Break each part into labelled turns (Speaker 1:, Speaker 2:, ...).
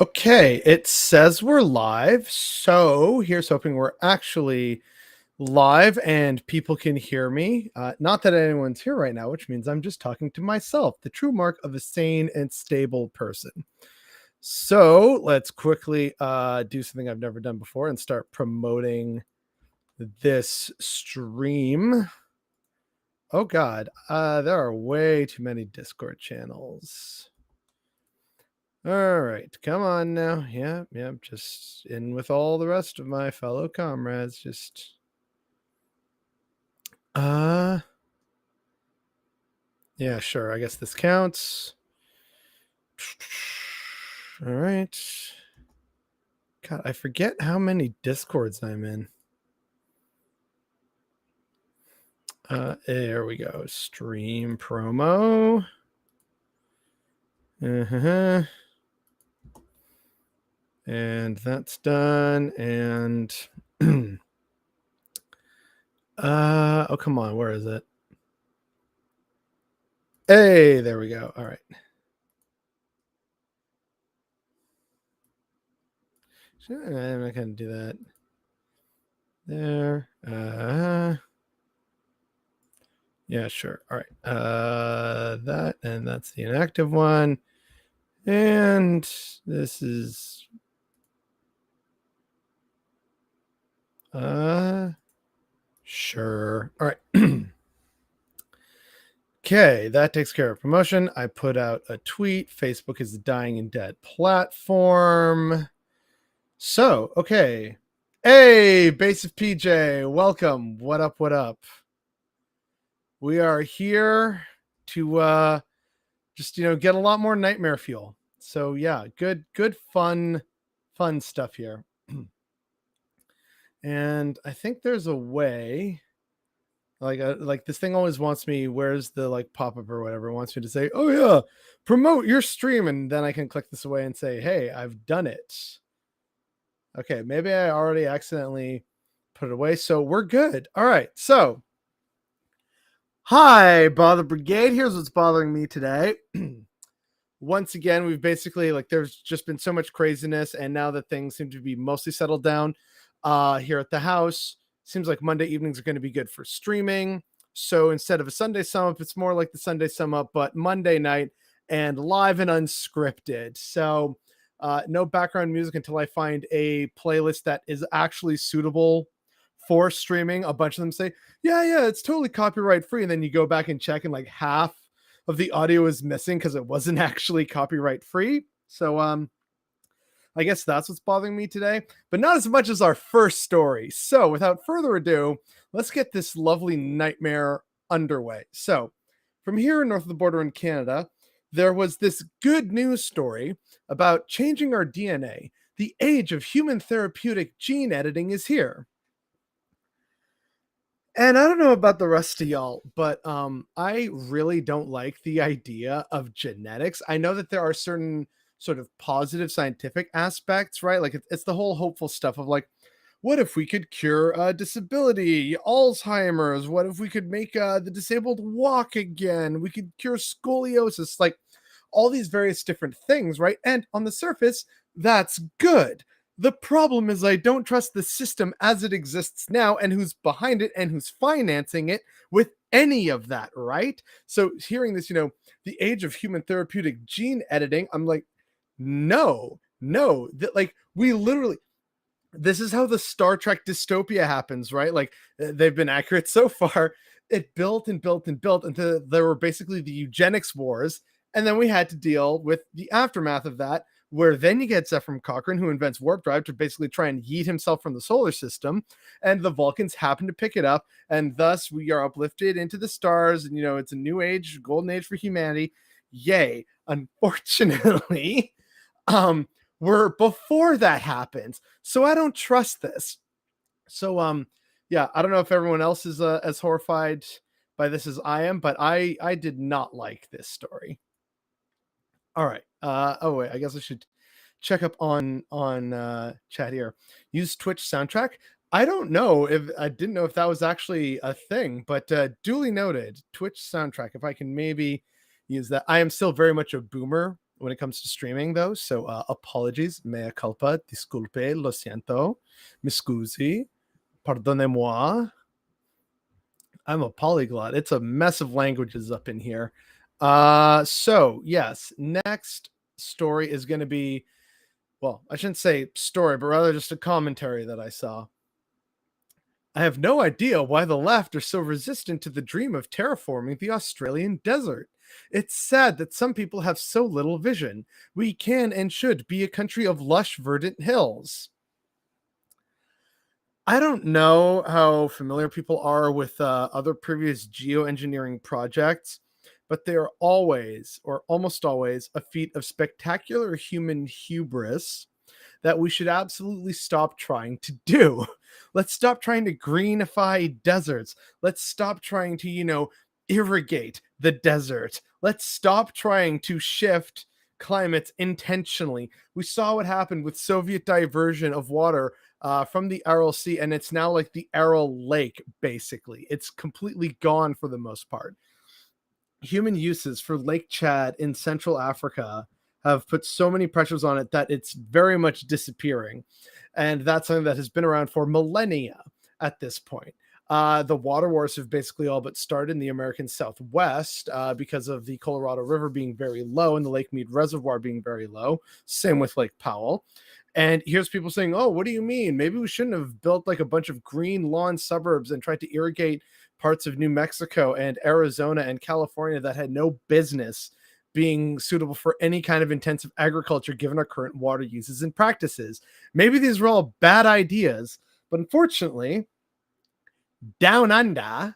Speaker 1: Okay, it says we're live, so here's hoping we're actually live and people can hear me. Not that anyone's here right now, which means I'm just talking to myself, the true mark of a sane and stable person. So let's quickly do something I've never done before and start promoting this stream. Oh God, there are way too many Discord channels. All right, come on now. Yeah, just in with all the rest of my fellow comrades. Just uh yeah, sure. I guess this counts. All right. God, I forget how many Discords I'm in. There we go. Stream promo. Uh-huh. And that's done. And oh come on, where is it? Hey, there we go. All right. I'm not gonna do that. There. Yeah, sure. All right. That and that's the inactive one. And this is sure. All right. Okay, that takes care of promotion. I put out a tweet. Facebook is a dying and dead platform. So, okay. Hey, Base of PJ, welcome. What up? What up? We are here to just get a lot more nightmare fuel. So yeah, good fun stuff here. And I think there's a way like this thing always wants me, where's the like pop-up or whatever, it wants me to say, oh yeah, promote your stream, and then I can click this away and say, hey, I've done it. Okay, maybe I already accidentally put it away, so we're good. All right, so hi, Bother Brigade. Here's what's bothering me today. Once again, we've basically there's just been so much craziness, and now that things seem to be mostly settled down here at the house, seems like Monday evenings are going to be good for streaming. So instead of a Sunday sum up, it's more like the Sunday sum up, but Monday night and live and unscripted. So no background music until I find a playlist that is actually suitable for streaming. A bunch of them say, yeah, it's totally copyright free. And then you go back and check, and like half of the audio is missing because it wasn't actually copyright free. So I guess that's what's bothering me today, but not as much as our first story. So without further ado, let's get this lovely nightmare underway. So from here north of the border in Canada, there was this good news story about changing our DNA. The age of human therapeutic gene editing is here. And I don't know about the rest of y'all, but I really don't like the idea of genetics. I know that there are certain sort of positive scientific aspects, right? Like it's the whole hopeful stuff of like, what if we could cure disability, Alzheimer's? What if we could make the disabled walk again? We could cure scoliosis, like all these various different things, right? And on the surface, that's good. The problem is I don't trust the system as it exists now and who's behind it and who's financing it with any of that, right? So hearing this, the age of human therapeutic gene editing, I'm like, no, that like we literally, this is how the Star Trek dystopia happens, right? Like they've been accurate so far. It built and built and built until there were basically the eugenics wars, and then we had to deal with the aftermath of that, where then you get Zefram Cochrane, who invents warp drive to basically try and yeet himself from the solar system, and the Vulcans happen to pick it up, and thus we are uplifted into the stars, and it's a new age, golden age for humanity. Yay. Unfortunately, we're before that happens, so I don't trust this. So yeah, I don't know if everyone else is as horrified by this as I am, but I did not like this story. All right. Oh wait, I guess I should check up on chat here. Use Twitch soundtrack. I don't know if I didn't know if that was actually a thing, but duly noted. Twitch soundtrack. If I can maybe use that. I am still very much a boomer when it comes to streaming, though. So apologies, mea culpa, disculpe, lo siento, mi scusi, pardonnez-moi. I'm a polyglot. It's a mess of languages up in here. So yes, next story is going to be, well, I shouldn't say story, but rather just a commentary that I saw. I have no idea why the left are so resistant to the dream of terraforming the Australian desert. It's sad that some people have so little vision. We can and should be a country of lush, verdant hills. I don't know how familiar people are with other previous geoengineering projects, but they are always, or almost always, a feat of spectacular human hubris that we should absolutely stop trying to do. Let's stop trying to greenify deserts. Let's stop trying to, irrigate the desert. Let's stop trying to shift climates intentionally. We saw what happened with Soviet diversion of water from the Aral Sea, and it's now like the Aral Lake, basically. It's completely gone for the most part. Human uses for Lake Chad in Central Africa have put so many pressures on it that it's very much disappearing. And that's something that has been around for millennia at this point. The water wars have basically all but started in the American Southwest because of the Colorado River being very low and the Lake Mead Reservoir being very low. Same with Lake Powell. And here's people saying, oh, what do you mean? Maybe we shouldn't have built like a bunch of green lawn suburbs and tried to irrigate parts of New Mexico and Arizona and California that had no business being suitable for any kind of intensive agriculture given our current water uses and practices. Maybe these were all bad ideas, but unfortunately, down under,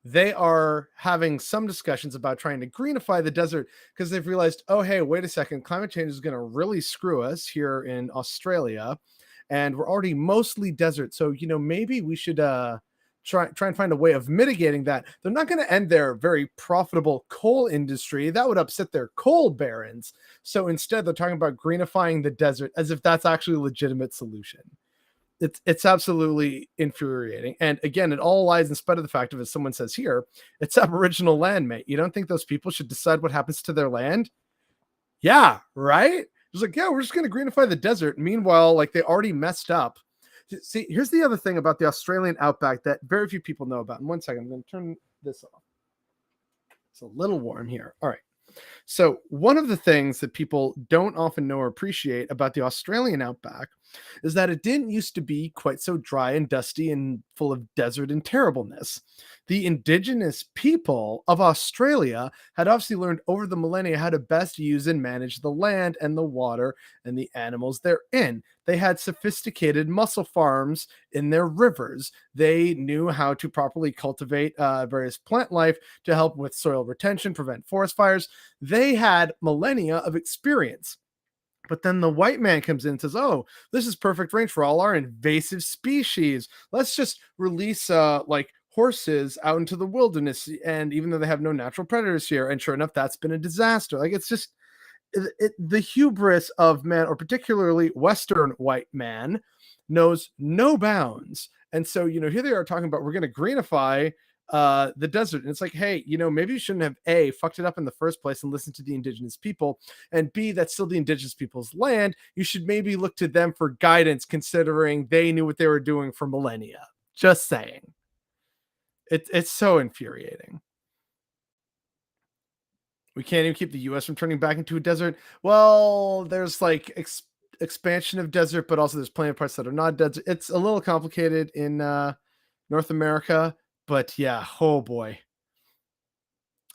Speaker 1: they are having some discussions about trying to greenify the desert because they've realized, oh, hey, wait a second, climate change is going to really screw us here in Australia, and we're already mostly desert. So, maybe we should try and find a way of mitigating that. They're not going to end their very profitable coal industry. That would upset their coal barons. So instead, they're talking about greenifying the desert as if that's actually a legitimate solution. It's absolutely infuriating. And again, it all lies in spite of the fact of, as someone says here, it's Aboriginal land, mate. You don't think those people should decide what happens to their land? Yeah, right? It's like, yeah, we're just going to greenify the desert. Meanwhile, like, they already messed up. See, here's the other thing about the Australian outback that very few people know about. In 1 second, I'm going to turn this off. It's a little warm here. All right. So one of the things that people don't often know or appreciate about the Australian outback is that it didn't used to be quite so dry and dusty and full of desert and terribleness. The indigenous people of Australia had obviously learned over the millennia how to best use and manage the land and the water and the animals therein. They had sophisticated mussel farms in their rivers. They knew how to properly cultivate various plant life to help with soil retention, prevent forest fires. They had millennia of experience. But then the white man comes in and says, oh, this is perfect range for all our invasive species. Let's just release like horses out into the wilderness. And even though they have no natural predators here, and sure enough, that's been a disaster. Like, it's just the hubris of man, or particularly Western white man, knows no bounds. And so, here they are talking about, we're going to greenify the desert. And it's like, hey, maybe you shouldn't have A, fucked it up in the first place and listened to the indigenous people, and B, that's still the indigenous people's land. You should maybe look to them for guidance, considering they knew what they were doing for millennia. Just saying. It's so infuriating. We can't even keep the US from turning back into a desert. Well, there's like expansion of desert, but also there's plenty of parts that are not desert. It's a little complicated in North America, but yeah, oh boy.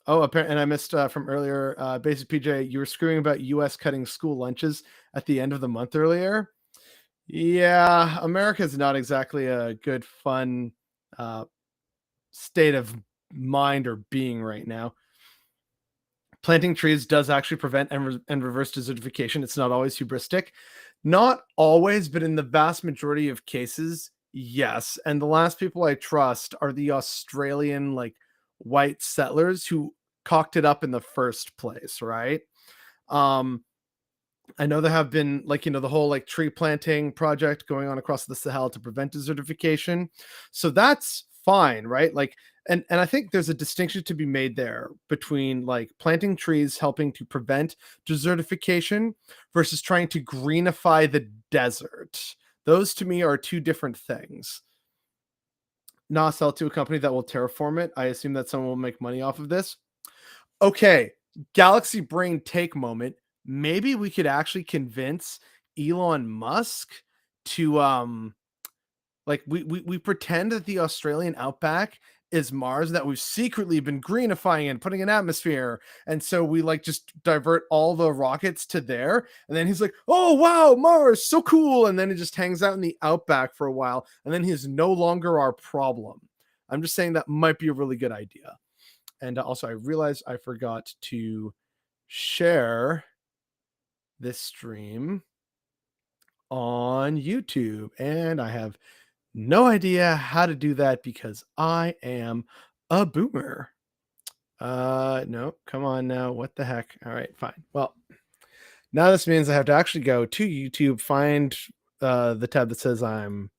Speaker 1: Oh, apparently, and I missed from earlier, Basic PJ, you were screaming about US cutting school lunches at the end of the month earlier. Yeah, America is not exactly a good, fun state of mind or being right now. Planting trees does actually prevent and reverse desertification. It's not always hubristic. Not always, but in the vast majority of cases, yes. And the last people I trust are the Australian, like, white settlers who cocked it up in the first place, right? Um, I know there have been, like, the whole like tree planting project going on across the Sahel to prevent desertification. So that's fine, right? Like, And I think there's a distinction to be made there between like planting trees helping to prevent desertification versus trying to greenify the desert. Those to me are two different things. Not sell to a company that will terraform it. I assume that someone will make money off of this. Okay, galaxy brain take moment. Maybe we could actually convince Elon Musk to like we pretend that the Australian outback is Mars that we've secretly been greenifying and putting an atmosphere. And so we like just divert all the rockets to there. And then he's like, oh wow, Mars, so cool. And then it just hangs out in the outback for a while. And then he's no longer our problem. I'm just saying that might be a really good idea. And also, I realized I forgot to share this stream on YouTube. And I have no idea how to do that because I am a boomer. No, come on now. What the heck? All right, fine. Well, now this means I have to actually go to YouTube, find the tab that says I'm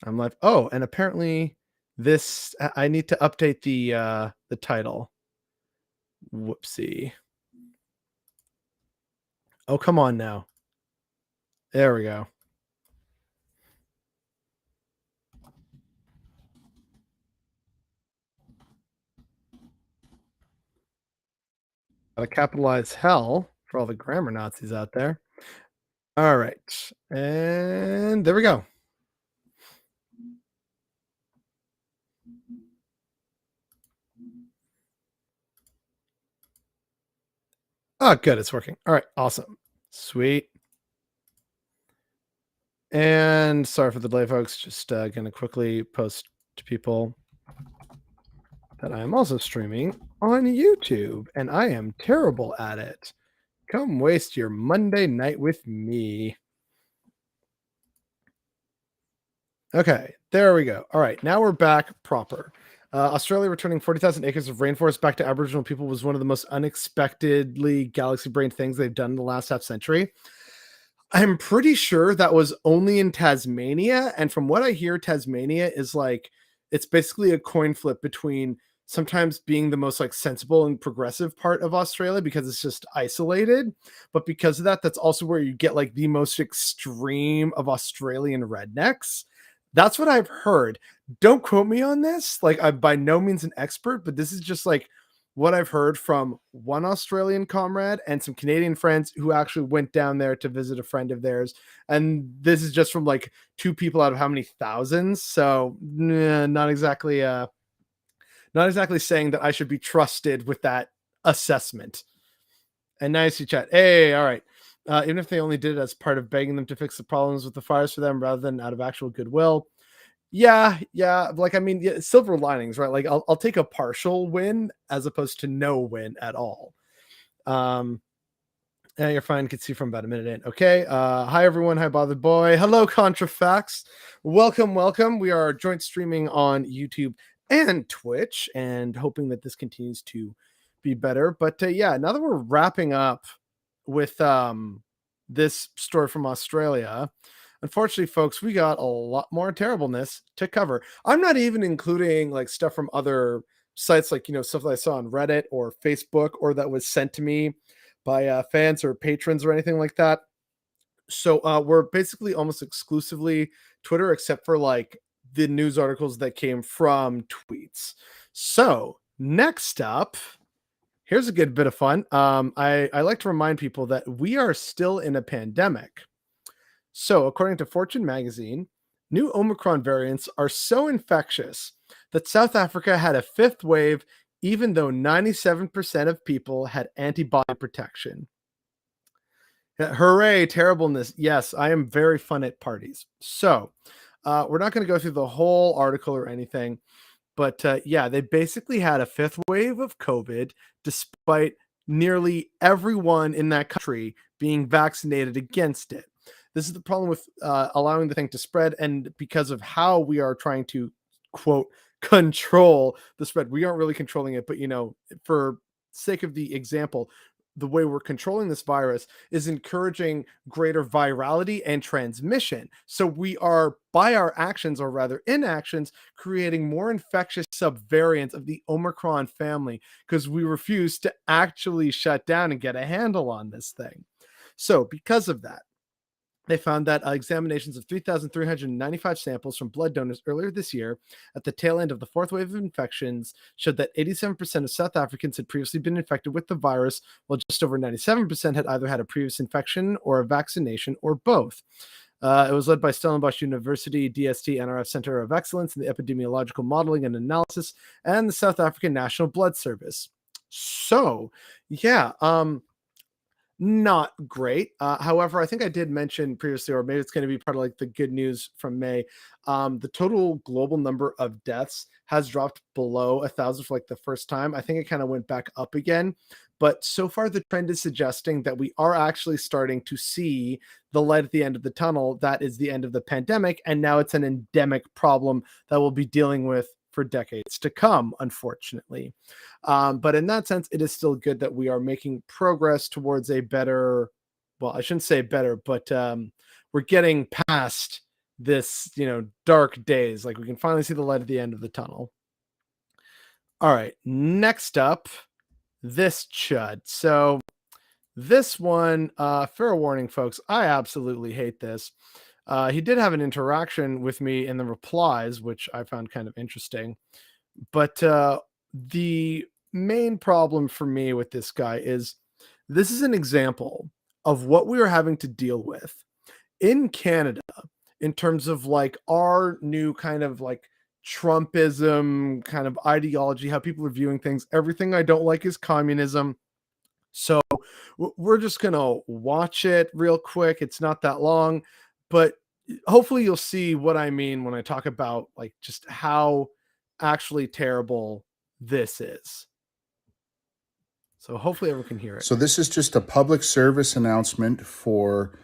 Speaker 1: live. Oh, and apparently this I need to update the title. Whoopsie. Oh, come on now. There we go. Gotta capitalize hell for all the grammar Nazis out there. All right. And there we go. Oh, good. It's working. All right. Awesome. Sweet. And sorry for the delay, folks. Just going to quickly post to people that I am also streaming on YouTube, and I am terrible at it. Come waste your Monday night with me. Okay, there we go. All right, now we're back proper. Australia returning 40,000 acres of rainforest back to Aboriginal people was one of the most unexpectedly galaxy brain things they've done in the last half century. I'm pretty sure that was only in Tasmania. And from what I hear, Tasmania is like, it's basically a coin flip between sometimes being the most like sensible and progressive part of Australia because it's just isolated. But because of that, that's also where you get like the most extreme of Australian rednecks. That's what I've heard. Don't quote me on this. Like, I'm by no means an expert, but this is just like what I've heard from one Australian comrade and some Canadian friends who actually went down there to visit a friend of theirs. And this is just from like two people out of how many thousands. So not exactly saying that I should be trusted with that assessment. And nice you chat. Hey, all right. Even if they only did it as part of begging them to fix the problems with the fires for them rather than out of actual goodwill. Yeah. Like, I mean, yeah, silver linings, right? Like, I'll take a partial win as opposed to no win at all. Yeah, you're fine. Could see from about a minute in. Okay. Hi everyone. Hi bothered boy. Hello Contrafax. Welcome. We are joint streaming on YouTube and Twitch, and hoping that this continues to be better. But yeah, now that we're wrapping up with this story from Australia, unfortunately, folks, we got a lot more terribleness to cover. I'm not even including like stuff from other sites, like, stuff that I saw on Reddit or Facebook or that was sent to me by fans or patrons or anything like that. So we're basically almost exclusively Twitter, except for like the news articles that came from tweets. So next up, here's a good bit of fun. I like to remind people that we are still in a pandemic. So, according to Fortune magazine, new Omicron variants are so infectious that South Africa had a fifth wave, even though 97% of people had antibody protection. Hooray, terribleness. Yes, I am very fun at parties. So, we're not going to go through the whole article or anything, but yeah, they basically had a fifth wave of COVID despite nearly everyone in that country being vaccinated against it. This is the problem with allowing the thing to spread, and because of how we are trying to, quote, control the spread. We aren't really controlling it, but for sake of the example, the way we're controlling this virus is encouraging greater virality and transmission. So we are, by our actions, or rather inactions, creating more infectious subvariants of the Omicron family because we refuse to actually shut down and get a handle on this thing. So, because of that, they found that examinations of 3,395 samples from blood donors earlier this year, at the tail end of the fourth wave of infections, showed that 87% of South Africans had previously been infected with the virus, while just over 97% had either had a previous infection or a vaccination or both. It was led by Stellenbosch University, DST NRF Center of Excellence in the Epidemiological Modeling and Analysis, and the South African National Blood Service. So, yeah, not great. However, I think I did mention previously, or maybe it's going to be part of like the good news from May. The total global number of deaths has dropped below 1,000 for like the first time. I think it kind of went back up again. But so far, the trend is suggesting that we are actually starting to see the light at the end of the tunnel. That is the end of the pandemic. And now it's an endemic problem that we'll be dealing with for decades to come, unfortunately. But in that sense, it is still good that we are making progress towards a better, well, I shouldn't say better, but we're getting past this, dark days. Like we can finally see the light at the end of the tunnel. All right, next up, this chud. So this one, fair warning, folks, I absolutely hate this. He did have an interaction with me in the replies, which I found kind of interesting. But the main problem for me with this guy is this is an example of what we are having to deal with in Canada in terms of like our new kind of like Trumpism kind of ideology, how people are viewing things. Everything I don't like is communism. So we're just going to watch it real quick. It's not that long, but hopefully you'll see what I mean when I talk about like just how actually terrible this is. So hopefully everyone can hear it.
Speaker 2: So this is just a public service announcement for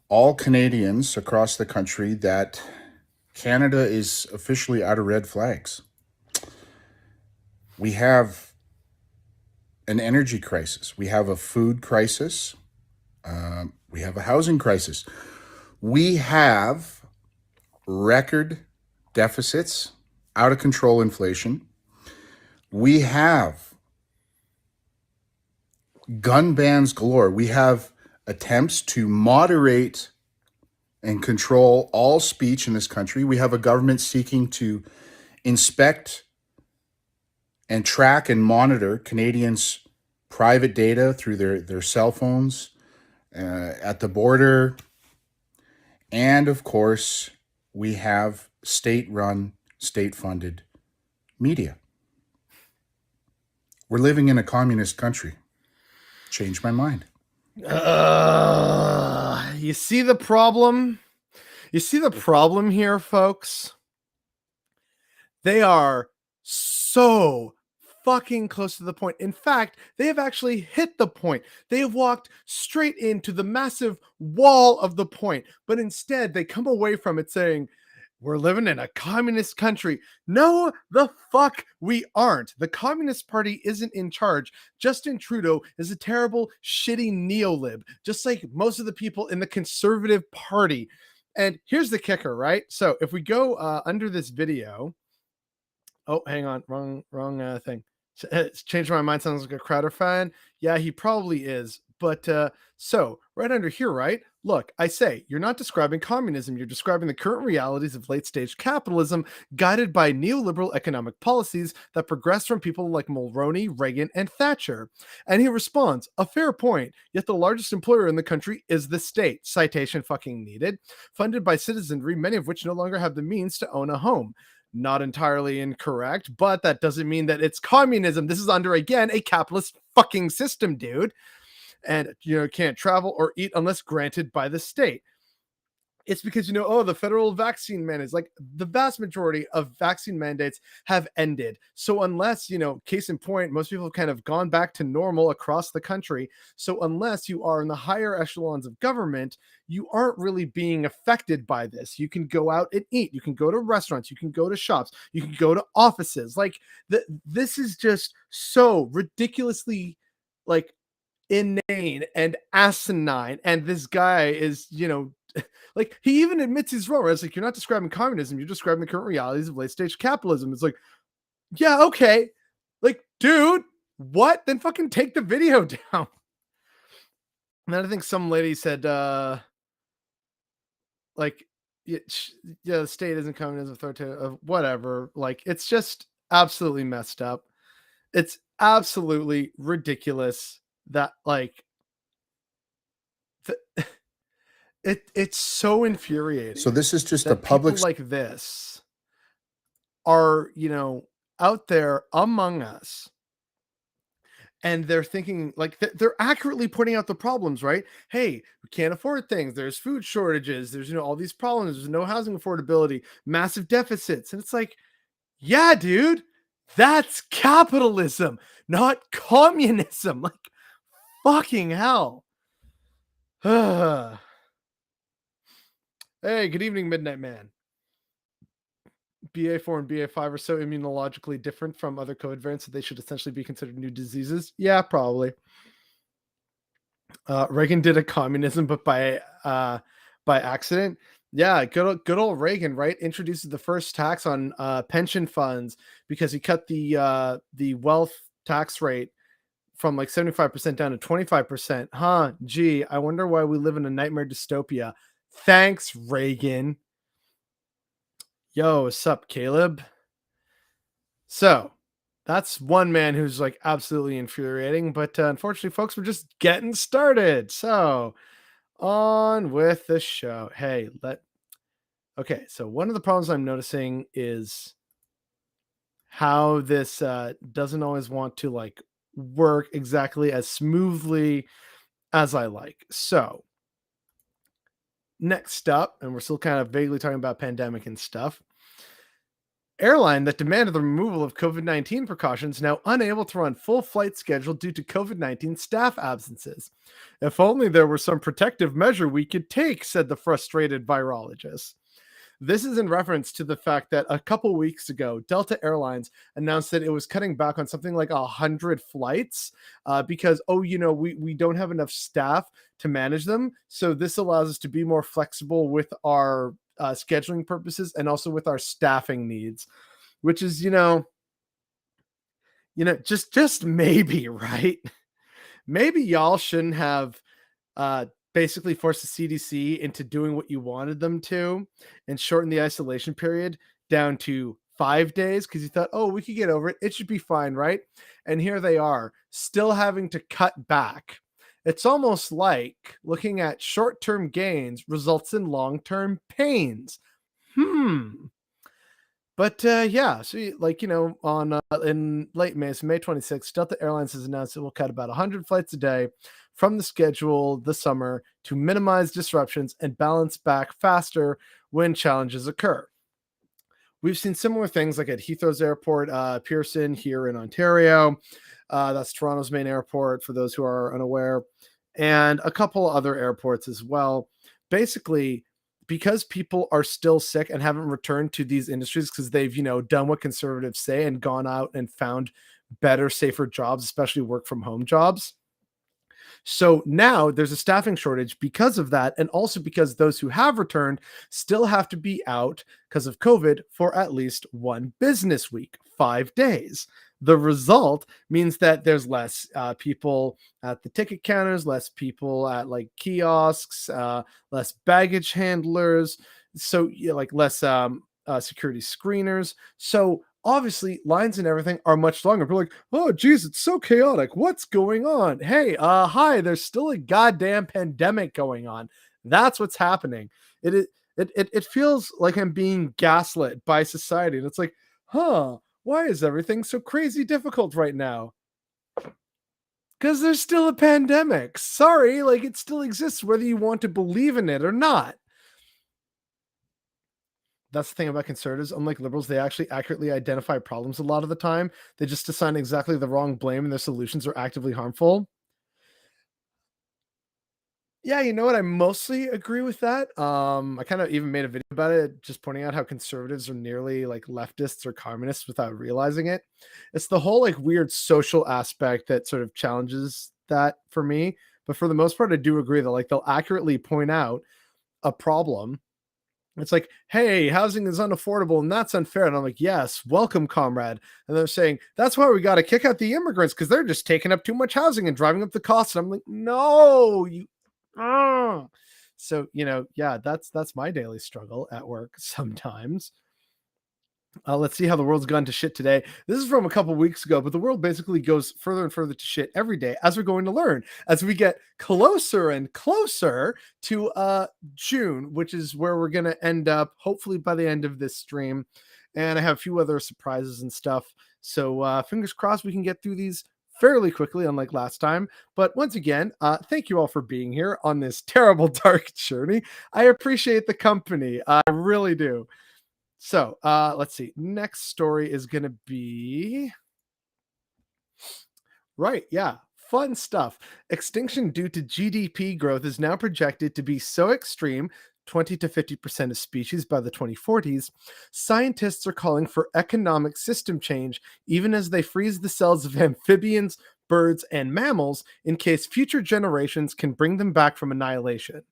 Speaker 2: all Canadians across the country that Canada is officially out of red flags. We have an energy crisis. We have a food crisis. We have a housing crisis. We have record deficits, out of control inflation. We have gun bans galore. We have attempts to moderate and control all speech in this country. We have a government seeking to inspect and track and monitor Canadians' private data through their cell phones, at the border. And of course, we have state-run, state-funded media. We're living in a communist country. Changed my mind.
Speaker 1: You see the problem? You see the problem here, folks? They are so fucking close to the point. In fact, they have actually hit the point. They have walked straight into the massive wall of the point, but instead they come away from it saying, we're living in a communist country. No, the fuck we aren't. The Communist Party isn't in charge. Justin Trudeau is a terrible, shitty neolib, just like most of the people in the Conservative Party. And here's the kicker, right? So if we go under this video, oh, hang on, wrong thing. It's changed my mind. Sounds like a Crowder fan. Yeah, he probably is. But so right under here, right? Look, I say, you're not describing communism. You're describing the current realities of late stage capitalism guided by neoliberal economic policies that progress from people like Mulroney, Reagan, and Thatcher. And he responds, a fair point, yet the largest employer in the country is the state. Citation fucking needed. Funded by citizenry, many of which no longer have the means to own a home. Not entirely incorrect, but that doesn't mean that it's communism. This is under, again, a capitalist fucking system, dude. And, can't travel or eat unless granted by the state. It's because, the federal vaccine mandates, like the vast majority of vaccine mandates have ended. So unless, case in point, most people have kind of gone back to normal across the country. So unless you are in the higher echelons of government, you aren't really being affected by this. You can go out and eat. You can go to restaurants. You can go to shops. You can go to offices. Like this is just so ridiculously like inane and asinine. And this guy is, like, he even admits he's wrong. Right? It's like, you're not describing communism, you're describing the current realities of late stage capitalism. It's like, yeah, okay. Like, dude, what? Then fucking take the video down. And then I think some lady said, like, yeah, the state isn't communism, authoritative, whatever. Like, it's just absolutely messed up. It's absolutely ridiculous that, like, th- it's so
Speaker 2: So
Speaker 1: infuriating
Speaker 2: this is just a
Speaker 1: that people
Speaker 2: public.
Speaker 1: like this are, out there among us, and they're thinking like they're accurately pointing out the problems, right? Hey, we can't afford things. There's food shortages. There's, all these problems. There's no housing affordability, massive deficits. And it's like, yeah, dude, that's capitalism, not communism. Like, fucking hell. Hey, good evening, Midnight Man. BA4 and BA5 are so immunologically different from other COVID variants that they should essentially be considered new diseases. Yeah, probably. Reagan did a communism, but by accident. Yeah, good old Reagan, right? Introduces the first tax on pension funds because he cut the wealth tax rate from like 75% down to 25%. Huh? Gee, I wonder why we live in a nightmare dystopia. Thanks, Reagan. Yo, what's up, Caleb? So, that's one man who's like absolutely infuriating, but unfortunately, folks, we're just getting started. So, on with the show. Okay, so one of the problems I'm noticing is how this doesn't always want to like work exactly as smoothly as I like. So, next up, and we're still kind of vaguely talking about pandemic and stuff. Airline that demanded the removal of COVID-19 precautions now unable to run full flight schedule due to COVID-19 staff absences. If only there were some protective measure we could take, said the frustrated virologist. This is in reference to the fact that a couple weeks ago, Delta Airlines announced that it was cutting back on something like 100 flights because, we don't have enough staff to manage them. So this allows us to be more flexible with our scheduling purposes and also with our staffing needs, which is, just maybe, right? Maybe y'all shouldn't have basically forced the CDC into doing what you wanted them to and shorten the isolation period down to 5 days because you thought, oh, we could get over it. It should be fine, right? And here they are, still having to cut back. It's almost like looking at short term gains results in long term pains. But yeah, so on in late May, so May 26th, Delta Airlines has announced it will cut about 100 flights a day from the schedule this summer to minimize disruptions and balance back faster when challenges occur. We've seen similar things like at Heathrow's airport, Pearson here in Ontario. That's Toronto's main airport, for those who are unaware, and a couple other airports as well. Basically, because people are still sick and haven't returned to these industries because they've, done what conservatives say and gone out and found better, safer jobs, especially work from home jobs. So now there's a staffing shortage because of that. And also because those who have returned still have to be out because of COVID for at least one business week, 5 days. The result means that there's less people at the ticket counters, less people at like kiosks, less baggage handlers. So like less security screeners. So obviously lines and everything are much longer. We're like, oh geez, it's so chaotic. What's going on? Hey, hi, there's still a goddamn pandemic going on. That's what's happening. It feels like I'm being gaslit by society. And it's like, why is everything so crazy difficult right now? Because there's still a pandemic. Sorry, like it still exists whether you want to believe in it or not. That's the thing about conservatives. Unlike liberals, they actually accurately identify problems a lot of the time. They just assign exactly the wrong blame and their solutions are actively harmful. Yeah, you know what? I mostly agree with that. I kind of even made a video about it, just pointing out how conservatives are nearly like leftists or communists without realizing it. It's the whole like weird social aspect that sort of challenges that for me. But for the most part, I do agree that like they'll accurately point out a problem. It's like, hey, housing is unaffordable and that's unfair. And I'm like, yes, welcome, comrade. And they're saying that's why we got to kick out the immigrants because they're just taking up too much housing and driving up the costs. And I'm like, no, you. So yeah, that's my daily struggle at work sometimes. Let's see how the world's gone to shit today. This is from a couple weeks ago, but the world basically goes further and further to shit every day as we're going to learn, as we get closer and closer to June, which is where we're going to end up, hopefully by the end of this stream. And I have a few other surprises and stuff. So fingers crossed we can get through these fairly quickly, unlike last time. But once again, thank you all for being here on this terrible, dark journey. I appreciate the company. I really do. So let's see. Next story is going to be right. Yeah. Fun stuff. Extinction due to GDP growth is now projected to be so extreme, 20 to 50% of species by the 2040s. Scientists are calling for economic system change, even as they freeze the cells of amphibians, birds, and mammals in case future generations can bring them back from annihilation.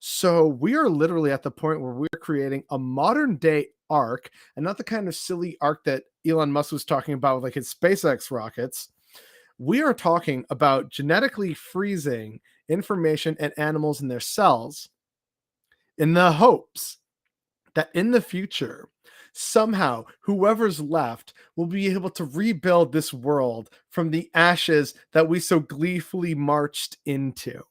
Speaker 1: So we are literally at the point where we're creating a modern day ark, and not the kind of silly ark that Elon Musk was talking about with like his SpaceX rockets. We are talking about genetically freezing information and animals in their cells in the hopes that in the future, somehow whoever's left will be able to rebuild this world from the ashes that we so gleefully marched into.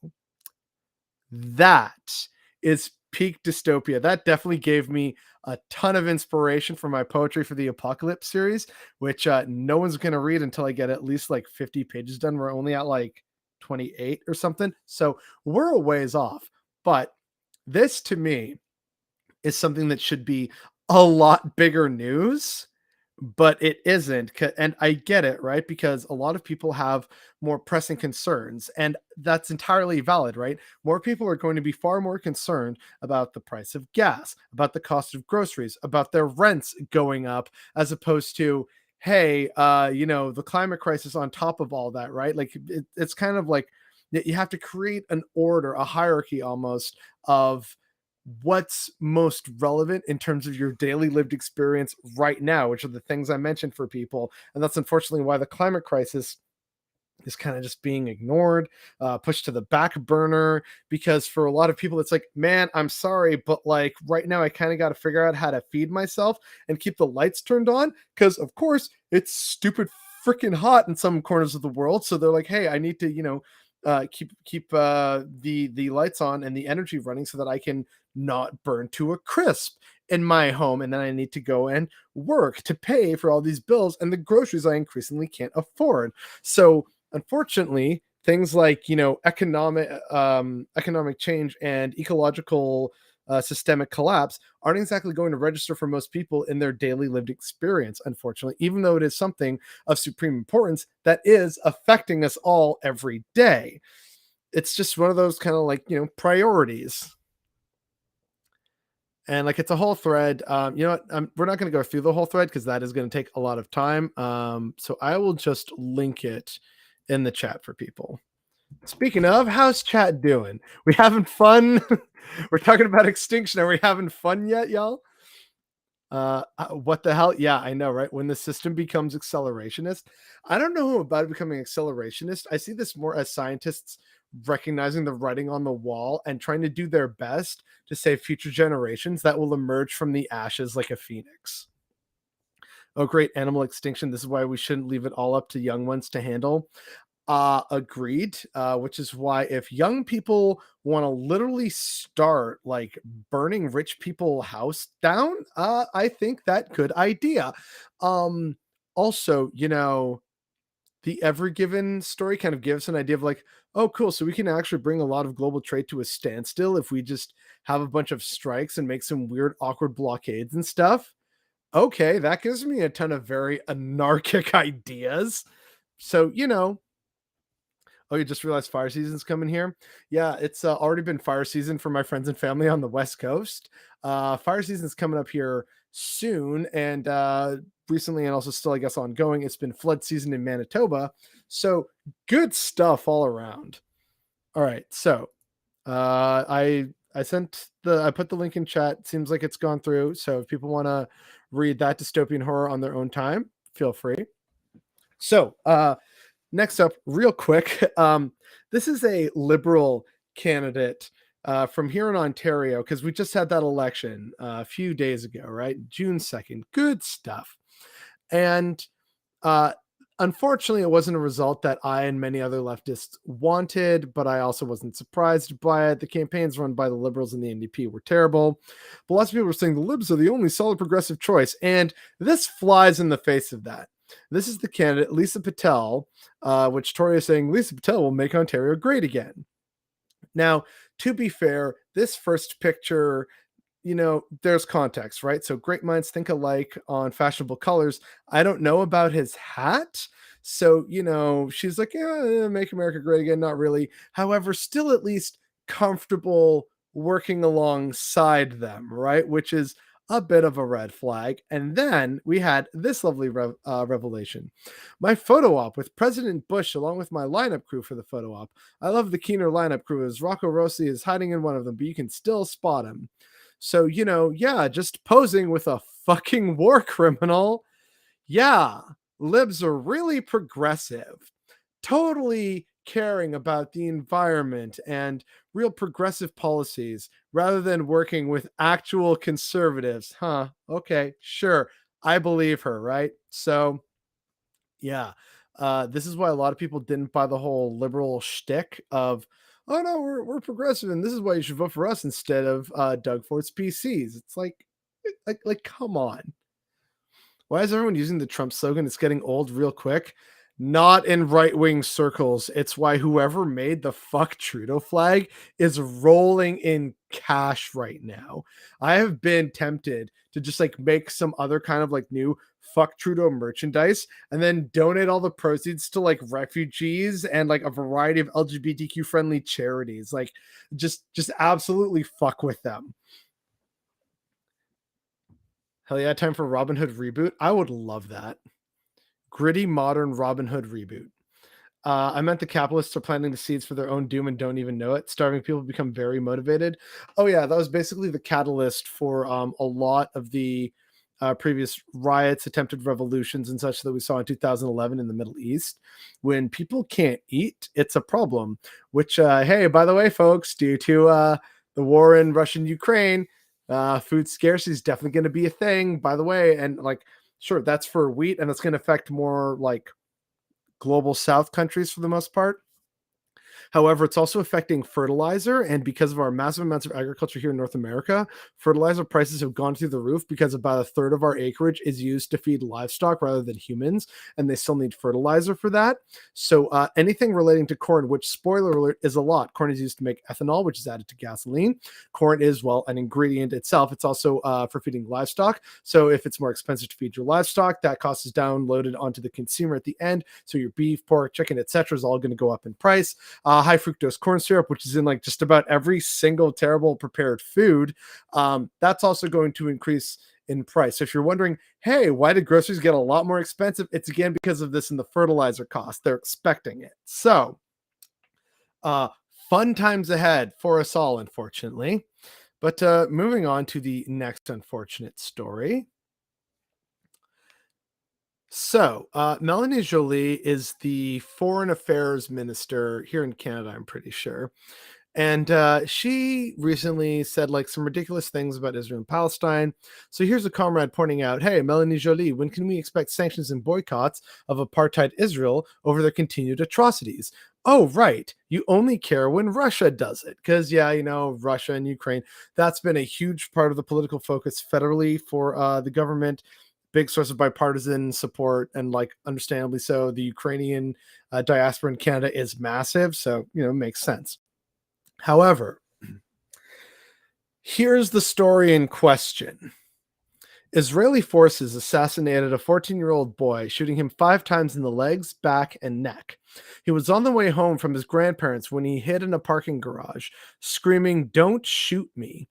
Speaker 1: That is peak dystopia. That definitely gave me a ton of inspiration for my Poetry for the Apocalypse series, which no one's going to read until I get at least like 50 pages done. We're only at like 28 or something. So we're a ways off. But this to me is something that should be a lot bigger news, but it isn't. And I get it, right? Because a lot of people have more pressing concerns, and that's entirely valid, right? More people are going to be far more concerned about the price of gas, about the cost of groceries, about their rents going up, as opposed to, hey, the climate crisis on top of all that, right? Like it's kind of like you have to create an order, a hierarchy almost of what's most relevant in terms of your daily lived experience right now, which are the things I mentioned for people. And that's unfortunately why the climate crisis is kind of just being ignored, pushed to the back burner, because for a lot of people, it's like, man, I'm sorry, but like right now, I kind of got to figure out how to feed myself and keep the lights turned on. Because of course, it's stupid freaking hot in some corners of the world. So they're like, hey, I need to, keep the lights on and the energy running so that I can not burn to a crisp in my home, and then I need to go and work to pay for all these bills and the groceries I increasingly can't afford. So unfortunately, things like economic change and ecological systemic collapse aren't exactly going to register for most people in their daily lived experience, unfortunately, even though it is something of supreme importance that is affecting us all every day. It's just one of those kind of like priorities. And like it's a whole thread. You know what? We're not going to go through the whole thread because that is going to take a lot of time. So I will just link it in the chat for people. Speaking of, how's chat doing? We having fun? We're talking about extinction. Are we having fun yet, y'all? What the hell? Yeah, I know, right? When the system becomes accelerationist, I don't know about it becoming accelerationist. I see this more as scientists recognizing the writing on the wall and trying to do their best to save future generations that will emerge from the ashes like a phoenix. Oh, great, animal extinction. This is why we shouldn't leave it all up to young ones to handle. Agreed. Which is why if young people want to literally start like burning rich people house down, I think that good idea. Also, the Ever Given story kind of gives an idea of like, oh, cool. So we can actually bring a lot of global trade to a standstill if we just have a bunch of strikes and make some weird, awkward blockades and stuff. Okay, that gives me a ton of very anarchic ideas. So, oh, you just realized fire season's coming here? Yeah, it's already been fire season for my friends and family on the West Coast. Fire season's coming up here soon. And recently, and also still, I guess, ongoing, it's been flood season in Manitoba. So good stuff all around. All right. So I put the link in chat. Seems like it's gone through. So if people want to read that dystopian horror on their own time, feel free. So next up, real quick, this is a liberal candidate from here in Ontario, because we just had that election a few days ago, right? June 2nd. Good stuff. And unfortunately, it wasn't a result that I and many other leftists wanted, but I also wasn't surprised by it. The campaigns run by the Liberals and the NDP were terrible. But lots of people were saying the Libs are the only solid progressive choice. And this flies in the face of that. This is the candidate, Lisa Patel, which Tory is saying Lisa Patel will make Ontario great again. Now, to be fair, this first picture, there's context, right? So great minds think alike on fashionable colors. I don't know about his hat. So, she's like, yeah, make America great again. Not really. However, still at least comfortable working alongside them, right? Which is a bit of a red flag. And then we had this lovely revelation. My photo op with President Bush, along with my lineup crew for the photo op. I love the Keener lineup crew, as Rocco Rossi is hiding in one of them, but you can still spot him. So, yeah, just posing with a fucking war criminal. Yeah, libs are really progressive, totally caring about the environment and real progressive policies rather than working with actual conservatives. Huh. Okay, sure. I believe her, right? So, yeah. This is why a lot of people didn't buy the whole liberal shtick of, oh no, we're progressive, and this is why you should vote for us instead of Doug Ford's PCs. It's like, come on. Why is everyone using the Trump slogan? It's getting old real quick. Not in right-wing circles. It's why whoever made the fuck Trudeau flag is rolling in cash right now. I have been tempted to just like make some other kind of like new fuck Trudeau merchandise and then donate all the proceeds to like refugees and like a variety of LGBTQ friendly charities. Like just absolutely fuck with them. Hell yeah, time for Robin Hood reboot. I would love that. Gritty modern Robin Hood reboot. I meant the capitalists are planting the seeds for their own doom and don't even know it. Starving people become very motivated. Oh yeah, that was basically the catalyst for a lot of the previous riots, attempted revolutions, and such that we saw in 2011 in the Middle East. When people can't eat, it's a problem. Which, hey, by the way, folks, due to the war in Russia and Ukraine, food scarcity is definitely going to be a thing. By the way, and like, sure, that's for wheat, and it's going to affect more like global South countries for the most part. However, it's also affecting fertilizer. And because of our massive amounts of agriculture here in North America, fertilizer prices have gone through the roof because about a third of our acreage is used to feed livestock rather than humans. And they still need fertilizer for that. So anything relating to corn, which spoiler alert is a lot. Corn is used to make ethanol, which is added to gasoline. Corn is, well, an ingredient itself. It's also for feeding livestock. So if it's more expensive to feed your livestock, that cost is downloaded onto the consumer at the end. So your beef, pork, chicken, etc. is all going to go up in price. High fructose corn syrup, which is in like just about every single terrible prepared food, that's also going to increase in price. So if you're wondering, hey, why did groceries get a lot more expensive? It's again because of this and the fertilizer cost. They're expecting it. So fun times ahead for us all, unfortunately. But moving on to the next unfortunate story. So, Melanie Joly is the foreign affairs minister here in Canada, I'm pretty sure. And she recently said like some ridiculous things about Israel and Palestine. So here's a comrade pointing out, hey, Melanie Joly, when can we expect sanctions and boycotts of apartheid Israel over their continued atrocities? Oh, right. You only care when Russia does it. Because, yeah, Russia and Ukraine, that's been a huge part of the political focus federally for the government. Big source of bipartisan support, and like understandably so. The Ukrainian diaspora in Canada is massive, so makes sense. However, here's the story in question. Israeli forces assassinated a 14-year-old boy, shooting him 5 times in the legs, back, and neck. He was on the way home from his grandparents when he hid in a parking garage, screaming, "Don't shoot me."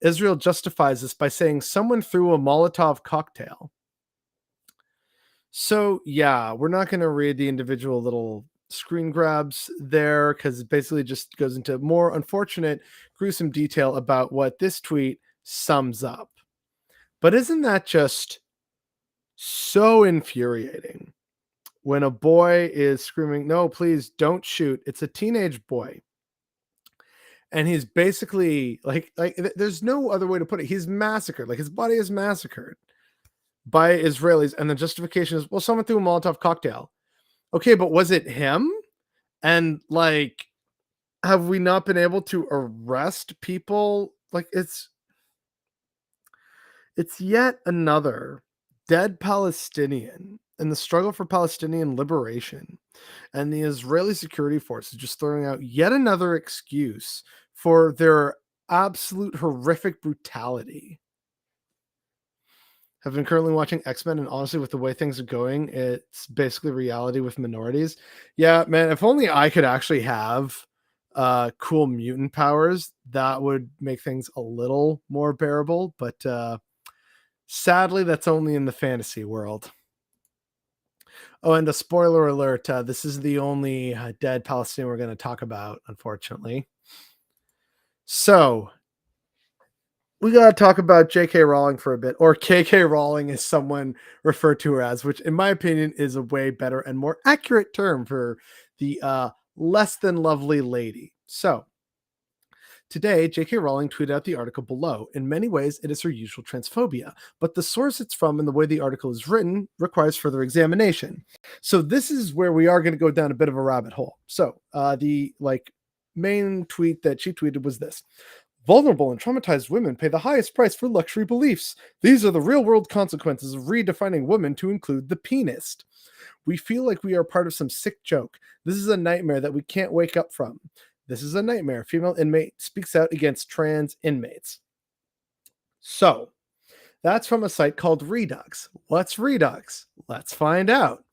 Speaker 1: Israel justifies this by saying someone threw a Molotov cocktail. So, yeah, we're not going to read the individual little screen grabs there because it basically just goes into more unfortunate, gruesome detail about what this tweet sums up. But isn't that just so infuriating when a boy is screaming, "No, please don't shoot." It's a teenage boy. And he's basically there's no other way to put it. He's massacred. Like his body is massacred by Israelis, and the justification is, well, someone threw a Molotov cocktail. Okay, but was it him? And like, have we not been able to arrest people? Like, it's yet another dead Palestinian in the struggle for Palestinian liberation, and the Israeli security forces just throwing out yet another excuse for their absolute horrific brutality. Have been currently watching X-Men, and honestly, with the way things are going, it's basically reality with minorities. Yeah, man, if only I could actually have cool mutant powers, that would make things a little more bearable, but sadly, that's only in the fantasy world. Oh, and a spoiler alert, this is the only dead Palestinian we're going to talk about, unfortunately. So, we got to talk about J.K. Rowling for a bit, or K.K. Rowling is someone referred to her as, which in my opinion is a way better and more accurate term for the less than lovely lady. So, today, J.K. Rowling tweeted out the article below. In many ways, it is her usual transphobia, but the source it's from and the way the article is written requires further examination. So this is where we are going to go down a bit of a rabbit hole. So the main tweet that she tweeted was this: vulnerable and traumatized women pay the highest price for luxury beliefs. These are the real-world consequences of redefining women to include the penis. We feel like we are part of some sick joke. This is a nightmare that we can't wake up from. This is a nightmare. Female inmate speaks out against trans inmates. So, that's from a site called Redux. What's Redux? Let's find out.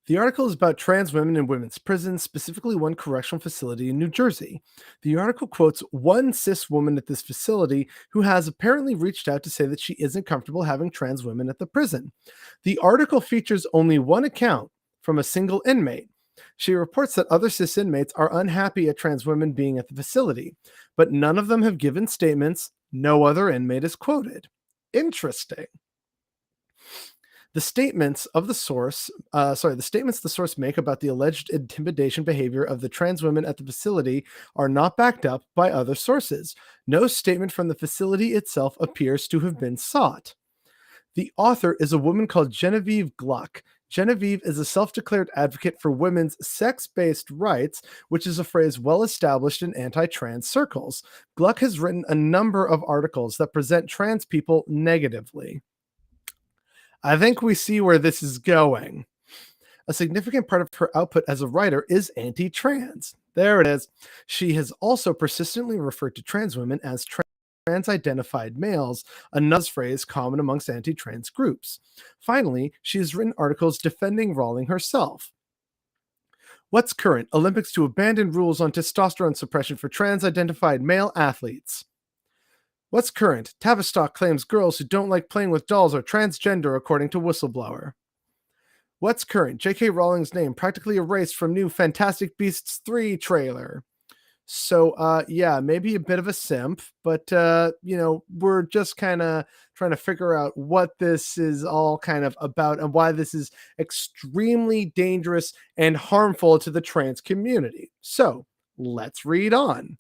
Speaker 1: The article is about trans women in women's prisons, specifically one correctional facility in New Jersey. The article quotes one cis woman at this facility who has apparently reached out to say that she isn't comfortable having trans women at the prison. The article features only one account from a single inmate. She reports that other cis inmates are unhappy at trans women being at the facility, but none of them have given statements. No other inmate is quoted. Interesting. The statements the source make about the alleged intimidation behavior of the trans women at the facility are not backed up by other sources. No statement from the facility itself appears to have been sought. The author is a woman called Genevieve Gluck. Genevieve is a self-declared advocate for women's sex-based rights, which is a phrase well established in anti-trans circles. Gluck has written a number of articles that present trans people negatively. I think we see where this is going. A significant part of her output as a writer is anti-trans. There it is. She has also persistently referred to trans women as trans-identified males, another phrase common amongst anti-trans groups. Finally, she has written articles defending Rowling herself. What's current? Olympics to abandon rules on testosterone suppression for trans-identified male athletes. What's current? Tavistock claims girls who don't like playing with dolls are transgender, according to whistleblower. What's current? J.K. Rowling's name practically erased from new Fantastic Beasts 3 trailer. So, yeah, maybe a bit of a simp, but, we're just kind of trying to figure out what this is all kind of about and why this is extremely dangerous and harmful to the trans community. So, let's read on.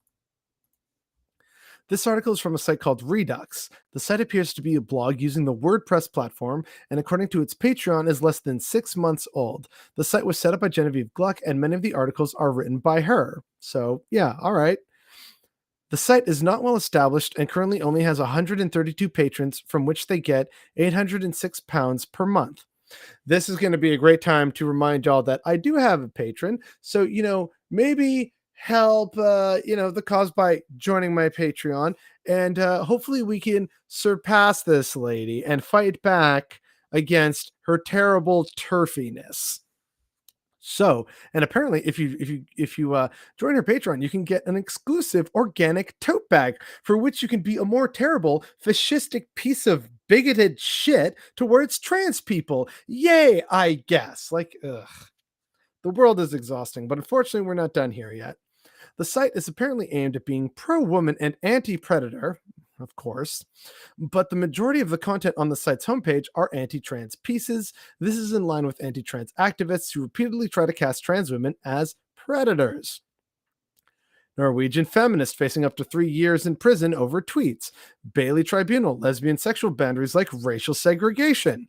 Speaker 1: This article is from a site called Redux. The site appears to be a blog using the WordPress platform, and according to its Patreon, is less than 6 months old. The site was set up by Genevieve Gluck, and many of the articles are written by her. So, yeah, all right. The site is not well established and currently only has 132 patrons, from which they get £806 per month. This is going to be a great time to remind y'all that I do have a patron. So, maybe help the cause by joining my Patreon, and hopefully we can surpass this lady and fight back against her terrible turfiness. So, and apparently, if you join her Patreon, you can get an exclusive organic tote bag for which you can be a more terrible, fascistic piece of bigoted shit towards trans people. Yay, I guess. Like, ugh, the world is exhausting, but unfortunately, we're not done here yet. The site is apparently aimed at being pro woman and anti predator, of course, but the majority of the content on the site's homepage are anti trans pieces. This is in line with anti trans activists who repeatedly try to cast trans women as predators. Norwegian feminist facing up to 3 years in prison over tweets. Bailey Tribunal, lesbian sexual boundaries like racial segregation.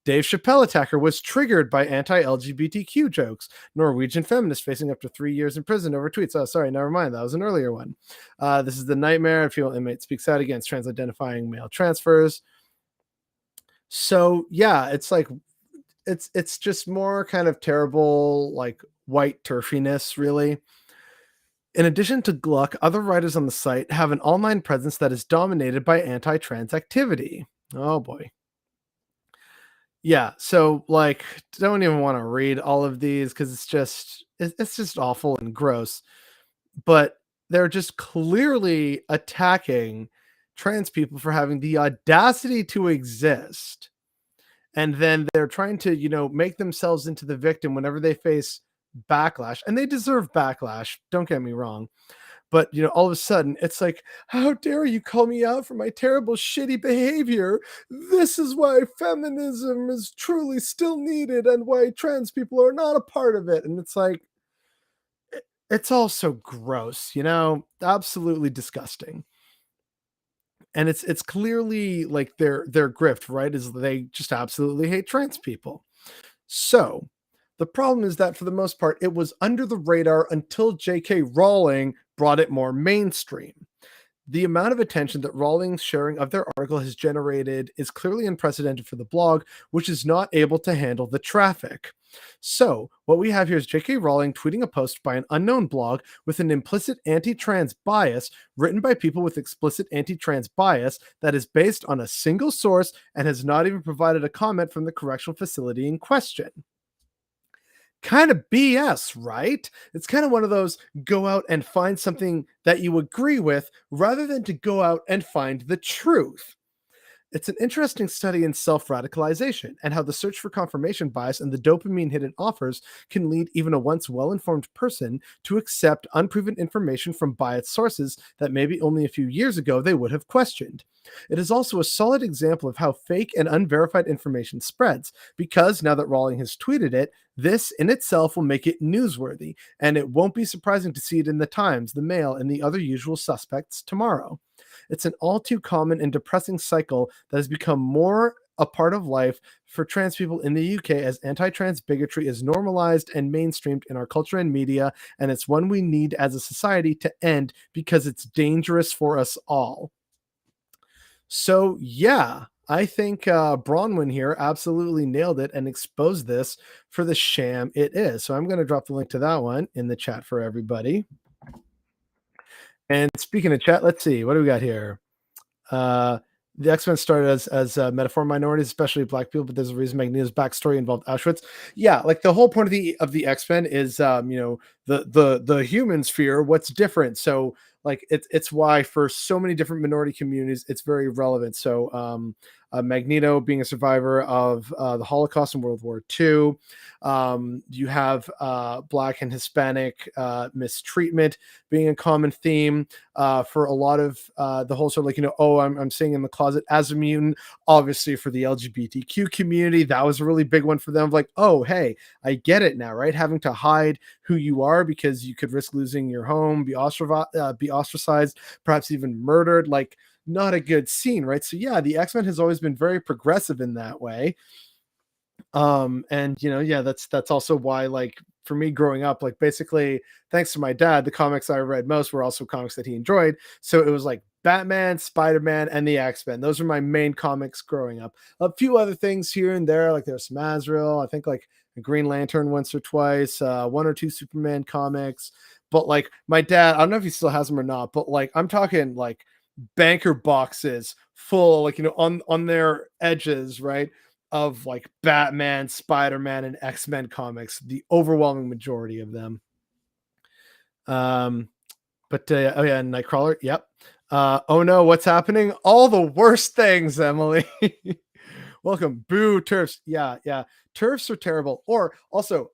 Speaker 1: Dave Chappelle attacker was triggered by anti-LGBTQ jokes. Norwegian feminist facing up to 3 years in prison over tweets. Oh, sorry, never mind. That was an earlier one. This is the nightmare. A female inmate speaks out against trans-identifying male transfers. So yeah, it's like it's just more kind of terrible, like white turfiness, really. In addition to Gluck, other writers on the site have an online presence that is dominated by anti-trans activity. Oh boy. Yeah, so like don't even want to read all of these because it's just awful and gross. But they're just clearly attacking trans people for having the audacity to exist. And then they're trying to, make themselves into the victim whenever they face backlash. And they deserve backlash, don't get me wrong. But all of a sudden it's like, how dare you call me out for my terrible shitty behavior? This is why feminism is truly still needed and why trans people are not a part of it. And it's like, it's all so gross, absolutely disgusting. And it's clearly like their grift, right, is they just absolutely hate trans people. So the problem is that for the most part, it was under the radar until J.K. Rowling brought it more mainstream. The amount of attention that Rowling's sharing of their article has generated is clearly unprecedented for the blog, which is not able to handle the traffic. So, what we have here is J.K. Rowling tweeting a post by an unknown blog with an implicit anti trans bias written by people with explicit anti trans bias that is based on a single source and has not even provided a comment from the correctional facility in question. Kind of BS, right? It's kind of one of those go out and find something that you agree with rather than to go out and find the truth. It's an interesting study in self radicalization and how the search for confirmation bias and the dopamine hit it offers can lead even a once well informed person to accept unproven information from biased sources that maybe only a few years ago they would have questioned. It is also a solid example of how fake and unverified information spreads, because now that Rowling has tweeted it, this in itself will make it newsworthy, and it won't be surprising to see it in the Times, the Mail, and the other usual suspects tomorrow. It's an all too common and depressing cycle that has become more a part of life for trans people in the UK as anti trans bigotry is normalized and mainstreamed in our culture and media, and it's one we need as a society to end because it's dangerous for us all. So, yeah, I think Bronwyn here absolutely nailed it and exposed this for the sham it is. So, I'm going to drop the link to that one in the chat for everybody. And speaking of chat, let's see, what do we got here? The X-Men started as metaphor minorities, especially black people, but there's a reason Magneto's backstory involved Auschwitz. Yeah, like the whole point of the X-Men is the humans fear what's different. So like it's why for so many different minority communities it's very relevant. So Magneto being a survivor of the Holocaust and World War II. You have Black and Hispanic mistreatment being a common theme for a lot of the whole sort of like, oh, I'm staying in the closet as a mutant. Obviously, for the LGBTQ community, that was a really big one for them. Like, oh, hey, I get it now, right? Having to hide who you are because you could risk losing your home, be ostracized, perhaps even murdered. Like, not a good scene, right? So yeah, the X-Men has always been very progressive in that way. And yeah, that's also why, like, for me growing up, like basically thanks to my dad, the comics I read most were also comics that he enjoyed. So it was like Batman, Spider-Man, and the X-Men. Those were my main comics growing up. A few other things here and there, like there's some Azrael, I think like a Green Lantern once or twice, one or two Superman comics. But like my dad, I don't know if he still has them or not, but like I'm talking like banker boxes full, like on their edges, right, of like Batman, Spider-Man, and X-Men comics, the overwhelming majority of them. But oh yeah, Nightcrawler. Yep. Oh no, what's happening? All the worst things, Emily. Welcome. Boo, turfs. Yeah, yeah. Turfs are terrible. Or also,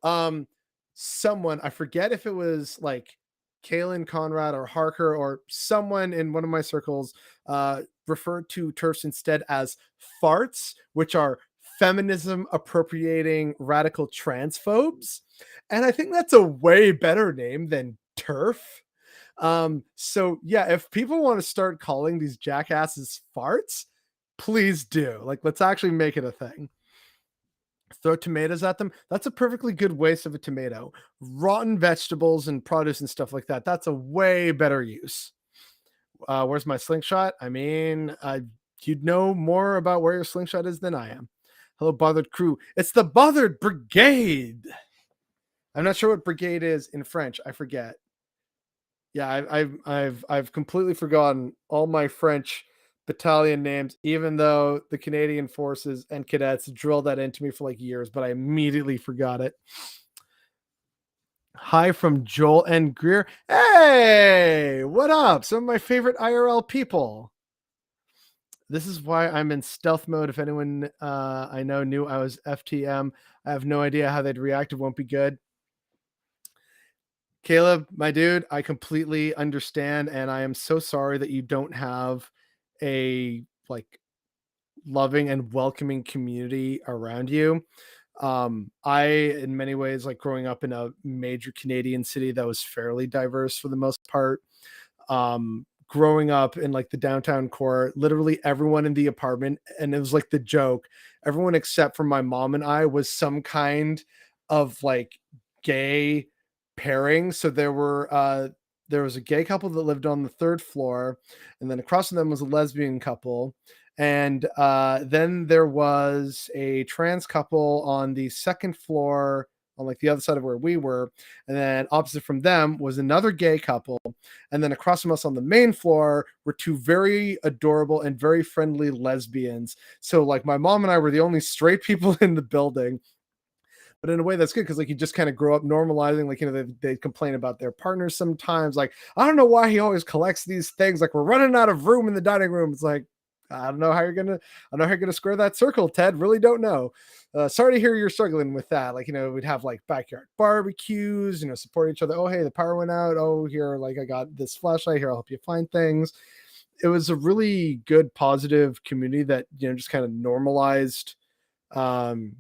Speaker 1: someone, I forget if it was like Kalen Conrad or Harker or someone in one of my circles referred to turfs instead as farts, which are feminism appropriating radical transphobes. And I think that's a way better name than turf. So yeah, if people want to start calling these jackasses farts, please do. Like, let's actually make it a thing. Throw tomatoes at them. That's a perfectly good waste of a tomato. Rotten vegetables and produce and stuff like that. That's a way better use. Where's my slingshot? I mean, you'd know more about where your slingshot is than I am. Hello, bothered crew. It's the bothered brigade. I'm not sure what brigade is in French. I forget. Yeah, I've completely forgotten all my French battalion names, even though the Canadian forces and cadets drilled that into me for like years, but I immediately forgot it. Hi from Joel and Greer. Hey, what up? Some of my favorite IRL people. This is why I'm in stealth mode. If anyone I know knew I was FTM, I have no idea how they'd react. It won't be good. Caleb, my dude, I completely understand, and I am so sorry that you don't have a like loving and welcoming community around you. I, in many ways, like growing up in a major Canadian city that was fairly diverse for the most part. Growing up in like the downtown core, literally everyone in the apartment, and it was like the joke, everyone except for my mom and I was some kind of like gay pairing. So there was a gay couple that lived on the third floor, and then across from them was a lesbian couple, and then there was a trans couple on the second floor on like the other side of where we were, and then opposite from them was another gay couple, and then across from us on the main floor were two very adorable and very friendly lesbians. So like my mom and I were the only straight people in the building, but in a way that's good because like you just kind of grow up normalizing, like, you know, they complain about their partners sometimes, like, I don't know why he always collects these things, like we're running out of room in the dining room. It's like, I don't know how you're gonna square that circle, Ted. Really don't know. Sorry to hear you're struggling with that. Like, you know, we'd have like backyard barbecues, you know, support each other. Oh, hey, the power went out. Oh, here, like I got this flashlight here, I'll help you find things. It was a really good positive community that, you know, just kind of normalized um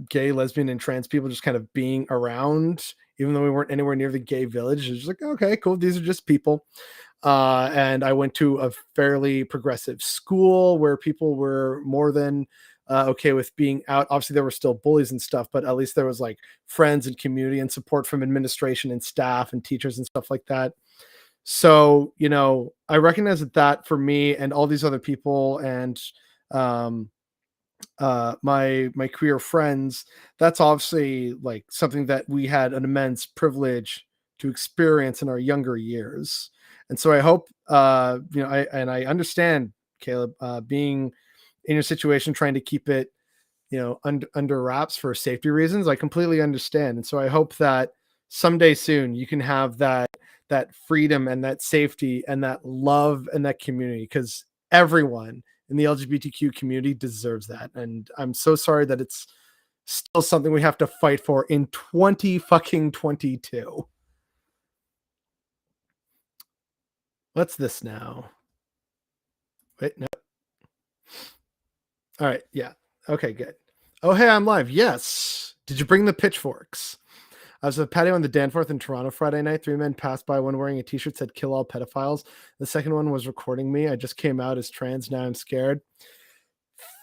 Speaker 1: gay, lesbian, and trans people just kind of being around, even though we weren't anywhere near the gay village. It's just like, okay, cool, these are just people. And I went to a fairly progressive school where people were more than okay with being out. Obviously, there were still bullies and stuff, but at least there was like friends and community and support from administration and staff and teachers and stuff like that. So, you know, I recognize that for me and all these other people and um my queer friends, that's obviously like something that we had an immense privilege to experience in our younger years. And so I hope you know, I understand, Caleb, being in your situation, trying to keep it, you know, under wraps for safety reasons. I completely understand. And so I hope that someday soon you can have that freedom and that safety and that love and that community, because everyone in the LGBTQ community deserves that. And I'm so sorry that it's still something we have to fight for in 20 fucking 22. What's this now? Wait, no. All right, yeah. Okay, good. Oh, hey, I'm live. Yes. Did you bring the pitchforks? I was at a patio on the Danforth in Toronto Friday night. Three men passed by, one wearing a t-shirt said "Kill all pedophiles." The second one was recording me. I just came out as trans. Now I'm scared.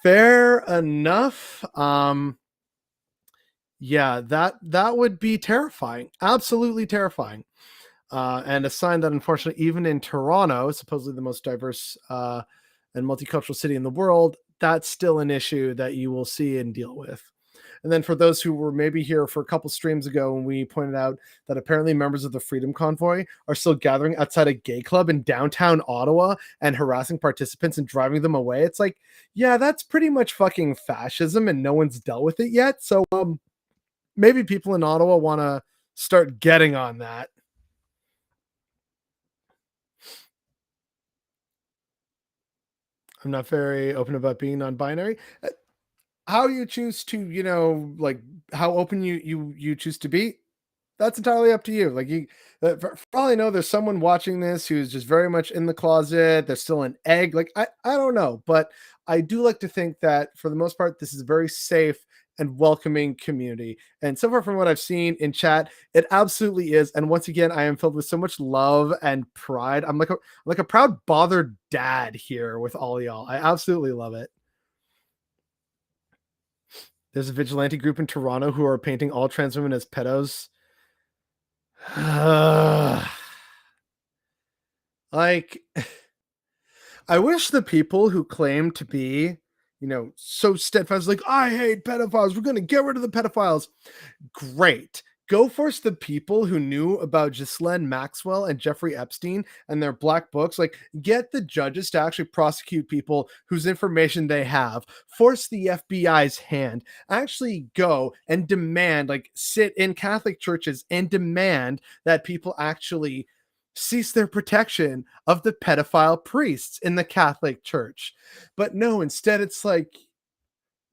Speaker 1: Fair enough. Yeah, that would be terrifying. Absolutely terrifying. And a sign that unfortunately, even in Toronto, supposedly the most diverse and multicultural city in the world, that's still an issue that you will see and deal with. And then for those who were maybe here for a couple streams ago when we pointed out that apparently members of the Freedom Convoy are still gathering outside a gay club in downtown Ottawa and harassing participants and driving them away, it's like, yeah, that's pretty much fucking fascism and no one's dealt with it yet. So maybe people in Ottawa want to start getting on that. I'm not very open about being non-binary. How you choose to, like how open you choose to be, that's entirely up to you. Like for all I know, there's someone watching this who's just very much in the closet. They're still an egg. Like I don't know, but I do like to think that for the most part, this is a very safe and welcoming community. And so far from what I've seen in chat, it absolutely is. And once again, I am filled with so much love and pride. I'm like a proud bothered dad here with all y'all. I absolutely love it. There's a vigilante group in Toronto who are painting all trans women as pedos. Like, I wish the people who claim to be, so steadfast, like, I hate pedophiles, we're going to get rid of the pedophiles. Great. Go force the people who knew about Ghislaine Maxwell and Jeffrey Epstein and their black books. Like, get the judges to actually prosecute people whose information they have. Force the FBI's hand. Actually go and demand, like, sit in Catholic churches and demand that people actually cease their protection of the pedophile priests in the Catholic Church. But no, instead it's like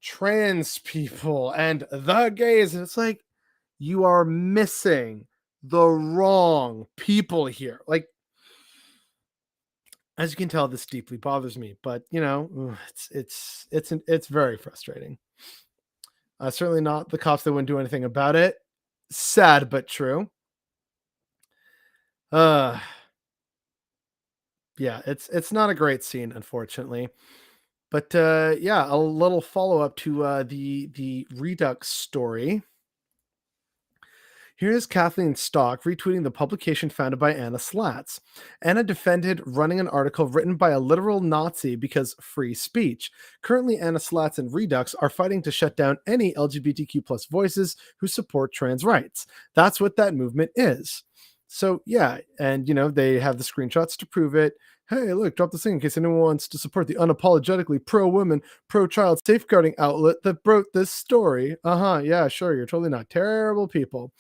Speaker 1: trans people and the gays, and it's like, you are missing the wrong people here. Like, as you can tell, this deeply bothers me, but it's very frustrating. Certainly not the cops that wouldn't do anything about it. Sad but true. Yeah, it's not a great scene, unfortunately. But yeah, a little follow up to the Redux story. Here's Kathleen Stock retweeting the publication founded by Anna Slatz. Anna defended running an article written by a literal Nazi because free speech. Currently, Anna Slatz and Redux are fighting to shut down any LGBTQ plus voices who support trans rights. That's what that movement is. So yeah, and they have the screenshots to prove it. Hey, look, drop this thing in case anyone wants to support the unapologetically pro-women, pro-child safeguarding outlet that wrote this story. Yeah, sure, you're totally not terrible people.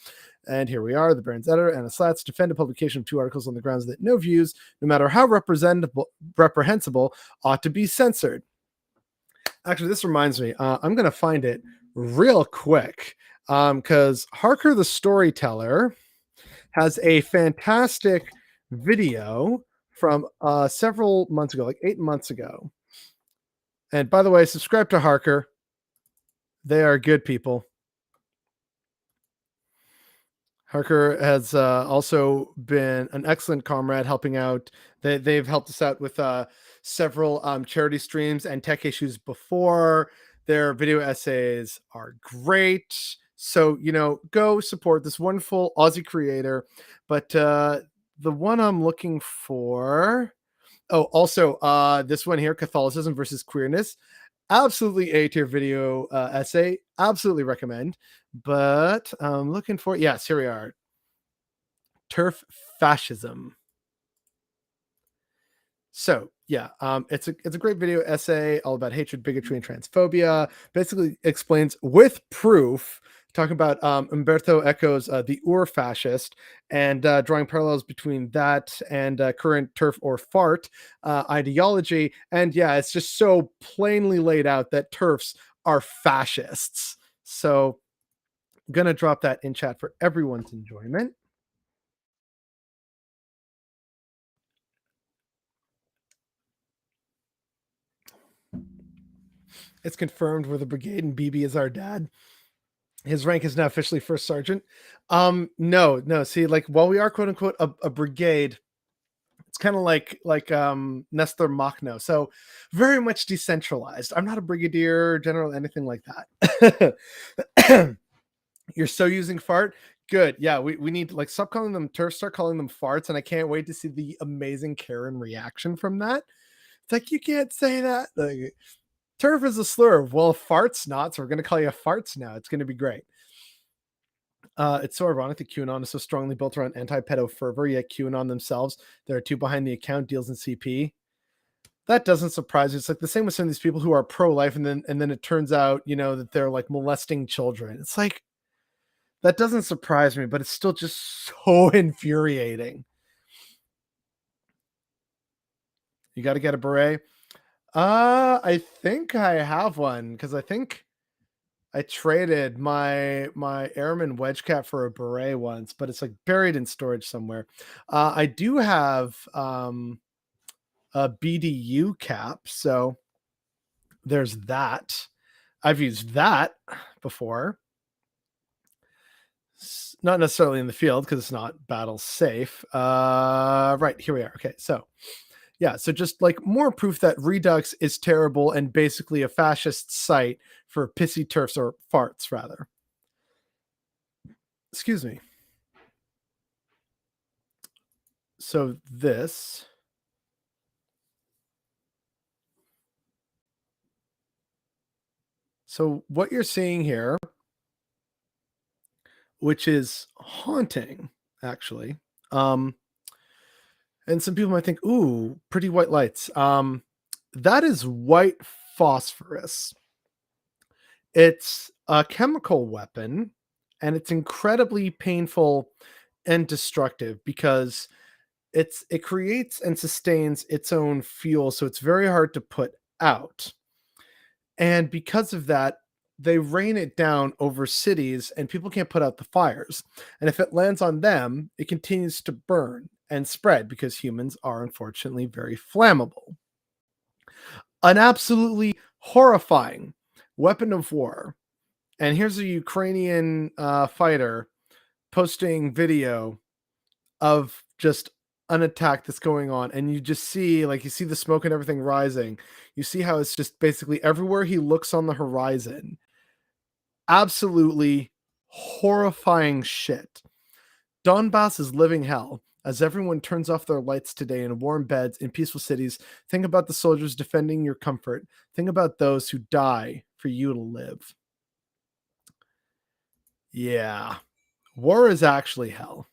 Speaker 1: And here we are, the Barron's editor, Anna Slatz, defended publication of 2 articles on the grounds that no views, no matter how reprehensible, ought to be censored. Actually, this reminds me, I'm going to find it real quick, because Harker the Storyteller has a fantastic video from several months ago, like 8 months ago. And by the way, subscribe to Harker. They are good people. Harker has also been an excellent comrade helping out. They've helped us out with several charity streams and tech issues before. Their video essays are great. So, go support this wonderful Aussie creator. But the one I'm looking for... Oh, also, this one here, Catholicism versus Queerness. Absolutely A-tier video essay. Absolutely recommend. But I'm looking for... Yes, here we are. TERF fascism. So yeah, it's a great video essay all about hatred, bigotry, and transphobia. Basically explains with proof, talking about Umberto Eco's The Ur-Fascist, and drawing parallels between that and current TERF or FART ideology. And yeah, it's just so plainly laid out that TERFs are fascists. So I'm gonna drop that in chat for everyone's enjoyment. It's confirmed we're the brigade and BB is our dad. His rank is now officially first sergeant. No. See, like, while we are quote unquote a brigade, it's kind of like Nestor Makhno. So very much decentralized. I'm not a brigadier general, anything like that. You're so using fart. Good. Yeah, we need to, like, stop calling them TERFs, start calling them farts. And I can't wait to see the amazing Karen reaction from that. It's like, you can't say that. Like, Turf is a slur. Well, fart's not, so we're gonna call you farts now. It's gonna be great. It's so ironic that QAnon is so strongly built around anti-pedo fervor, yet QAnon themselves, there are two behind the account deals in CP. That doesn't surprise me. It's like the same with some of these people who are pro-life, and then it turns out, that they're like molesting children. It's like that doesn't surprise me, but it's still just so infuriating. You got to get a beret. I think I have one because I think I traded my Airman wedge cap for a beret once, but it's like buried in storage somewhere. I do have a BDU cap, so there's that. I've used that before. Not necessarily in the field because it's not battle safe. Right, here we are. Okay, so yeah, so just like more proof that Redux is terrible and basically a fascist site for pissy turfs, or farts rather. Excuse me. So this. So what you're seeing here, which is haunting, actually. And some people might think, ooh, pretty white lights. That is white phosphorus. It's a chemical weapon, and it's incredibly painful and destructive because it creates and sustains its own fuel, so it's very hard to put out. And because of that, they rain it down over cities, and people can't put out the fires. And if it lands on them, it continues to burn and spread because humans are unfortunately very flammable. An absolutely horrifying weapon of war. And here's a Ukrainian fighter posting video of just an attack that's going on, and you just see you see the smoke and everything rising. You see how it's just basically everywhere he looks on the horizon. Absolutely horrifying shit. Donbass is living hell as everyone turns off their lights today in warm beds in peaceful cities. Think about the soldiers defending your comfort. Think about those who die for you to live. Yeah. War is actually hell.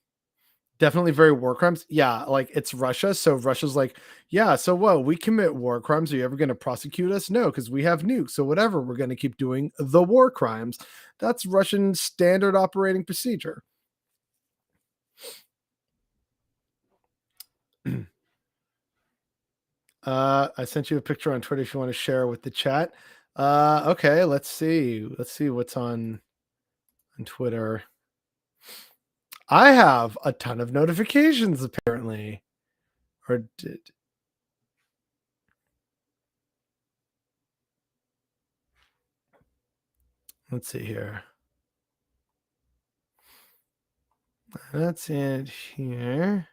Speaker 1: Definitely very war crimes. Yeah, like it's Russia. So Russia's like, yeah, so what? We commit war crimes. Are you ever going to prosecute us? No, because we have nukes. So whatever, we're going to keep doing the war crimes. That's Russian standard operating procedure. I sent you a picture on Twitter if you want to share with the chat. Okay, let's see. Let's see what's on Twitter. I have a ton of notifications apparently. Or did let's see here. That's it here.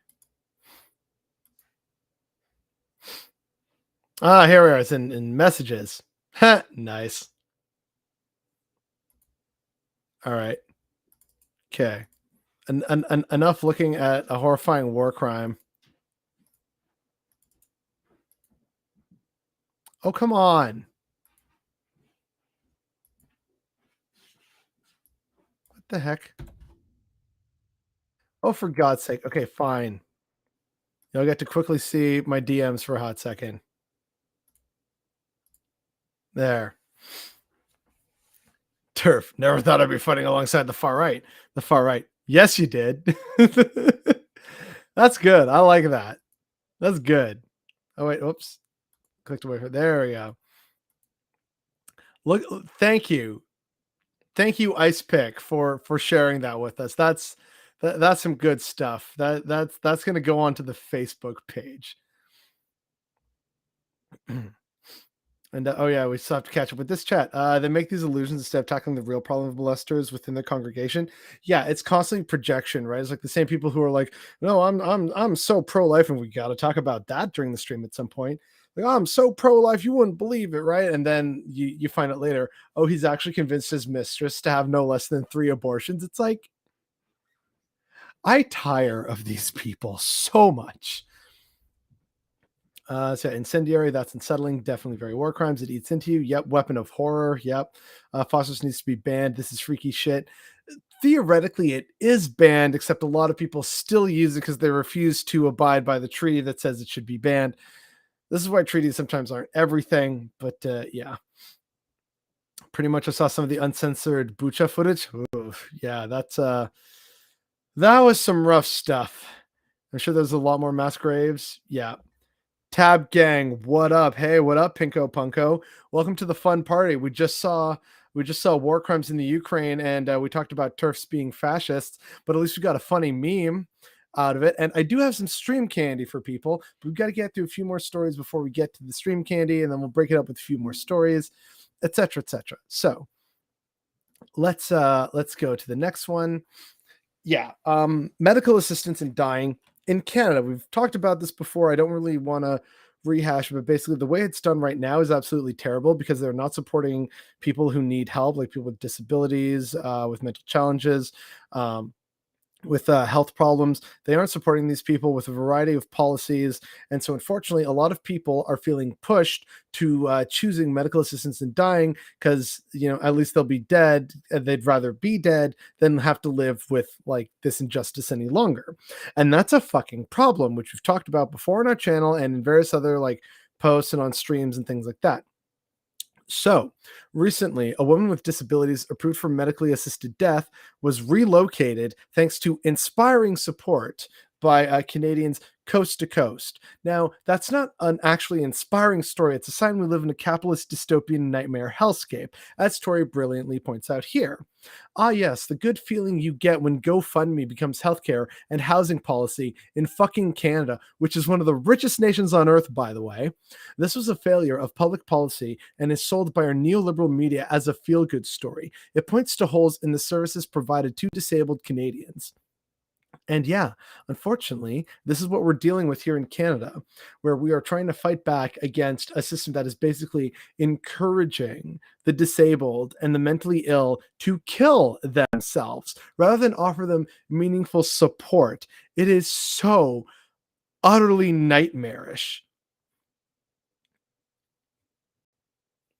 Speaker 1: Ah, here we are. It's in messages. Nice. All right. Okay. Enough looking at a horrifying war crime. Oh, come on. What the heck? Oh, for God's sake. Okay, fine. You'll get to quickly see my DMs for a hot second. There. Turf. Never thought I'd be fighting alongside the far right. The far right. Yes, you did. That's good. I like that. That's good. Oh, wait. Oops. Clicked away from there. We go. Look, thank you. Thank you, Ice Pick, for sharing that with us. That's some good stuff. That's gonna go onto the Facebook page. And oh yeah, we still have to catch up with this chat. They make these illusions instead of tackling the real problem of molesters within the congregation. Yeah, it's constantly projection, right? It's like the same people who are like, "No, I'm so pro life," and we got to talk about that during the stream at some point. Like, oh, I'm so pro life, you wouldn't believe it, right? And then you find out later, oh, he's actually convinced his mistress to have no less than 3 abortions. It's like, I tire of these people so much. So incendiary, that's unsettling. Definitely very war crimes. It eats into you. Yep. Weapon of horror. Yep. Phosphorus needs to be banned. This is freaky shit. Theoretically, it is banned, except a lot of people still use it because they refuse to abide by the treaty that says it should be banned. This is why treaties sometimes aren't everything, but yeah. Pretty much I saw some of the uncensored Bucha footage. Oof, yeah, that was some rough stuff. I'm sure there's a lot more mass graves. Yeah. Tab gang, what up? Hey, what up, Pinko Punko? Welcome to the fun party. We just saw war crimes in the Ukraine, and we talked about TERFs being fascists, but at least we got a funny meme out of it. And I do have some stream candy for people, but we've got to get through a few more stories before we get to the stream candy, and then we'll break it up with a few more stories, etc., etc. So let's go to the next one. Yeah, medical assistance in dying in Canada. We've talked about this before. I don't really want to rehash, but basically the way it's done right now is absolutely terrible because they're not supporting people who need help, like people with disabilities, with mental challenges, with health problems. They aren't supporting these people with a variety of policies. And so, unfortunately, a lot of people are feeling pushed to choosing medical assistance in dying because, at least they'll be dead. And they'd rather be dead than have to live with like this injustice any longer. And that's a fucking problem, which we've talked about before on our channel and in various other like posts and on streams and things like that. So, recently, a woman with disabilities approved for medically assisted death was relocated thanks to inspiring support by Canadians coast to coast. Now, that's not an actually inspiring story. It's a sign we live in a capitalist dystopian nightmare hellscape, as Tori brilliantly points out here. Ah, yes, the good feeling you get when GoFundMe becomes healthcare and housing policy in fucking Canada, which is one of the richest nations on earth, by the way. This was a failure of public policy and is sold by our neoliberal media as a feel-good story. It points to holes in the services provided to disabled Canadians. And yeah, unfortunately, this is what we're dealing with here in Canada, where we are trying to fight back against a system that is basically encouraging the disabled and the mentally ill to kill themselves rather than offer them meaningful support. It is so utterly nightmarish.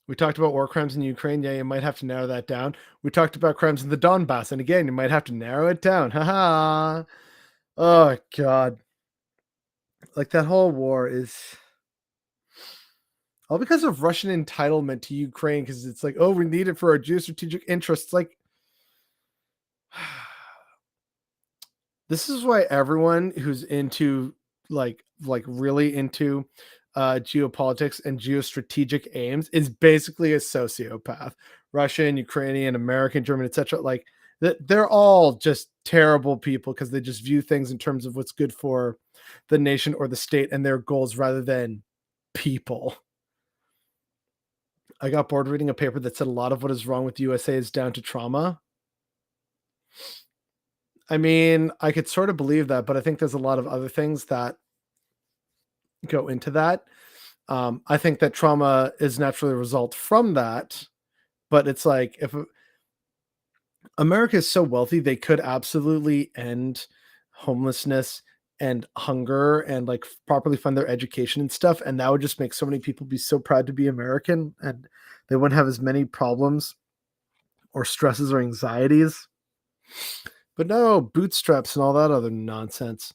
Speaker 1: We talked about war crimes in Ukraine. Yeah, you might have to narrow that down. We talked about crimes in the Donbass. And again, you might have to narrow it down. Haha. Oh, God. Like, that whole war is all because of Russian entitlement to Ukraine. Because it's like, oh, we need it for our geostrategic interests. Like, this is why everyone who's into, like really into geopolitics and geostrategic aims is basically a sociopath. Russian, Ukrainian, American, German, etc. Like they're all just terrible people because they just view things in terms of what's good for the nation or the state and their goals rather than people. I got bored reading a paper that said a lot of what is wrong with the USA is down to trauma. I mean, I could sort of believe that, but I think there's a lot of other things that go into that. I think that trauma is naturally a result from that, but it's like if America is so wealthy, they could absolutely end homelessness and hunger and like properly fund their education and stuff. And that would just make so many people be so proud to be American and they wouldn't have as many problems or stresses or anxieties. But no, bootstraps and all that other nonsense.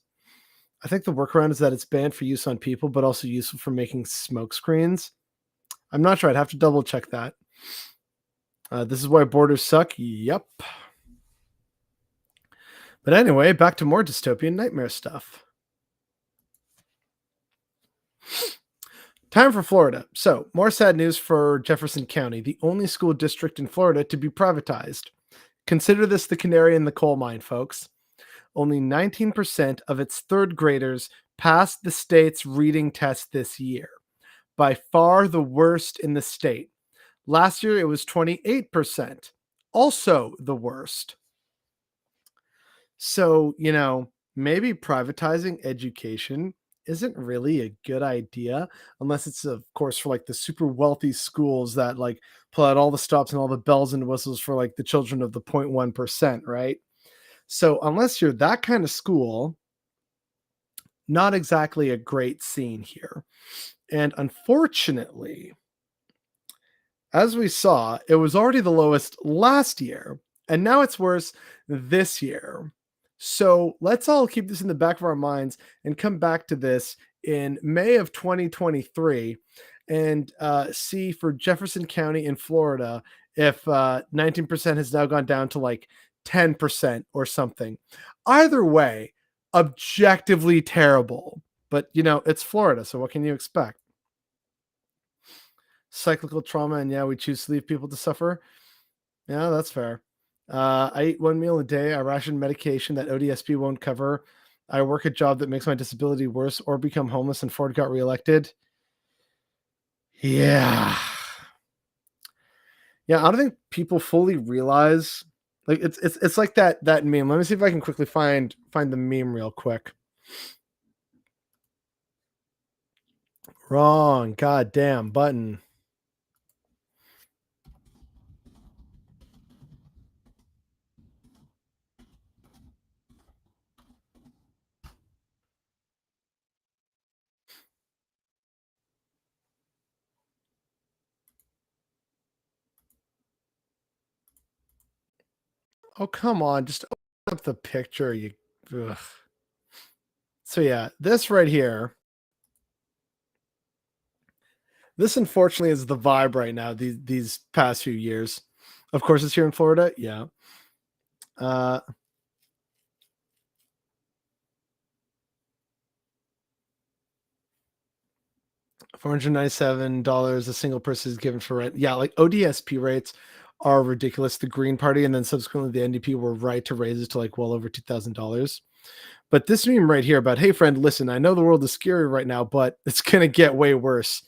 Speaker 1: I think the workaround is that it's banned for use on people, but also useful for making smoke screens. I'm not sure. I'd have to double check that. This is why borders suck. Yep. But anyway, back to more dystopian nightmare stuff. Time for Florida. So, more sad news for Jefferson County, the only school district in Florida to be privatized. Consider this the canary in the coal mine, folks. Only 19% of its third graders passed the state's reading test this year. By far the worst in the state. Last year, it was 28%. Also the worst. So, maybe privatizing education isn't really a good idea unless it's, of course, for like the super wealthy schools that like pull out all the stops and all the bells and whistles for like the children of the 0.1%, right? So unless you're that kind of school, not exactly a great scene here. And unfortunately, as we saw, it was already the lowest last year, and now it's worse this year. So let's all keep this in the back of our minds and come back to this in May of 2023 and see for Jefferson County in Florida if 19% has now gone down to like 10% or something. Either way, objectively terrible. But, it's Florida, so what can you expect? Cyclical trauma, and yeah, we choose to leave people to suffer. Yeah, that's fair. I eat one meal a day. I ration medication that ODSP won't cover. I work a job that makes my disability worse or become homeless, and Ford got reelected. Yeah. Yeah, I don't think people fully realize, like, it's like that meme. Let me see if I can quickly find the meme real quick. Wrong goddamn button. Oh, come on, just open up the picture, you ugh. So yeah, this right here, this unfortunately is the vibe right now, these past few years. Of course, it's here in Florida. Yeah. Uh, $497 a single person is given for rent. Yeah, like ODSP rates are ridiculous. The Green Party and then subsequently the NDP were right to raise it to like well over $2,000. But this meme right here about, hey friend, listen, I know the world is scary right now, but it's gonna get way worse.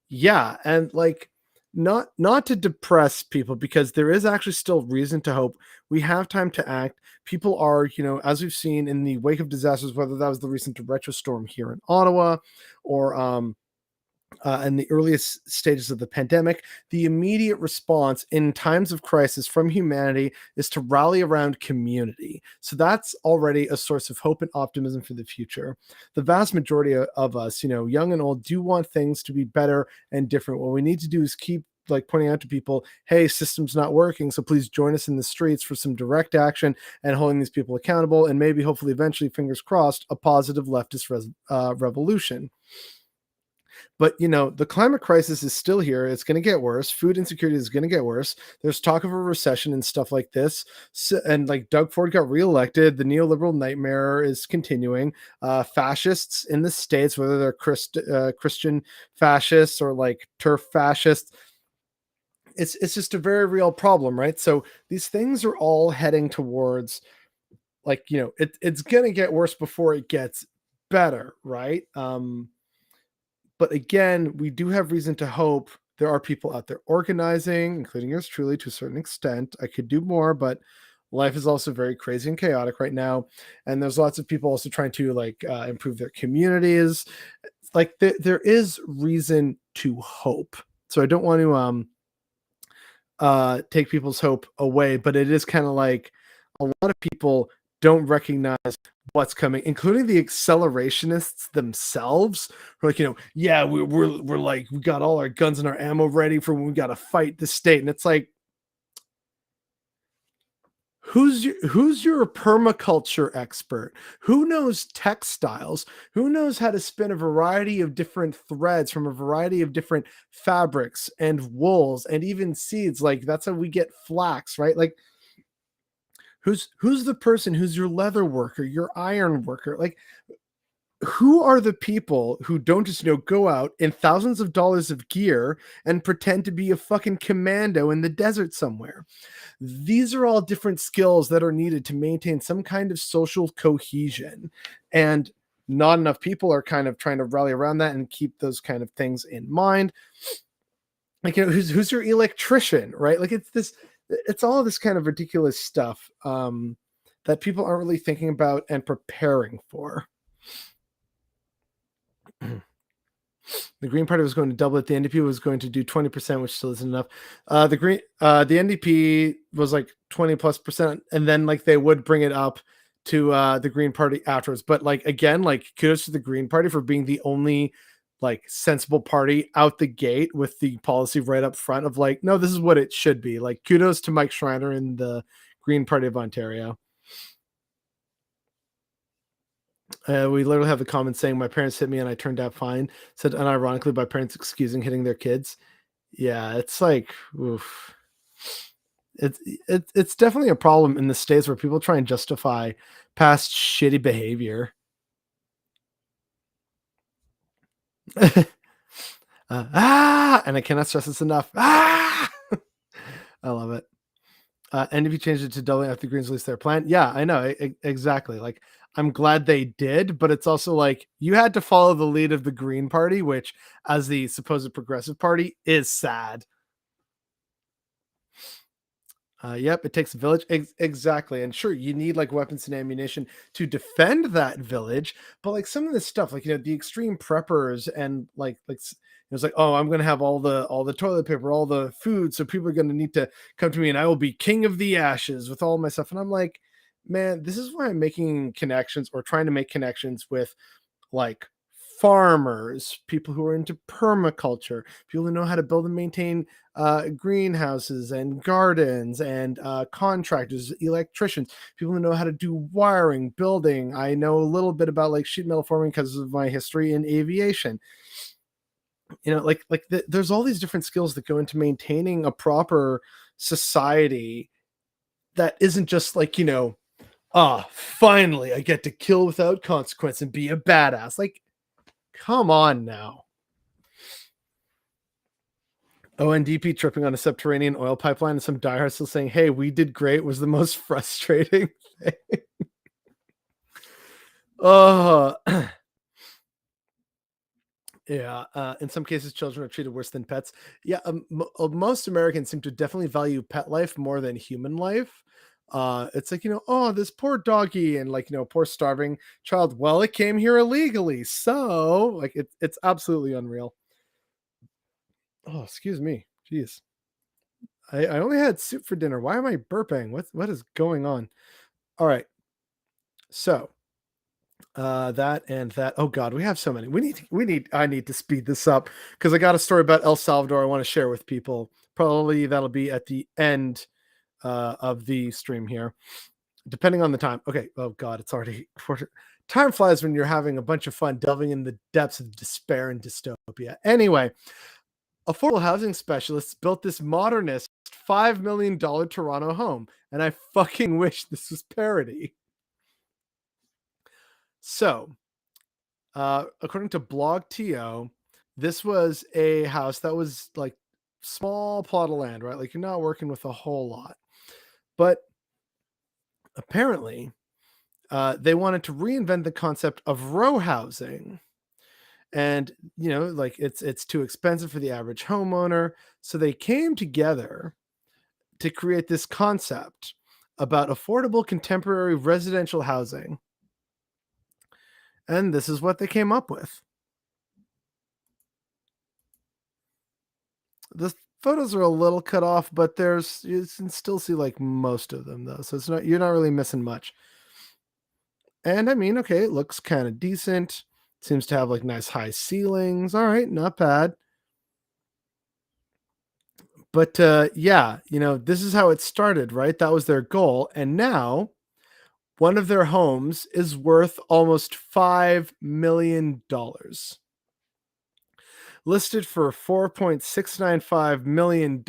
Speaker 1: Yeah, and like not to depress people because there is actually still reason to hope. We have time to act. People are, as we've seen in the wake of disasters, whether that was the recent derecho storm here in Ottawa or in the earliest stages of the pandemic, the immediate response in times of crisis from humanity is to rally around community. So that's already a source of hope and optimism for the future. The vast majority of us, young and old, do want things to be better and different. What we need to do is keep like pointing out to people, hey, system's not working, so please join us in the streets for some direct action and holding these people accountable, and maybe hopefully eventually, fingers crossed, a positive leftist revolution. But the climate crisis is still here. It's going to get worse. Food insecurity is going to get worse. There's talk of a recession and stuff like this. So, and like Doug Ford got reelected, the neoliberal nightmare is continuing. Fascists in the states, whether they're Christian fascists or like turf fascists, it's just a very real problem, right? So these things are all heading towards like it's going to get worse before it gets better, right? But again, we do have reason to hope. There are people out there organizing, including yours truly to a certain extent. I could do more, but life is also very crazy and chaotic right now. And there's lots of people also trying to like improve their communities. Like there is reason to hope. So I don't want to take people's hope away, but it is kind of like a lot of people don't recognize what's coming, including the accelerationists themselves. Who are like, yeah, we're like we got all our guns and our ammo ready for when we got to fight the state, and it's like, who's your permaculture expert? Who knows textiles? Who knows how to spin a variety of different threads from a variety of different fabrics and wools and even seeds? Like that's how we get flax, right? Like who's the person who's your leather worker, your iron worker? Like who are the people who don't just go out in thousands of dollars of gear and pretend to be a fucking commando in the desert somewhere? These are all different skills that are needed to maintain some kind of social cohesion, and not enough people are kind of trying to rally around that and keep those kind of things in mind. Like who's your electrician, right? Like it's all this kind of ridiculous stuff that people aren't really thinking about and preparing for. The Green Party was going to double it. The NDP was going to do 20%, which still isn't enough. The NDP was like 20+%, and then like they would bring it up to the Green Party afterwards. But like again, like kudos to the Green Party for being the only like sensible party out the gate with the policy right up front of like, no, this is what it should be. Like kudos to Mike Schreiner and the Green Party of Ontario. We literally have the comment saying, "My parents hit me and I turned out fine." Said unironically by parents excusing hitting their kids. Yeah, it's like, oof. It's definitely a problem in the States where people try and justify past shitty behavior. And I cannot stress this enough. I love it. And if you change it to doubling after the Greens release their plan, yeah, I know exactly. Like, I'm glad they did, but it's also like you had to follow the lead of the Green Party, which, as the supposed progressive party, is sad. Yep, it takes a village. Exactly. And sure, you need like weapons and ammunition to defend that village. But like some of this stuff, like, the extreme preppers and it was like, oh, I'm going to have all the toilet paper, all the food. So people are going to need to come to me and I will be king of the ashes with all my stuff. And I'm like, man, this is why I'm making connections or trying to make connections with like farmers, people who are into permaculture, people who know how to build and maintain greenhouses and gardens, and contractors, electricians, people who know how to do wiring, building. I know a little bit about like sheet metal forming because of my history in aviation. There's all these different skills that go into maintaining a proper society that isn't just like, finally I get to kill without consequence and be a badass. Like, come on now. ONDP tripping on a subterranean oil pipeline and some diehards still saying, hey, we did great was the most frustrating thing. Oh, yeah. In some cases, children are treated worse than pets. Yeah. Most Americans seem to definitely value pet life more than human life. It's like, oh, this poor doggy and like, poor starving child. Well, it came here illegally. So like, it's absolutely unreal. Oh, excuse me. Jeez. I only had soup for dinner. Why am I burping? What is going on? All right. So that and that. Oh God, we have so many. I need to speed this up because I got a story about El Salvador I want to share with people. Probably that'll be at the end of the stream here, depending on the time. Okay. Oh God, it's already quarter. Time flies when you're having a bunch of fun delving in the depths of despair and dystopia. Anyway, affordable housing specialists built this modernist $5 million Toronto home, and I fucking wish this was parody. So, according to BlogTO, this was a house that was like small plot of land, right? Like you're not working with a whole lot, but apparently, they wanted to reinvent the concept of row housing. And like it's too expensive for the average homeowner, so they came together to create this concept about affordable contemporary residential housing. And this is what they came up with. The photos are a little cut off, but you can still see like most of them though. So you're not really missing much. And I mean, okay, it looks kind of decent. Seems to have like nice high ceilings. All right, not bad. But yeah, this is how it started, right? That was their goal. And now one of their homes is worth almost $5 million. Listed for $4.695 million,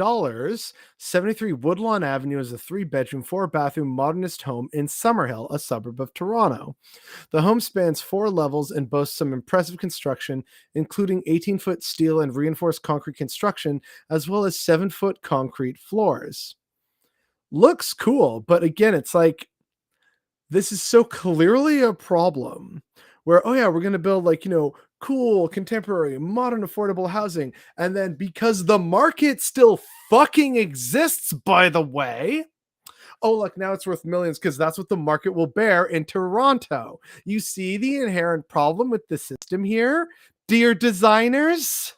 Speaker 1: 73 Woodlawn Avenue is a 3-bedroom, 4-bathroom modernist home in Summerhill, a suburb of Toronto. The home spans 4 levels and boasts some impressive construction, including 18-foot steel and reinforced concrete construction, as well as 7-foot concrete floors. Looks cool, but again, it's like, this is so clearly a problem where, oh yeah, we're going to build like, cool, contemporary, modern, affordable housing. And then because the market still fucking exists, by the way, oh, look, now it's worth millions because that's what the market will bear in Toronto. You see the inherent problem with the system here, dear designers?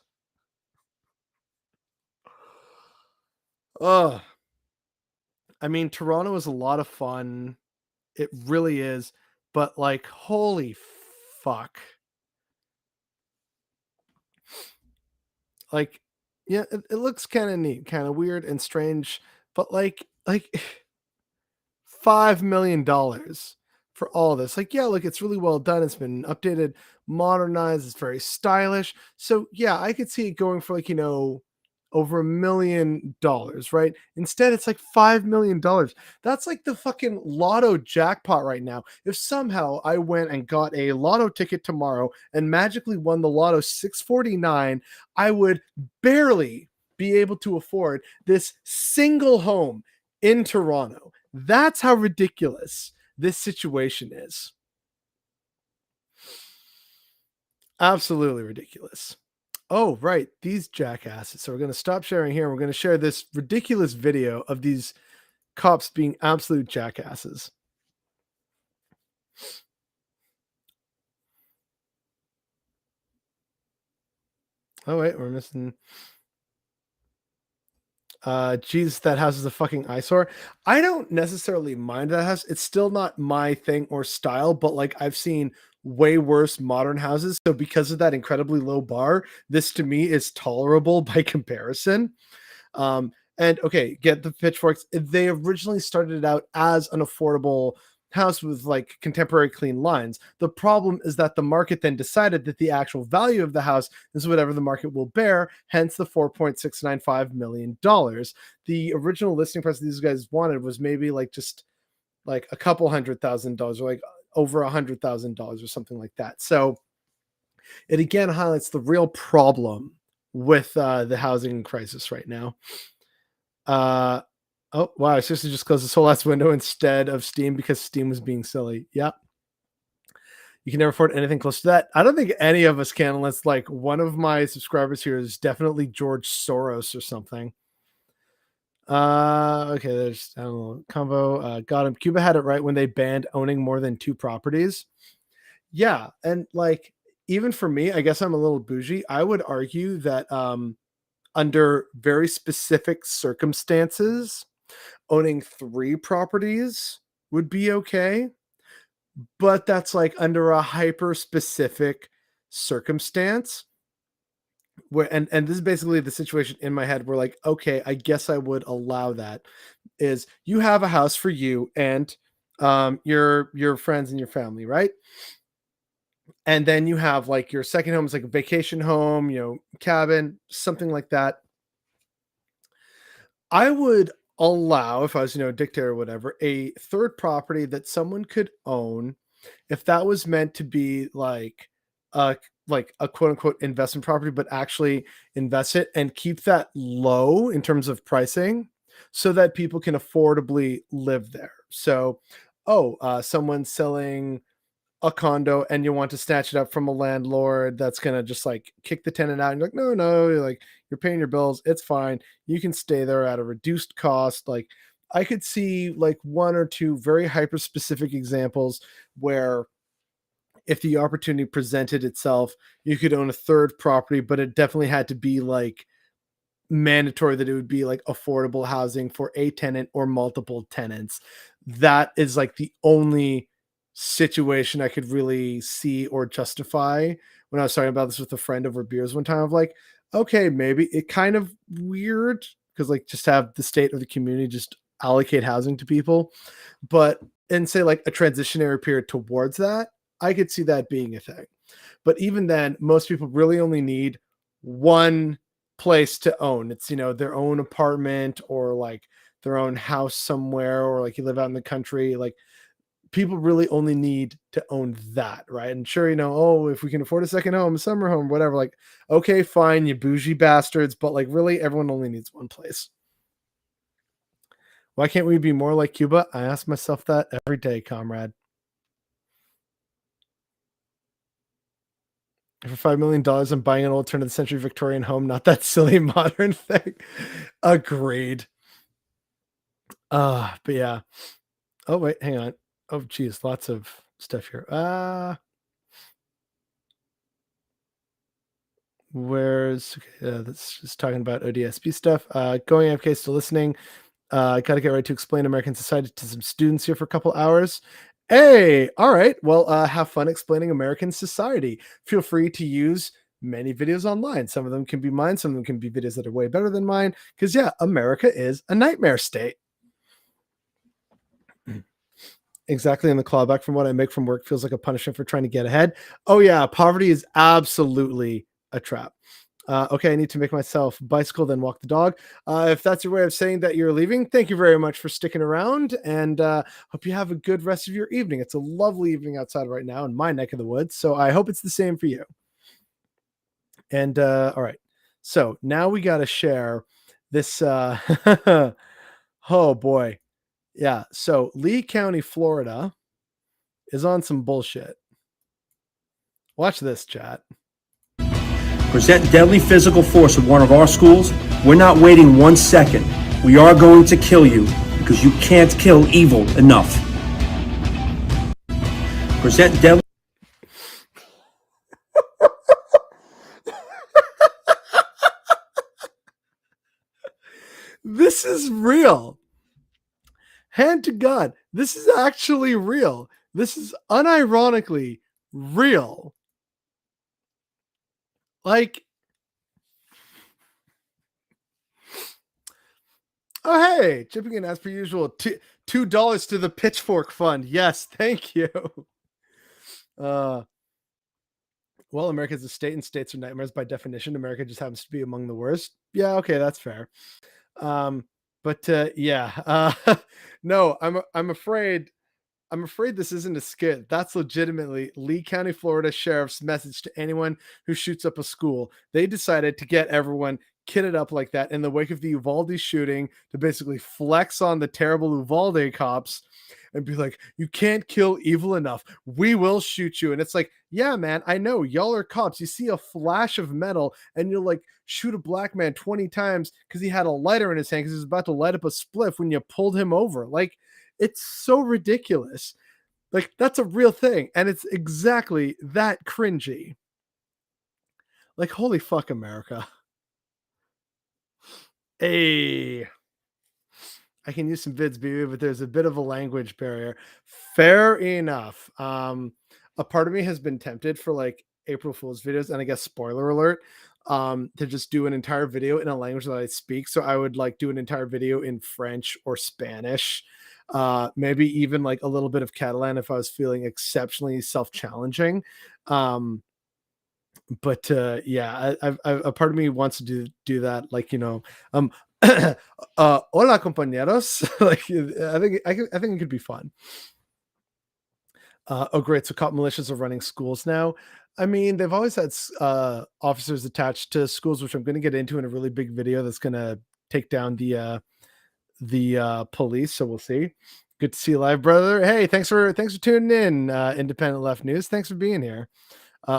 Speaker 1: Ugh. I mean, Toronto is a lot of fun. It really is. But like, holy fuck. Like, yeah, it looks kind of neat, kind of weird and strange, but like $5 million for all this. Like, yeah, look, it's really well done. It's been updated, modernized, it's very stylish. So yeah, I could see it going for like, over $1 million, right? Instead, it's like $5 million. That's like the fucking lotto jackpot right now. If somehow I went and got a lotto ticket tomorrow and magically won the lotto 649, I would barely be able to afford this single home in Toronto. That's how ridiculous this situation is. Absolutely ridiculous. Oh, right. These jackasses. So we're going to stop sharing here. We're going to share this ridiculous video of these cops being absolute jackasses. Oh, wait. We're missing. Jesus, that house is a fucking eyesore. I don't necessarily mind that house. It's still not my thing or style, but like I've seen way worse modern houses. So because of that incredibly low bar, this to me is tolerable by comparison. And okay, get the pitchforks. They originally started out as an affordable house with like contemporary clean lines. The problem is that the market then decided that the actual value of the house is whatever the market will bear, hence the $4.695 million. The original listing price these guys wanted was maybe like just like a couple $100,000 or like over $100,000 or something like that. So it again highlights the real problem with the housing crisis right now. Uh, oh wow! I seriously just closed this whole last window instead of Steam because Steam was being silly. Yep. You can never afford anything close to that. I don't think any of us can, unless like one of my subscribers here is definitely George Soros or something. Okay, there's I don't know, combo. Got him. Cuba had it right when they banned owning more than two properties. Yeah, and like even for me, I guess I'm a little bougie. I would argue that under very specific circumstances, owning three properties would be okay, but that's like under a hyper specific circumstance where and this is basically the situation in my head where like okay, I guess I would allow that. Is you have a house for you and your friends and your family, right? And then you have like your second home is like a vacation home, cabin, something like that. I would allow, if I was, a dictator or whatever, a third property that someone could own if that was meant to be like a quote unquote investment property, but actually invest it and keep that low in terms of pricing so that people can affordably live there. So, someone's selling a condo and you want to snatch it up from a landlord that's gonna just like kick the tenant out and you're like, no, no, you're paying your bills, it's fine. You can stay there at a reduced cost. Like I could see like one or two very hyper specific examples where if the opportunity presented itself, you could own a third property, but it definitely had to be like mandatory that it would be like affordable housing for a tenant or multiple tenants. That is like the only situation I could really see or justify when I was talking about this with a friend over beers one time of like, okay, maybe it kind of weird because like just have the state or the community just allocate housing to people. But and say like a transitionary period towards that, I could see that being a thing. But even then, most people really only need one place to own. It's, their own apartment or like their own house somewhere, or like you live out in the country. Like people really only need to own that, right? And sure, oh, if we can afford a second home, a summer home, whatever, like, okay, fine, you bougie bastards, but like really everyone only needs one place. Why can't we be more like Cuba? I ask myself that every day, comrade. For $5 million, I'm buying an old turn of the century Victorian home, not that silly modern thing. Agreed. But yeah. Oh, wait, hang on. Oh, geez, lots of stuff here. Where's okay, that's just talking about ODSP stuff. Going AFK, still listening. I got to get ready to explain American society to some students here for a couple hours. Hey, all right. Well, have fun explaining American society. Feel free to use many videos online. Some of them can be mine, some of them can be videos that are way better than mine. Because, yeah, America is a nightmare state. Exactly. And the clawback from what I make from work feels like a punishment for trying to get ahead. Oh, yeah. Poverty is absolutely a trap. Okay, I need to make myself bicycle, then walk the dog. If that's your way of saying that you're leaving, thank you very much for sticking around, and hope you have a good rest of your evening. It's a lovely evening outside right now in my neck of the woods, so I hope it's the same for you. And all right, so now we got to share this. Oh boy, yeah. So Lee County, Florida, is on some bullshit. Watch this, chat.
Speaker 3: Present deadly physical force at one of our schools, we're not waiting 1 second. We are going to kill you because you can't kill evil enough. Present deadly.
Speaker 1: This is real. Hand to God, this is actually real. This is unironically real. Like, oh hey, chipping in as per usual. $2 to the Pitchfork Fund. Yes, thank you. Well, America is a state, and states are nightmares by definition. America just happens to be among the worst. Yeah, okay, that's fair. But yeah, no, I'm afraid this isn't a skit. That's legitimately Lee County, Florida Sheriff's message to anyone who shoots up a school. They decided to get everyone kitted up like that in the wake of the Uvalde shooting to basically flex on the terrible Uvalde cops and be like, you can't kill evil enough. We will shoot you. And it's like, yeah, man, I know y'all are cops. You see a flash of metal and you'll like shoot a black man 20 times because he had a lighter in his hand because he was about to light up a spliff when you pulled him over. Like, it's so ridiculous. Like, that's a real thing. And it's exactly that cringy. Like, holy fuck, America. Hey, I can use some vids, baby, but there's a bit of a language barrier. Fair enough. A part of me has been tempted for like April Fool's videos, and I guess spoiler alert, to just do an entire video in a language that I speak. So I would like do an entire video in French or Spanish, maybe even like a little bit of Catalan if I was feeling exceptionally self-challenging. But yeah, a part of me wants to do that, like, you know, hola compañeros. Like, I think it could be fun. Oh great, so cop militias are running schools now. I mean, they've always had officers attached to schools, which I'm going to get into in a really big video that's going to take down the police, so we'll see. Good to see you live, brother. Hey, thanks for tuning in, Independent Left News. Thanks for being here.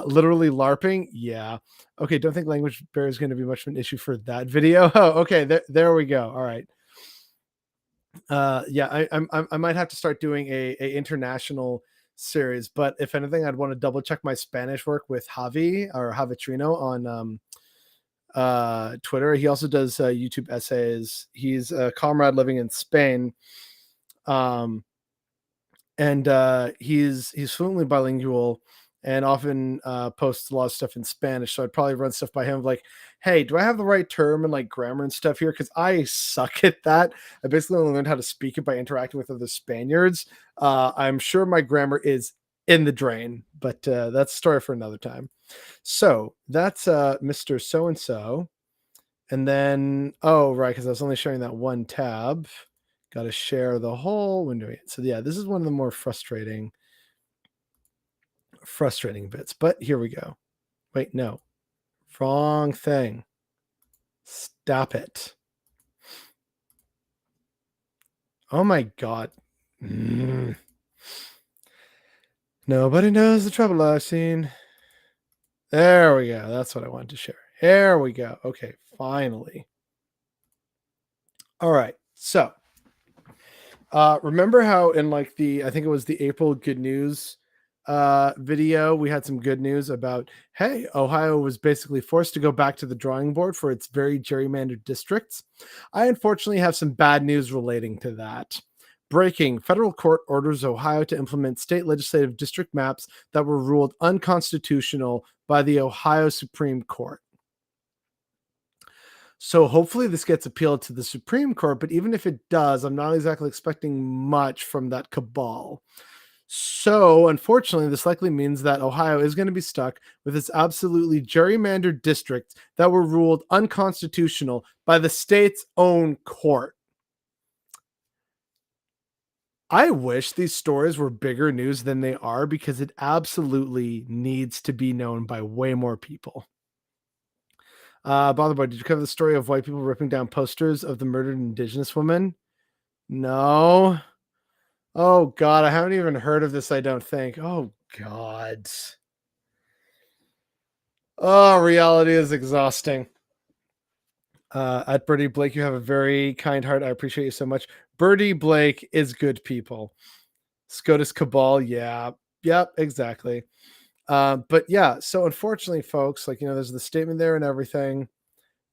Speaker 1: Literally LARPing. Yeah. Okay. Don't think language barrier is going to be much of an issue for that video. Oh, okay. There we go. All right. Yeah, I might have to start doing a international series, but if anything, I'd want to double check my Spanish work with Javi or Javitrino on Twitter. He also does YouTube essays. He's a comrade living in Spain. And he's fluently bilingual and often posts a lot of stuff in Spanish. So I'd probably run stuff by him like, hey, do I have the right term and like grammar and stuff here? Because I suck at that. I basically only learned how to speak it by interacting with other Spaniards. I'm sure my grammar is in the drain, but that's a story for another time. So that's Mr. So-and-so. And then, oh, right, because I was only sharing that one tab. Got to share the whole window. So yeah, this is one of the more frustrating bits, but here we go. Wait, no, wrong thing. Stop it. Oh my God. Nobody knows the trouble I've seen. There we go. That's what I wanted to share. There we go. Okay, finally. All right. So remember how in like I think it was the April Good News video, we had some good news about, hey, Ohio was basically forced to go back to the drawing board for its very gerrymandered districts. I unfortunately have some bad news relating to that. Breaking: federal court orders Ohio to implement state legislative district maps that were ruled unconstitutional by the Ohio Supreme Court. So hopefully this gets appealed to the Supreme Court, but even if it does, I'm not exactly expecting much from that cabal. So, unfortunately, this likely means that Ohio is going to be stuck with its absolutely gerrymandered districts that were ruled unconstitutional by the state's own court. I wish these stories were bigger news than they are, because it absolutely needs to be known by way more people. By the way, did you cover the story of white people ripping down posters of the murdered Indigenous woman? No. Oh God, I haven't even heard of this, I don't think. Oh God. Oh, reality is exhausting. At Birdie Blake, you have a very kind heart. I appreciate you so much. Birdie Blake is good people. SCOTUS cabal, yeah. Yep, exactly. But yeah, so unfortunately, folks, like, there's the statement there and everything.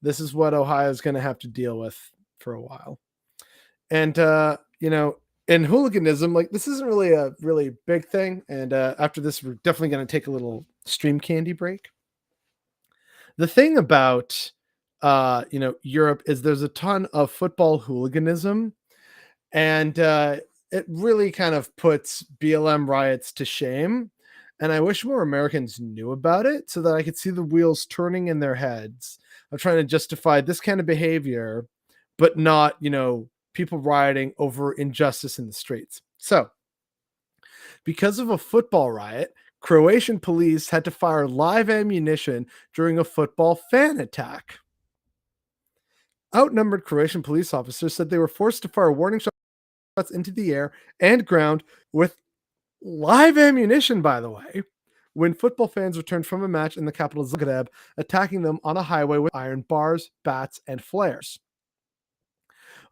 Speaker 1: This is what Ohio is going to have to deal with for a while. And, in hooliganism, like, this isn't really a really big thing. And after this, we're definitely going to take a little stream candy break. The thing about, Europe is there's a ton of football hooliganism, and it really kind of puts BLM riots to shame. And I wish more Americans knew about it so that I could see the wheels turning in their heads of trying to justify this kind of behavior, but not, people rioting over injustice in the streets. So, because of a football riot, Croatian police had to fire live ammunition during a football fan attack. Outnumbered Croatian police officers said they were forced to fire warning shots into the air and ground with live ammunition, by the way, when football fans returned from a match in the capital Zagreb, attacking them on a highway with iron bars, bats, and flares.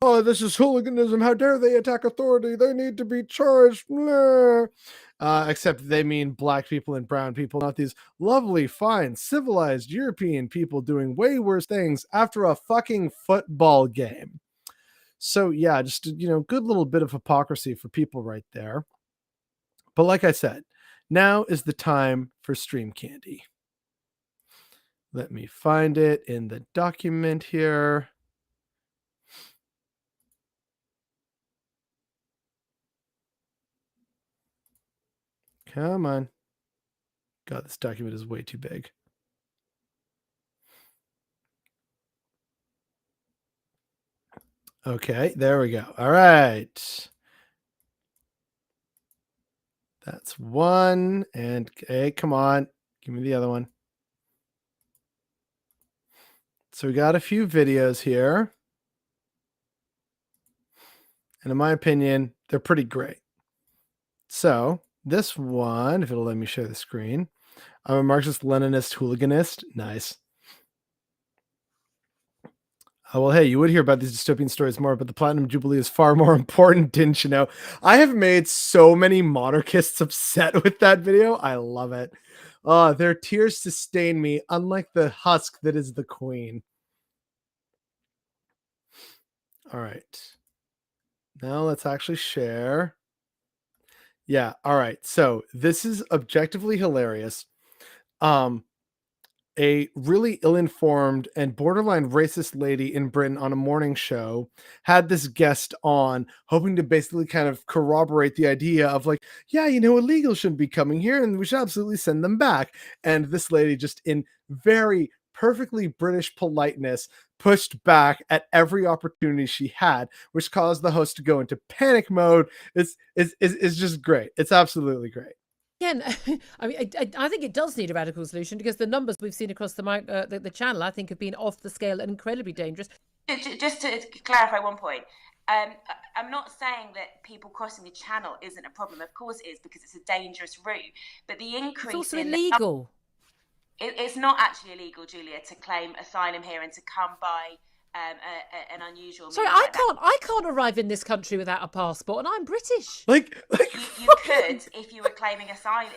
Speaker 1: Oh, this is hooliganism. How dare they attack authority? They need to be charged. Except they mean black people and brown people, not these lovely, fine, civilized European people doing way worse things after a fucking football game. So yeah, just, good little bit of hypocrisy for people right there. But like I said, now is the time for stream candy. Let me find it in the document here. Come on. God, this document is way too big. Okay, there we go. All right. That's one. And hey, come on. Give me the other one. So we got a few videos here. And in my opinion, they're pretty great. So this one, if it'll let me share the screen. I'm a Marxist-Leninist hooliganist. Nice. Oh, well, hey, you would hear about these dystopian stories more, but the Platinum Jubilee is far more important, didn't you know? I have made so many monarchists upset with that video. I love it. Their tears sustain me, unlike the husk that is the queen. All right. Now let's actually share. Yeah, all right. So this is objectively hilarious. A really ill-informed and borderline racist lady in Britain on a morning show had this guest on, hoping to basically kind of corroborate the idea of like, yeah, illegals shouldn't be coming here and we should absolutely send them back. And this lady, just in very perfectly British politeness, pushed back at every opportunity she had, which caused the host to go into panic mode. It's just great. It's absolutely great.
Speaker 4: Again, I mean, I think it does need a radical solution, because the numbers we've seen across the channel, I think, have been off the scale and incredibly dangerous.
Speaker 5: Just to clarify one point, I'm not saying that people crossing the channel isn't a problem. Of course it is, because it's a dangerous route. But the increase
Speaker 4: It's also
Speaker 5: in
Speaker 4: illegal.
Speaker 5: It's not actually illegal, Julia, to claim asylum here and to come by an unusual.
Speaker 4: Sorry,
Speaker 5: move like that.
Speaker 4: I can't arrive in this country without a passport, and I'm British.
Speaker 1: Like
Speaker 5: You could if you were claiming asylum.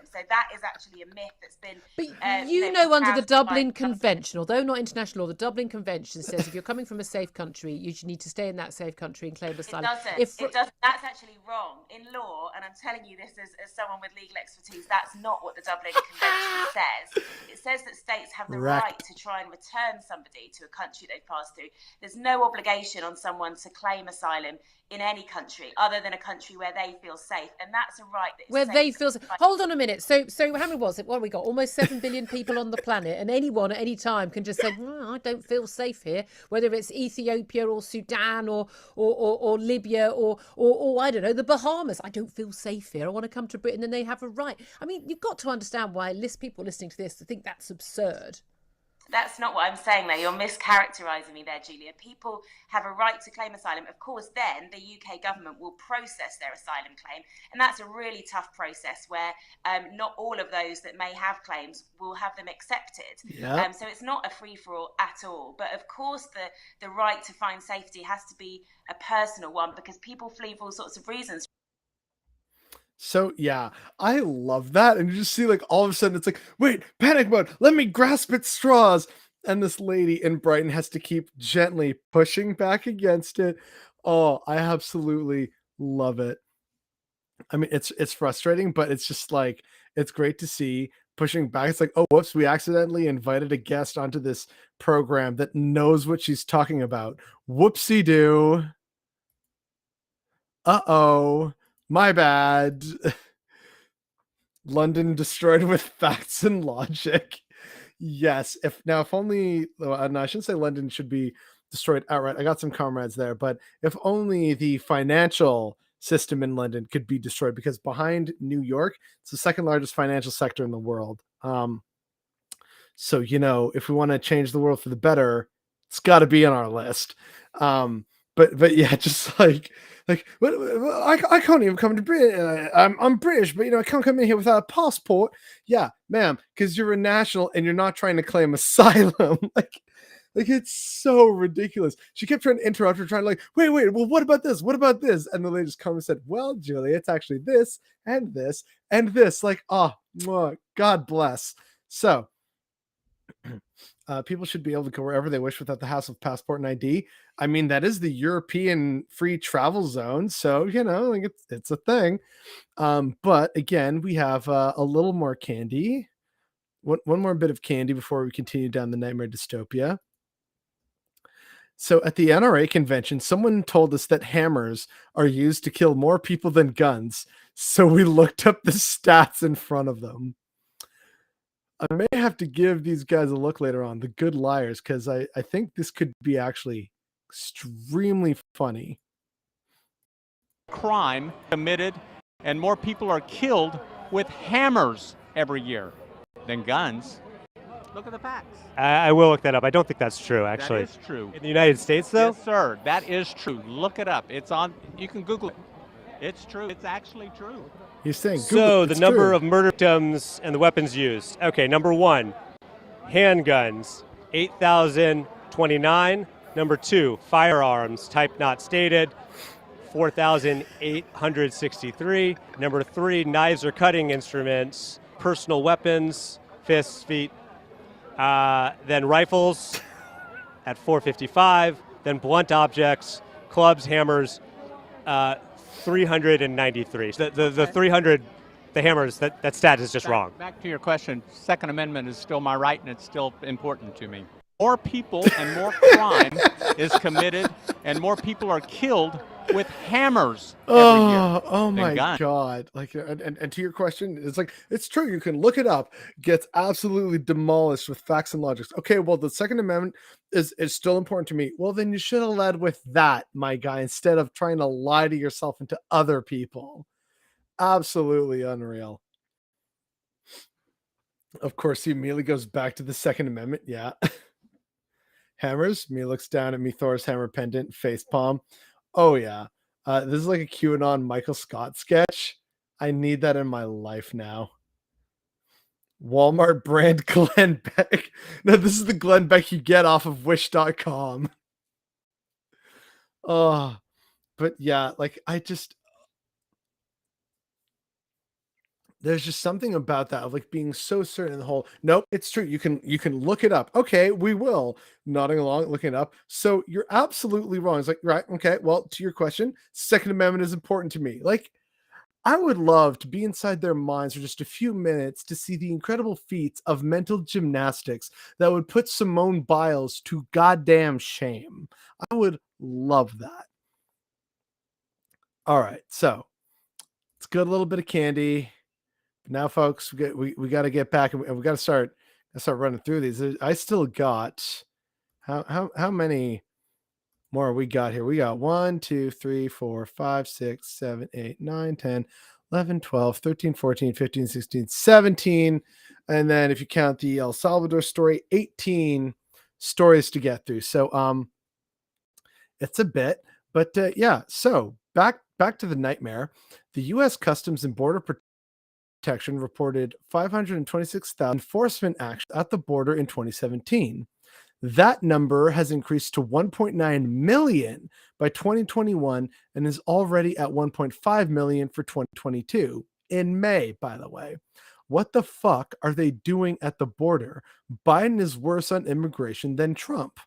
Speaker 5: So that is actually a myth that's been.
Speaker 4: But you know, under the
Speaker 5: propounded
Speaker 4: Dublin
Speaker 5: by-
Speaker 4: Convention, although not international law, the Dublin Convention says if you're coming from a safe country, you should need to stay in that safe country and claim asylum.
Speaker 5: It doesn't. That's actually wrong in law, and I'm telling you this as someone with legal expertise. That's not what the Dublin Convention says. It says that states have the right to try and return somebody to a country they've passed through. There's no obligation on someone to claim asylum in any country other than a country where they feel safe, and that's a right that is
Speaker 4: Where
Speaker 5: safe
Speaker 4: they feel.
Speaker 5: by-
Speaker 4: Hold on a minute. So how many was it? What have we got? Almost 7 billion people on the planet, and anyone at any time can just say, I don't feel safe here. Whether it's Ethiopia or Sudan or Libya or I don't know, the Bahamas. I don't feel safe here. I want to come to Britain, and they have a right. I mean, you've got to understand why people listening to this think that's absurd.
Speaker 5: That's not what I'm saying there. You're mischaracterising me there, Julia. People have a right to claim asylum. Of course, then the UK government will process their asylum claim. And that's a really tough process where not all of those that may have claims will have them accepted.
Speaker 1: Yeah.
Speaker 5: So it's not a free-for-all at all. But of course, the right to find safety has to be a personal one because people flee for all sorts of reasons.
Speaker 1: So yeah, I love that. And you just see like all of a sudden it's like, wait, panic mode, let me grasp at straws. And this lady in Brighton has to keep gently pushing back against it. Oh, I absolutely love it. I mean, it's frustrating, but it's just like it's great to see pushing back. It's like, oh, whoops, we accidentally invited a guest onto this program that knows what she's talking about. Whoopsie doo. Uh-oh. My bad. London destroyed with facts and logic. Yes. If only, no, I shouldn't say London should be destroyed outright. I got some comrades there, but if only the financial system in London could be destroyed, because behind New York, it's the second largest financial sector in the world. So, if we want to change the world for the better, it's got to be on our list. But yeah, just like what, I can't even come to Britain. I'm British, but I can't come in here without a passport. Yeah, ma'am, because you're a national and you're not trying to claim asylum. like it's so ridiculous. She kept trying to interrupt her, trying to wait, well, what about this? What about this? And the lady just come and said, well, Julia, it's actually this and this and this. God bless. So people should be able to go wherever they wish without the hassle of passport and ID. I mean, that is the European free travel zone. So, it's a thing. But again, we have a little more candy. One more bit of candy before we continue down the nightmare dystopia. So at the NRA convention, someone told us that hammers are used to kill more people than guns. So we looked up the stats in front of them. I may have to give these guys a look later on, the good liars, because I think this could be actually extremely funny.
Speaker 6: Crime committed and more people are killed with hammers every year than guns. Look at the facts.
Speaker 7: I will look that up. I don't think that's true, actually.
Speaker 6: That is true.
Speaker 7: In the United States, though?
Speaker 6: Yes, sir. That is true. Look it up. It's on. You can Google it. It's true. It's actually true.
Speaker 1: He's saying
Speaker 7: So the number
Speaker 1: true.
Speaker 7: of murder victims and the weapons used. Okay, number one, handguns, 8,029. Number two, firearms, type not stated, 4,863. Number three, knives or cutting instruments, personal weapons, fists, feet. Then rifles at 455. Then blunt objects, clubs, hammers, 393. The 300, the hammers, that stat is just wrong.
Speaker 6: Back to your question. Second Amendment is still my right, and it's still important to me. More people and more crime is committed, and more people are killed with hammers every year.
Speaker 1: Oh my
Speaker 6: guns.
Speaker 1: God. And to your question, it's true. You can look it up. Gets absolutely demolished with facts and logics. Okay, well, the Second Amendment is still important to me. Well, then you should have led with that, my guy, instead of trying to lie to yourself and to other people. Absolutely unreal. Of course, he immediately goes back to the Second Amendment. Yeah. Hammers. Me looks down at me, Thor's hammer pendant, face palm. Oh yeah. This is like a QAnon Michael Scott sketch. I need that in my life now. Walmart brand Glenn Beck. No, this is the Glenn Beck you get off of wish.com. Oh, but yeah, like there's just something about that of like being so certain in the whole. Nope, it's true. You can look it up. Okay, we will. Nodding along, looking it up. So you're absolutely wrong. It's like, right, okay. Well, to your question, Second Amendment is important to me. Like, I would love to be inside their minds for just a few minutes to see the incredible feats of mental gymnastics that would put Simone Biles to goddamn shame. I would love that. All right, so let's go a little bit of candy. Now, folks, we got to get back and we got to start running through these. I still got how many more we got here? We got 1, 2, 3, 4, 5, 6, 7, 8, 9, 10, 11, 12, 13, 14, 15, 16, 17. And then if you count the El Salvador story, 18 stories to get through. So it's a bit, but yeah. So back to the nightmare. The U.S. Customs and Border Protection reported 526,000 enforcement actions at the border in 2017. That number has increased to 1.9 million by 2021 and is already at 1.5 million for 2022 in May, by the way. What the fuck are they doing at the border? Biden is worse on immigration than Trump.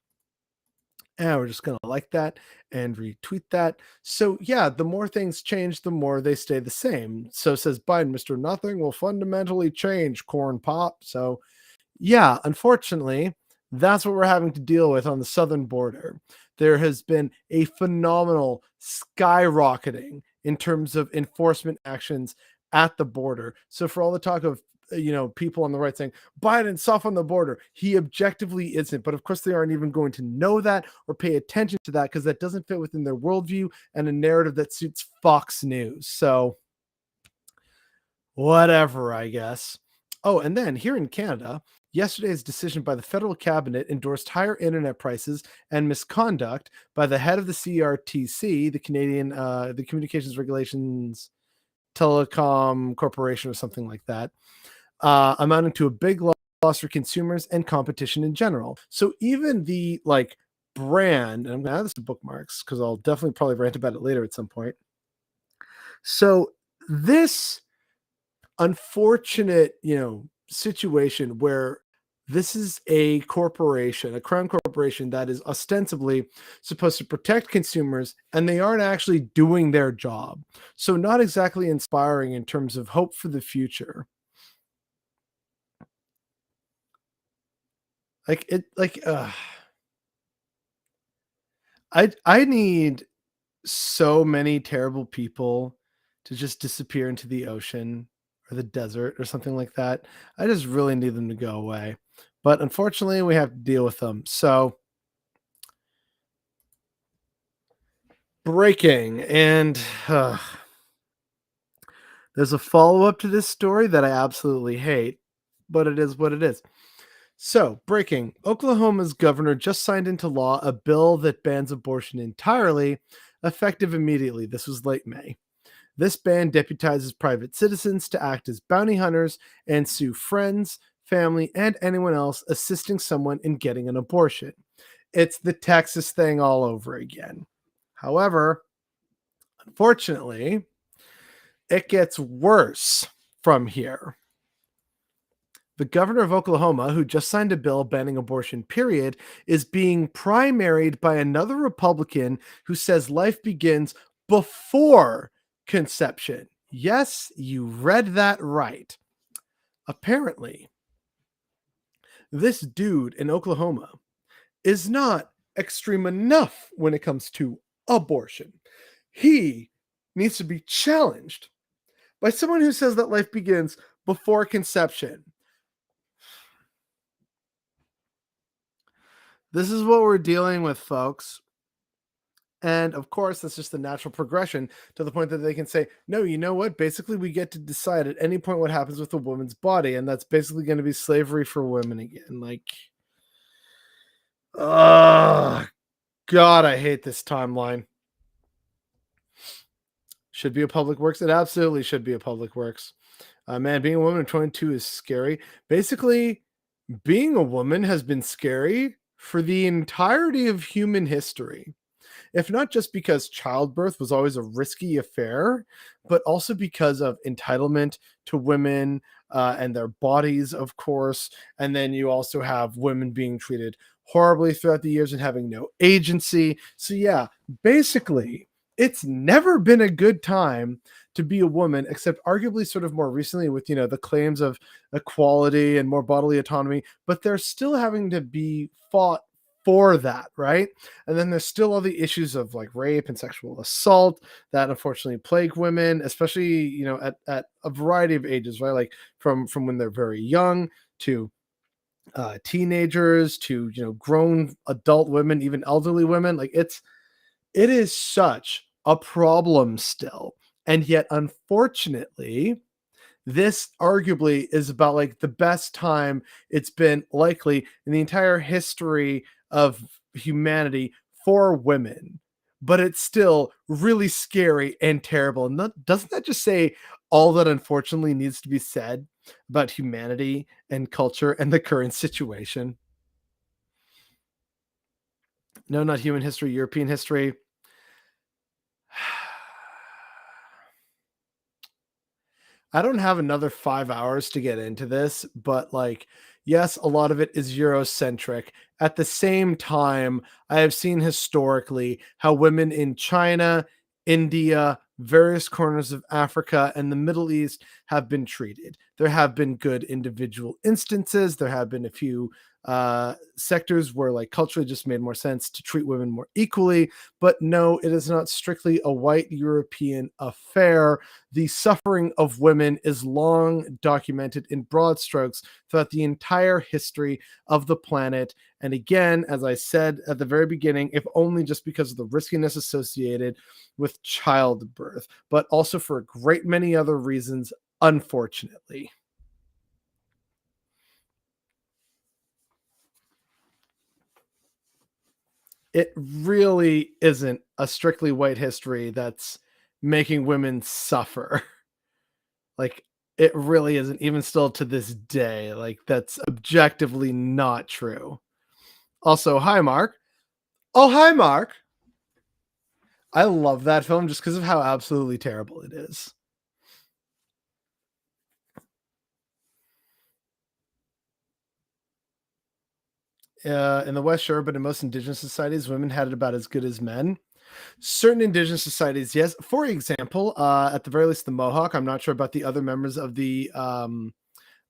Speaker 1: And we're just going to like that and retweet that. So yeah, the more things change, the more they stay the same. So says Biden, Mr. Nothing will fundamentally change, corn pop. So yeah, unfortunately, that's what we're having to deal with on the southern border. There has been a phenomenal skyrocketing in terms of enforcement actions at the border. So for all the talk of people on the right saying Biden's soft on the border, he objectively isn't. But of course, they aren't even going to know that or pay attention to that because that doesn't fit within their worldview and a narrative that suits Fox News. So whatever, I guess. Oh, and then here in Canada, yesterday's decision by the federal cabinet endorsed higher internet prices and misconduct by the head of the CRTC, the Canadian the Communications Regulations Telecom Corporation or something like that, amounting to a big loss for consumers and competition in general. So even the brand, and I'm going to add this to bookmarks because I'll definitely probably rant about it later at some point. So this unfortunate, situation where this is a corporation, a crown corporation that is ostensibly supposed to protect consumers, and they aren't actually doing their job. So not exactly inspiring in terms of hope for the future. I need so many terrible people to just disappear into the ocean or the desert or something like that. I just really need them to go away. But unfortunately, we have to deal with them. So breaking, and there's a follow-up to this story that I absolutely hate, but it is what it is. So, breaking. Oklahoma's governor just signed into law a bill that bans abortion entirely, effective immediately. This was late May. This ban deputizes private citizens to act as bounty hunters and sue friends, family, and anyone else assisting someone in getting an abortion. It's the Texas thing all over again. However, unfortunately, it gets worse from here. The governor of Oklahoma, who just signed a bill banning abortion, period, is being primaried by another Republican who says life begins before conception. Yes, you read that right. Apparently, this dude in Oklahoma is not extreme enough when it comes to abortion. He needs to be challenged by someone who says that life begins before conception. This is what we're dealing with, folks. And of course, that's just the natural progression to the point that they can say, no, you know what? Basically, we get to decide at any point what happens with a woman's body. And that's basically going to be slavery for women again. God, I hate this timeline. Should be a public works. It absolutely should be a public works. Man, being a woman at 22 is scary. Basically, being a woman has been scary for the entirety of human history. If not just because childbirth was always a risky affair, but also because of entitlement to women and their bodies, of course. And then you also have women being treated horribly throughout the years and having no agency. So, yeah, basically, it's never been a good time to be a woman, except arguably sort of more recently with, the claims of equality and more bodily autonomy, but they're still having to be fought for that, right? And then there's still all the issues of like rape and sexual assault that unfortunately plague women, especially at a variety of ages, right? Like from when they're very young to teenagers to grown adult women, even elderly women. Like it is such a problem still, and yet unfortunately this arguably is about like the best time it's been likely in the entire history of humanity for women. But it's still really scary and terrible. And doesn't that just say all that unfortunately needs to be said about humanity and culture and the current situation? No, not human history, European history. I don't have another 5 hours to get into this, but like, yes, a lot of it is Eurocentric. At the same time, I have seen historically how women in China, India, various corners of Africa, and the Middle East have been treated. There have been good individual instances. There have been a few sectors where like culturally just made more sense to treat women more equally, but no, it is not strictly a white European affair. The suffering of women is long documented in broad strokes throughout the entire history of the planet. And again, as I said at the very beginning, if only just because of the riskiness associated with childbirth, but also for a great many other reasons, unfortunately. It really isn't a strictly white history that's making women suffer. Like, it really isn't, even still to this day. Like, that's objectively not true. Also, hi, Mark. Oh, hi, Mark. I love that film just because of how absolutely terrible it is. In the West, sure, but in most indigenous societies, women had it about as good as men. Certain indigenous societies, yes. For example, at the very least, the Mohawk. I'm not sure about the other members of the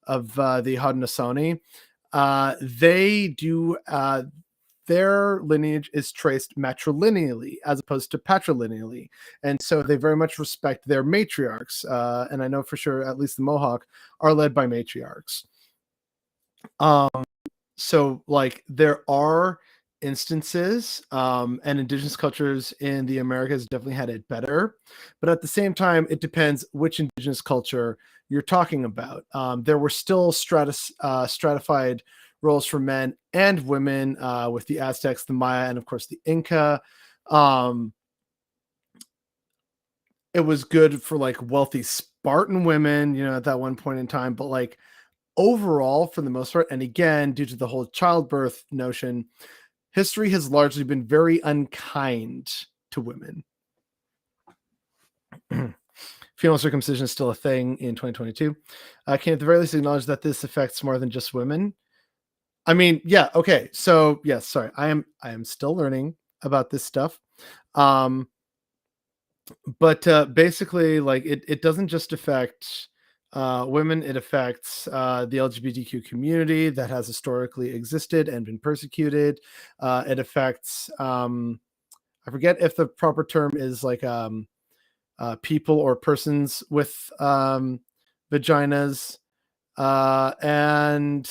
Speaker 1: Haudenosaunee. They do. Their lineage is traced matrilineally as opposed to patrilineally, and so they very much respect their matriarchs. And I know for sure, at least the Mohawk are led by matriarchs. So like there are instances and indigenous cultures in the Americas definitely had it better, but at the same time it depends which indigenous culture you're talking about. There were still stratified roles for men and women with the Aztecs, the Maya, and of course the Inca. It was good for like wealthy Spartan women, at that one point in time, but like overall, for the most part, and again, due to the whole childbirth notion, history has largely been very unkind to women. Female circumcision is still a thing in 2022. Can at the very least acknowledge that this affects more than just women. I mean, yeah, okay. So, yes, sorry. I am still learning about this stuff. But basically, like it doesn't just affect women, it affects the LGBTQ community that has historically existed and been persecuted. It affects I forget if the proper term is like people or persons with vaginas and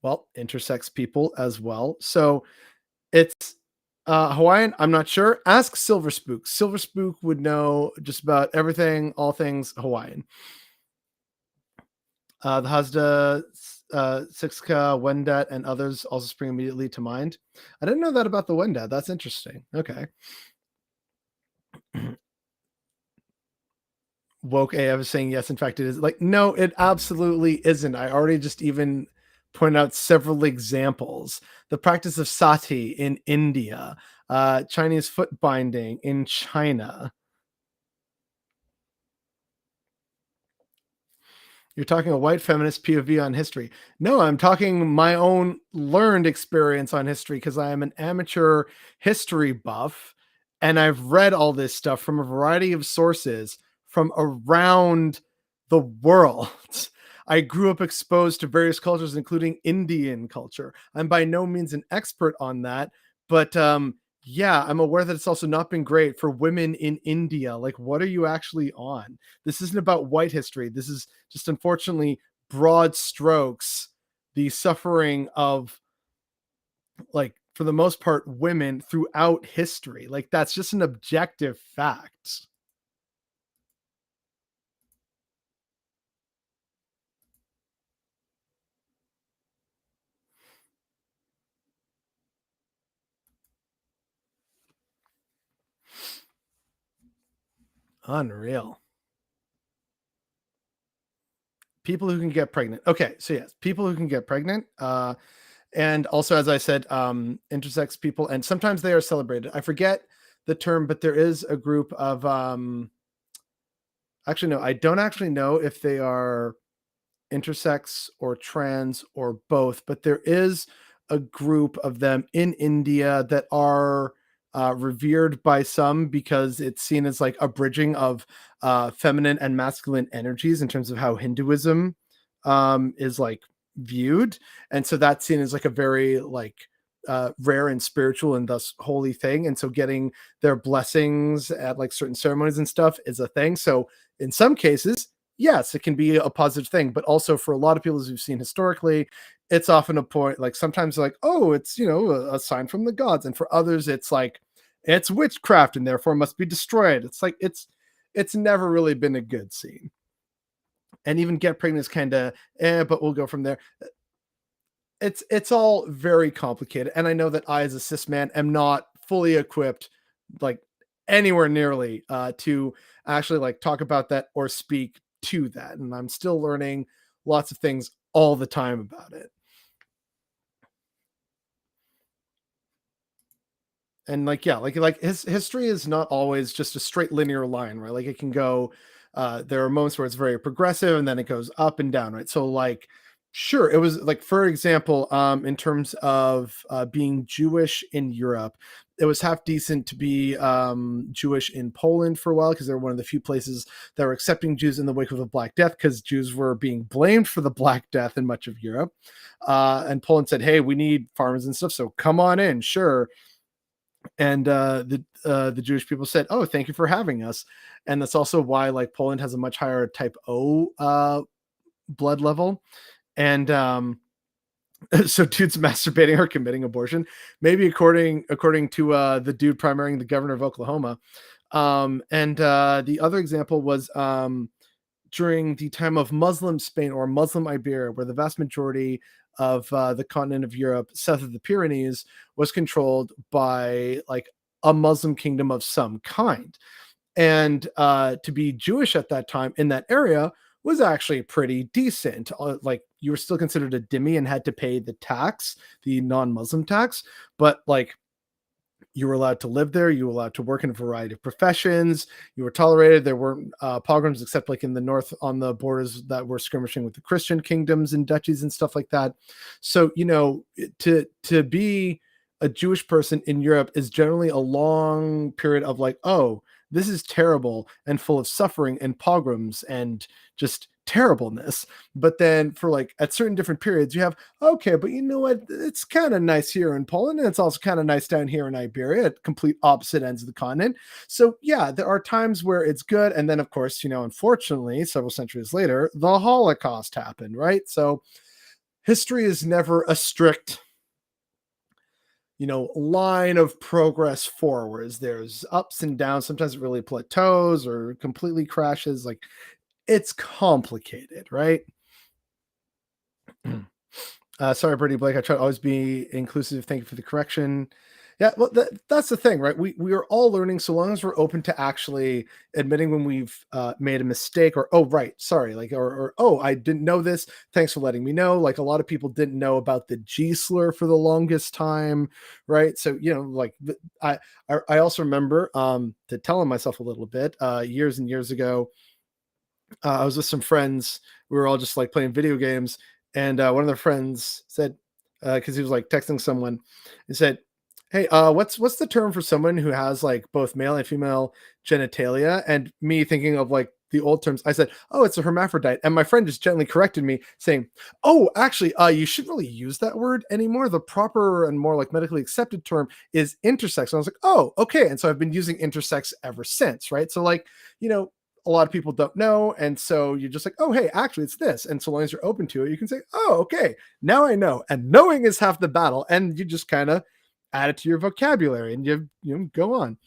Speaker 1: well, intersex people as well. So it's Hawaiian, I'm not sure. Ask Silver Spook. Silver Spook would know just about everything, all things Hawaiian. The Hazda, Sixka, Wendat, and others also spring immediately to mind. I didn't know that about the Wendat. That's interesting. Okay. Woke AF is saying yes, in fact it is. Like, no, it absolutely isn't. I already just even pointed out several examples. The practice of sati in India, Chinese foot binding in China. You're talking a white feminist POV on history. No, I'm talking my own learned experience on history because I am an amateur history buff and I've read all this stuff from a variety of sources from around the world. I grew up exposed to various cultures, including Indian culture. I'm by no means an expert on that, but yeah, I'm aware that it's also not been great for women in India. Like, what are you actually on? This isn't about white history. This is just unfortunately broad strokes, the suffering of, like, for the most part, women throughout history. Like, that's just an objective fact. Unreal. People who can get pregnant. Okay, so yes, people who can get pregnant. And also, as I said, intersex people, and sometimes they are celebrated. I forget the term, but there is a group of actually no, I don't actually know if they are intersex or trans or both, but there is a group of them in India that are revered by some because it's seen as like a bridging of feminine and masculine energies in terms of how Hinduism is like viewed, and so that's seen as like a very like rare and spiritual and thus holy thing. And so getting their blessings at like certain ceremonies and stuff is a thing. So in some cases, yes, it can be a positive thing, but also for a lot of people, as we've seen historically, it's often a point like sometimes like, oh, it's, you know, a sign from the gods. And for others, it's like, it's witchcraft and therefore must be destroyed. It's like, it's never really been a good scene. And even get pregnant is kind of, but we'll go from there. It's all very complicated. And I know that I, as a cis man, am not fully equipped, like anywhere nearly, to actually like talk about that or speak to that. And I'm still learning lots of things all the time about it. And like, yeah, like his history is not always just a straight linear line, right? Like it can go, there are moments where it's very progressive and then it goes up and down, right? So like, sure, it was like, for example, in terms of being Jewish in Europe, it was half decent to be Jewish in Poland for a while because they were one of the few places that were accepting Jews in the wake of the Black Death, because Jews were being blamed for the Black Death in much of Europe. And Poland said, hey, we need farmers and stuff, so come on in, sure. And the Jewish people said, oh, thank you for having us. And that's also why like Poland has a much higher type O blood level. And so dudes masturbating or committing abortion, maybe according to the dude primarying the governor of Oklahoma. And the other example was during the time of Muslim Spain or Muslim Iberia, where the vast majority of the continent of Europe south of the Pyrenees was controlled by like a Muslim kingdom of some kind. And to be Jewish at that time in that area was actually pretty decent. Like you were still considered a dhimmi and had to pay the tax, the non-Muslim tax, but like you were allowed to live there. You were allowed to work in a variety of professions. You were tolerated. There weren't pogroms except like in the north on the borders that were skirmishing with the Christian kingdoms and duchies and stuff like that. So, you know, to be a Jewish person in Europe is generally a long period of like, oh, this is terrible and full of suffering and pogroms and just terribleness. But then for like at certain different periods, you have, okay, but you know what? It's kind of nice here in Poland, and it's also kind of nice down here in Iberia at complete opposite ends of the continent. So yeah, there are times where it's good. And then of course, you know, unfortunately, several centuries later, the Holocaust happened, right? So history is never a strict, you know, line of progress forwards. There's ups and downs. Sometimes it really plateaus or completely crashes. Like it's complicated, right? Sorry, Bertie Blake. I try to always be inclusive. Thank you for the correction. Yeah, well, that's the thing, right? We are all learning, so long as we're open to actually admitting when we've made a mistake, or oh, right, sorry, like, or oh, I didn't know this. Thanks for letting me know. Like a lot of people didn't know about the G slur for the longest time, right? So like I also remember to telling myself a little bit years and years ago. I was with some friends. We were all just like playing video games, and one of their friends said, because he was like texting someone, he said, "Hey, what's the term for someone who has like both male and female genitalia?" And me thinking of like the old terms, I said, "Oh, it's a hermaphrodite." And my friend just gently corrected me, saying, "Oh, actually, you shouldn't really use that word anymore. The proper and more like medically accepted term is intersex." And I was like, "Oh, okay." And so I've been using intersex ever since, right? So like, a lot of people don't know, and so you're just like, oh, hey, actually it's this. And so long as you're open to it, you can say, oh, okay, now I know. And knowing is half the battle, and you just kind of add it to your vocabulary, and you go on.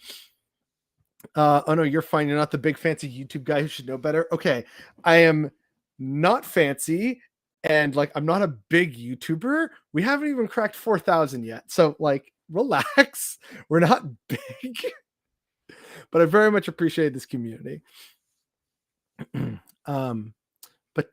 Speaker 1: Oh no, you're fine, you're not the big fancy YouTube guy who should know better. Okay, I am not fancy, and like I'm not a big YouTuber. We haven't even cracked 4,000 yet, so like relax. We're not big. But I very much appreciate this community.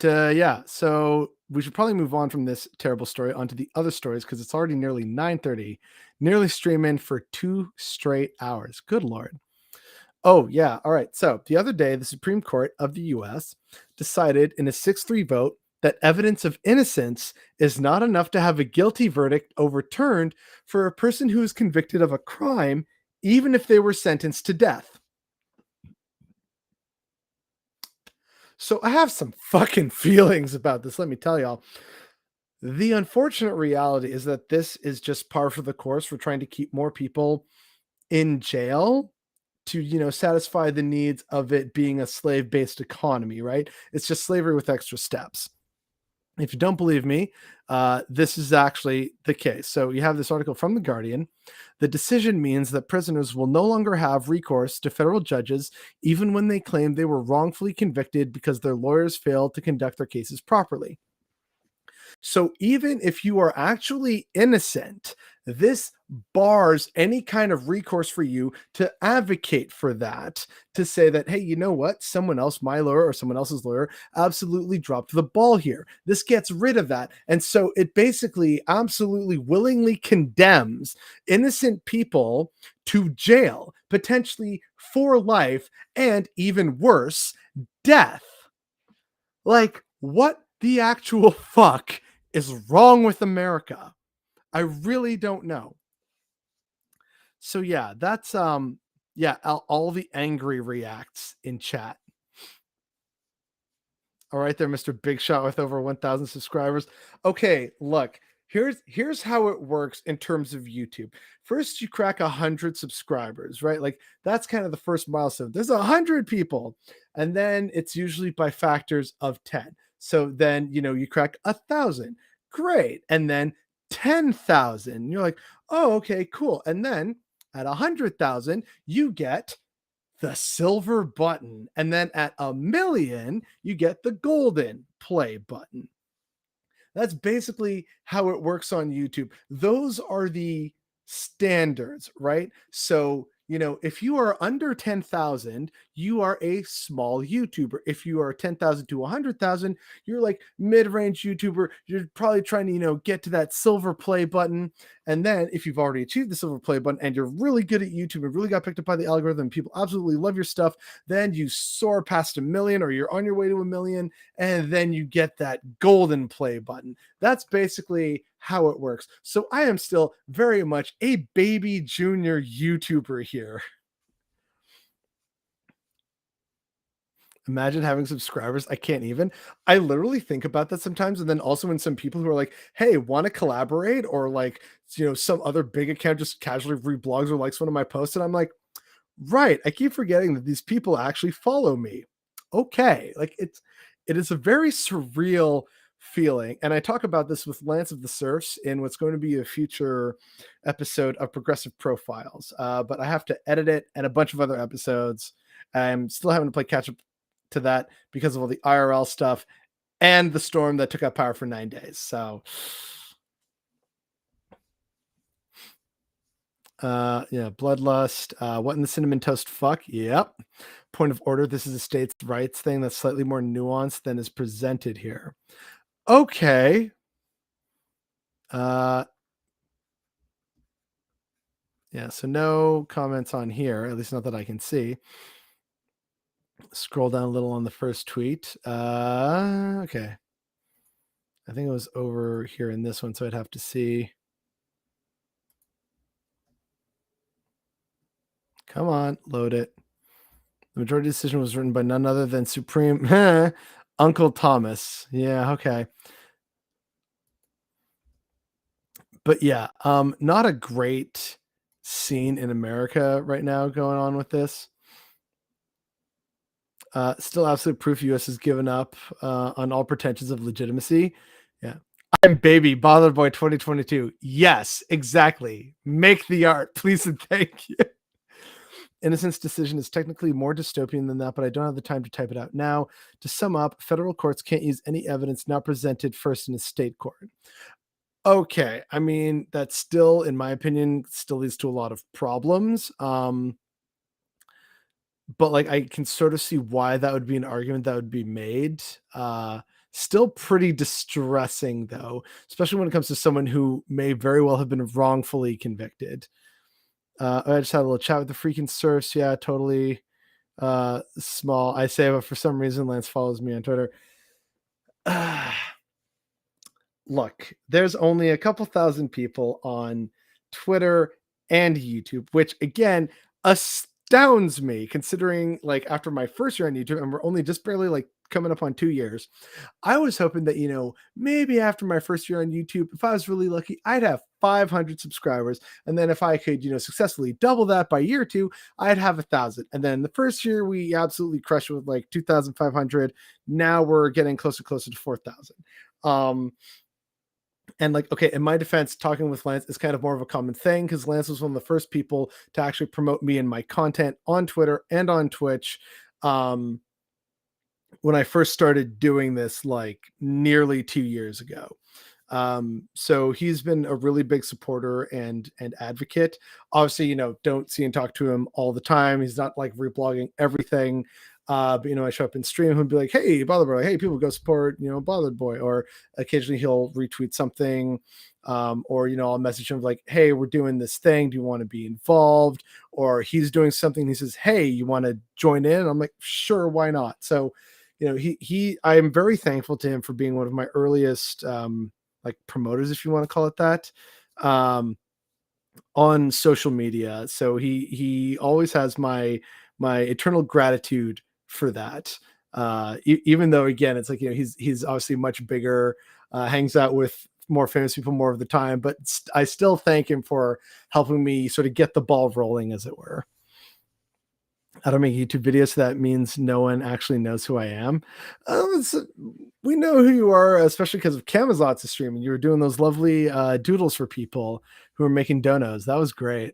Speaker 1: Yeah, so we should probably move on from this terrible story onto the other stories, because it's already nearly 9:30, nearly streaming for 2 straight hours. Good Lord. Oh yeah, all right. So the other day, the Supreme Court of the US decided in a 6-3 vote that evidence of innocence is not enough to have a guilty verdict overturned for a person who is convicted of a crime, even if they were sentenced to death. So I have some fucking feelings about this, let me tell y'all. The unfortunate reality is that this is just par for the course for trying to keep more people in jail to, satisfy the needs of it being a slave-based economy, right? It's just slavery with extra steps. If you don't believe me, this is actually the case. So you have this article from The Guardian. The decision means that prisoners will no longer have recourse to federal judges, even when they claim they were wrongfully convicted because their lawyers failed to conduct their cases properly. So even if you are actually innocent, this bars any kind of recourse for you to advocate for that, to say that, hey, you know what? Someone else, my lawyer or someone else's lawyer, absolutely dropped the ball here. This gets rid of that. And so it basically absolutely willingly condemns innocent people to jail, potentially for life, and even worse, death. Like, what the actual fuck is wrong with America? I really don't know. So yeah, that's all the angry reacts in chat. All right there, Mr. Big Shot with over 1,000 subscribers. Okay, look, here's how it works in terms of YouTube. First, you crack 100 subscribers, right? Like that's kind of the first milestone. There's 100 people, and then it's usually by factors of 10. So then you crack 1,000. Great. And then 10,000. You're like, oh, okay, cool. And then at 100,000, you get the silver button. And then at 1,000,000, you get the golden play button. That's basically how it works on YouTube. Those are the standards, right? So, if you are under 10,000, you are a small YouTuber. If you are 10,000 to 100,000, you're like mid-range YouTuber. You're probably trying to, get to that silver play button. And then if you've already achieved the silver play button and you're really good at YouTube and really got picked up by the algorithm, people absolutely love your stuff, then you soar past 1,000,000, or you're on your way to 1,000,000, and then you get that golden play button. That's basically how it works. So I am still very much a baby junior YouTuber here. Imagine having subscribers. I can't even. I literally think about that sometimes. And then also when some people who are like, hey, want to collaborate, or like, some other big account just casually reblogs or likes one of my posts. And I'm like, right. I keep forgetting that these people actually follow me. Okay. Like it is a very surreal feeling. And I talk about this with Lance of the Surfs in what's going to be a future episode of Progressive Profiles. But I have to edit it and a bunch of other episodes. I'm still having to play catch up to that because of all the IRL stuff and the storm that took out power for 9 days. So Yeah, bloodlust. What in the cinnamon toast fuck? Yep. Point of order. This is a states' rights thing that's slightly more nuanced than is presented here. Okay. Yeah, so no comments on here, at least not that I can see. Scroll down a little on the first tweet. Okay. I think it was over here in this one, so I'd have to see. Come on, load it. The majority decision was written by none other than Supreme Uncle Thomas. Yeah, okay. But yeah, not a great scene in America right now going on with this. Still absolute proof US has given up on all pretensions of legitimacy. Yeah. I'm baby bothered boy 2022. Yes, exactly. Make the art, please and thank you. Innocence decision is technically more dystopian than that, but I don't have the time to type it out now. To sum up, federal courts can't use any evidence not presented first in a state court. Okay, I mean, that still, in my opinion, still leads to a lot of problems. But like I can sort of see why that would be an argument that would be made. Still pretty distressing though, especially when it comes to someone who may very well have been wrongfully convicted. I just had a little chat with the freaking serfs. Yeah, totally small. I say, but for some reason, Lance follows me on Twitter. Look, there's only a couple thousand people on Twitter and YouTube, which again astounds me considering like after my first year on YouTube, and we're only just barely like coming up on 2 years. I was hoping that, you know, maybe after my first year on YouTube, if I was really lucky, I'd have 500 subscribers. And then if I could, you know, successfully double that by year 2, I'd have 1,000. And then the first year we absolutely crushed it with like 2,500. Now we're getting closer to 4,000. And like, okay, in my defense, talking with Lance is kind of more of a common thing because Lance was one of the first people to actually promote me and my content on Twitter and on Twitch. When I first started doing this like nearly 2 years ago. So he's been a really big supporter and advocate. Obviously, you know, don't see and talk to him all the time. He's not like reblogging everything. But you know, I show up in stream and he'll be like, hey, Bothered Boy, hey, people go support, you know, Bothered Boy. Or occasionally he'll retweet something. Or, you know, I'll message him like, hey, we're doing this thing. Do you want to be involved? Or he's doing something. He says, hey, you want to join in? And I'm like, sure, why not? So, you know, I am very thankful to him for being one of my earliest, like promoters, if you want to call it that, on social media. So he always has my eternal gratitude for that. Even though again, it's like, you know, he's obviously much bigger, hangs out with more famous people more of the time, but I still thank him for helping me sort of get the ball rolling, as it were. I don't make YouTube videos, so that means no one actually knows who I am. We know who you are, especially because of Camazot's stream, and you were doing those lovely doodles for people who are making donos. That was great.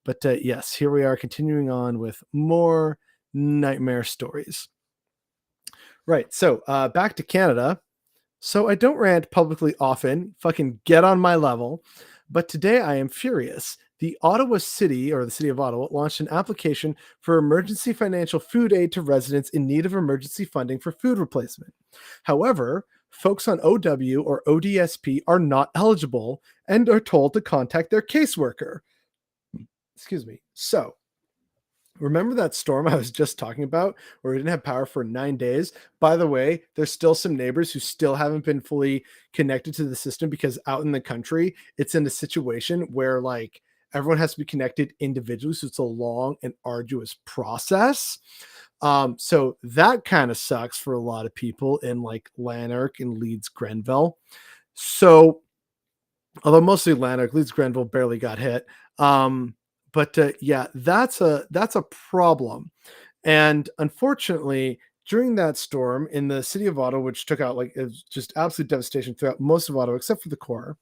Speaker 1: But yes, here we are continuing on with more nightmare stories. Right, so back to Canada. So I don't rant publicly often. Fucking get on my level. But today I am furious. The Ottawa City, or the City of Ottawa, launched an application for emergency financial food aid to residents in need of emergency funding for food replacement. However, folks on OW or ODSP are not eligible and are told to contact their caseworker. Excuse me. So, remember that storm I was just talking about where we didn't have power for 9 days? By the way, there's still some neighbors who still haven't been fully connected to the system because out in the country, it's in a situation where like everyone has to be connected individually. So it's a long and arduous process. So that kind of sucks for a lot of people in like Lanark and Leeds Grenville. So although mostly Lanark, Leeds Grenville barely got hit. But yeah, that's a problem. And unfortunately, during that storm in the City of Ottawa, which took out like, it was just absolute devastation throughout most of Ottawa, except for the core,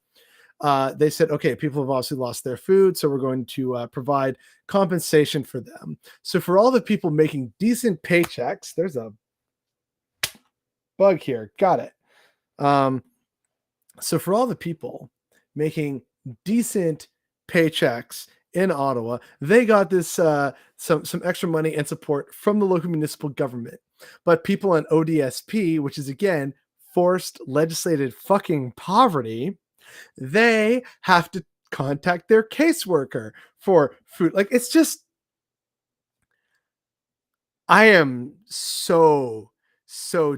Speaker 1: they said, okay, people have obviously lost their food, so we're going to provide compensation for them. So for all the people making decent paychecks, there's a bug here. Got it. So for all the people making decent paychecks in Ottawa, they got this some extra money and support from the local municipal government. But people on ODSP, which is again forced legislated fucking poverty, they have to contact their caseworker for food. Like, it's just, I am so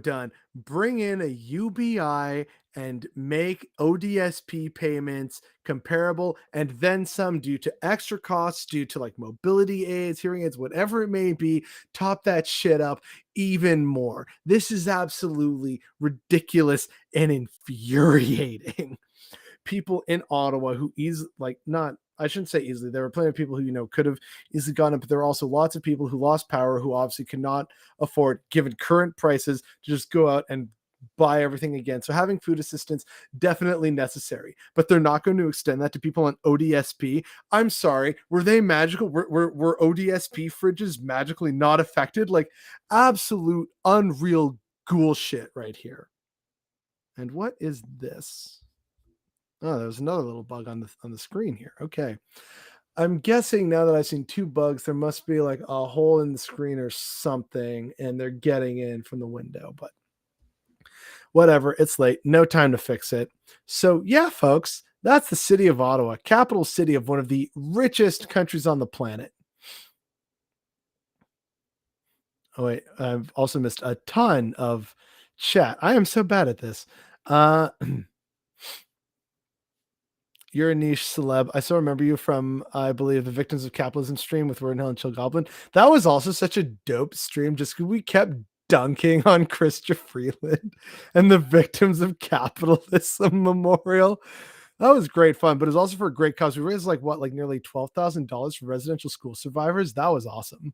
Speaker 1: done. Bring in a UBI and make ODSP payments comparable, and then some, due to extra costs, due to like mobility aids, hearing aids, whatever it may be. Top that shit up even more. This is absolutely ridiculous and infuriating. People in Ottawa who I shouldn't say easily. There were plenty of people who, could have easily gone up, but there were also lots of people who lost power, who obviously cannot afford, given current prices, to just go out and buy everything again. So having food assistance, definitely necessary, but they're not going to extend that to people on ODSP. I'm sorry. Were they magical? Were ODSP fridges magically not affected? Like, absolute unreal ghoul shit right here. And what is this? Oh, there's another little bug on the screen here. Okay. I'm guessing now that I've seen two bugs, there must be like a hole in the screen or something, and they're getting in from the window, but whatever. It's late. No time to fix it. So yeah, folks, that's the city of Ottawa, capital city of one of the richest countries on the planet. Oh wait, I've also missed a ton of chat. I am so bad at this. You're a niche celeb. I still remember you from, I believe, the Victims of Capitalism stream with Warren Hill and Chill Goblin. That was also such a dope stream, just because we kept dunking on Chrystia Freeland and the Victims of Capitalism Memorial. That was great fun, but it was also for a great cause. We raised nearly $12,000 for residential school survivors. That was awesome.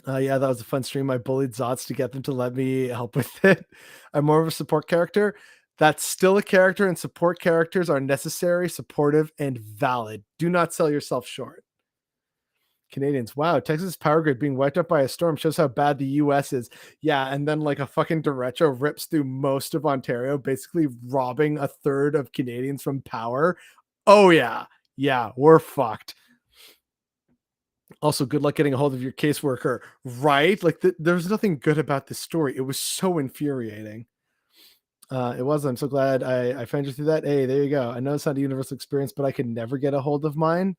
Speaker 1: Yeah, that was a fun stream. I bullied Zots to get them to let me help with it. I'm more of a support character. That's still a character, and support characters are necessary, supportive, and valid. Do not sell yourself short. Canadians, wow, Texas power grid being wiped out by a storm shows how bad the US is. Yeah, and then like a fucking derecho rips through most of Ontario, basically robbing a third of Canadians from power. Oh yeah, we're fucked. Also, good luck getting a hold of your caseworker, right? Like, there's nothing good about this story. It was so infuriating. It was. I'm so glad I found you through that. Hey, there you go. I know it's not a universal experience, but I could never get a hold of mine.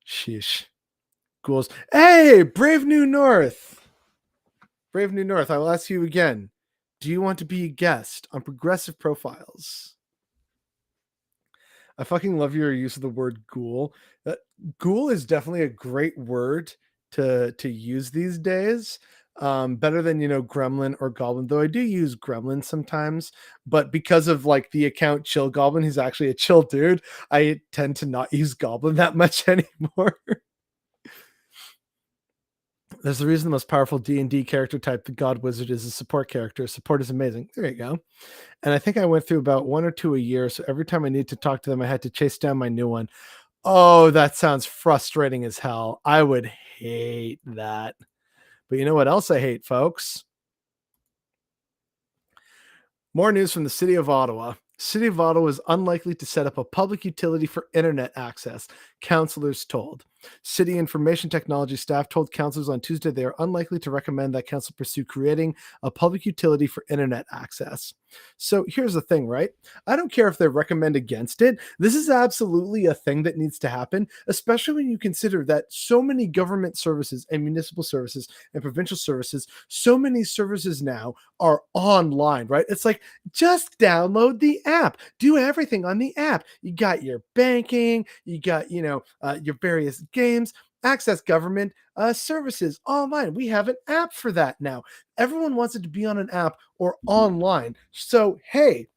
Speaker 1: Sheesh. Ghouls. Hey, Brave New North. Brave New North, I will ask you again. Do you want to be a guest on Progressive Profiles? I fucking love your use of the word ghoul. Ghoul is definitely a great word to use these days. Better than, gremlin or goblin, though I do use gremlin sometimes, but because of like the account Chill Goblin, he's actually a chill dude, I tend to not use goblin that much anymore. There's the reason the most powerful D&D character type, the God Wizard, is a support character. Support is amazing. There you go. And I think I went through about 1 or 2 a year, so every time I need to talk to them, I had to chase down my new one. Oh, that sounds frustrating as hell. I would hate that. But you know what else I hate, folks? More news from the city of Ottawa. City of Ottawa is unlikely to set up a public utility for internet access, councillors told. City information technology staff told councillors on Tuesday they are unlikely to recommend that council pursue creating a public utility for internet access. So here's the thing, right? I don't care if they recommend against it. This is absolutely a thing that needs to happen, especially when you consider that so many government services and municipal services and provincial services, so many services now are online, right? It's like, just download the app, do everything on the app. You got your banking, you got, your various games, access government services online. We have an app for that now. Everyone wants it to be on an app or online. So, hey,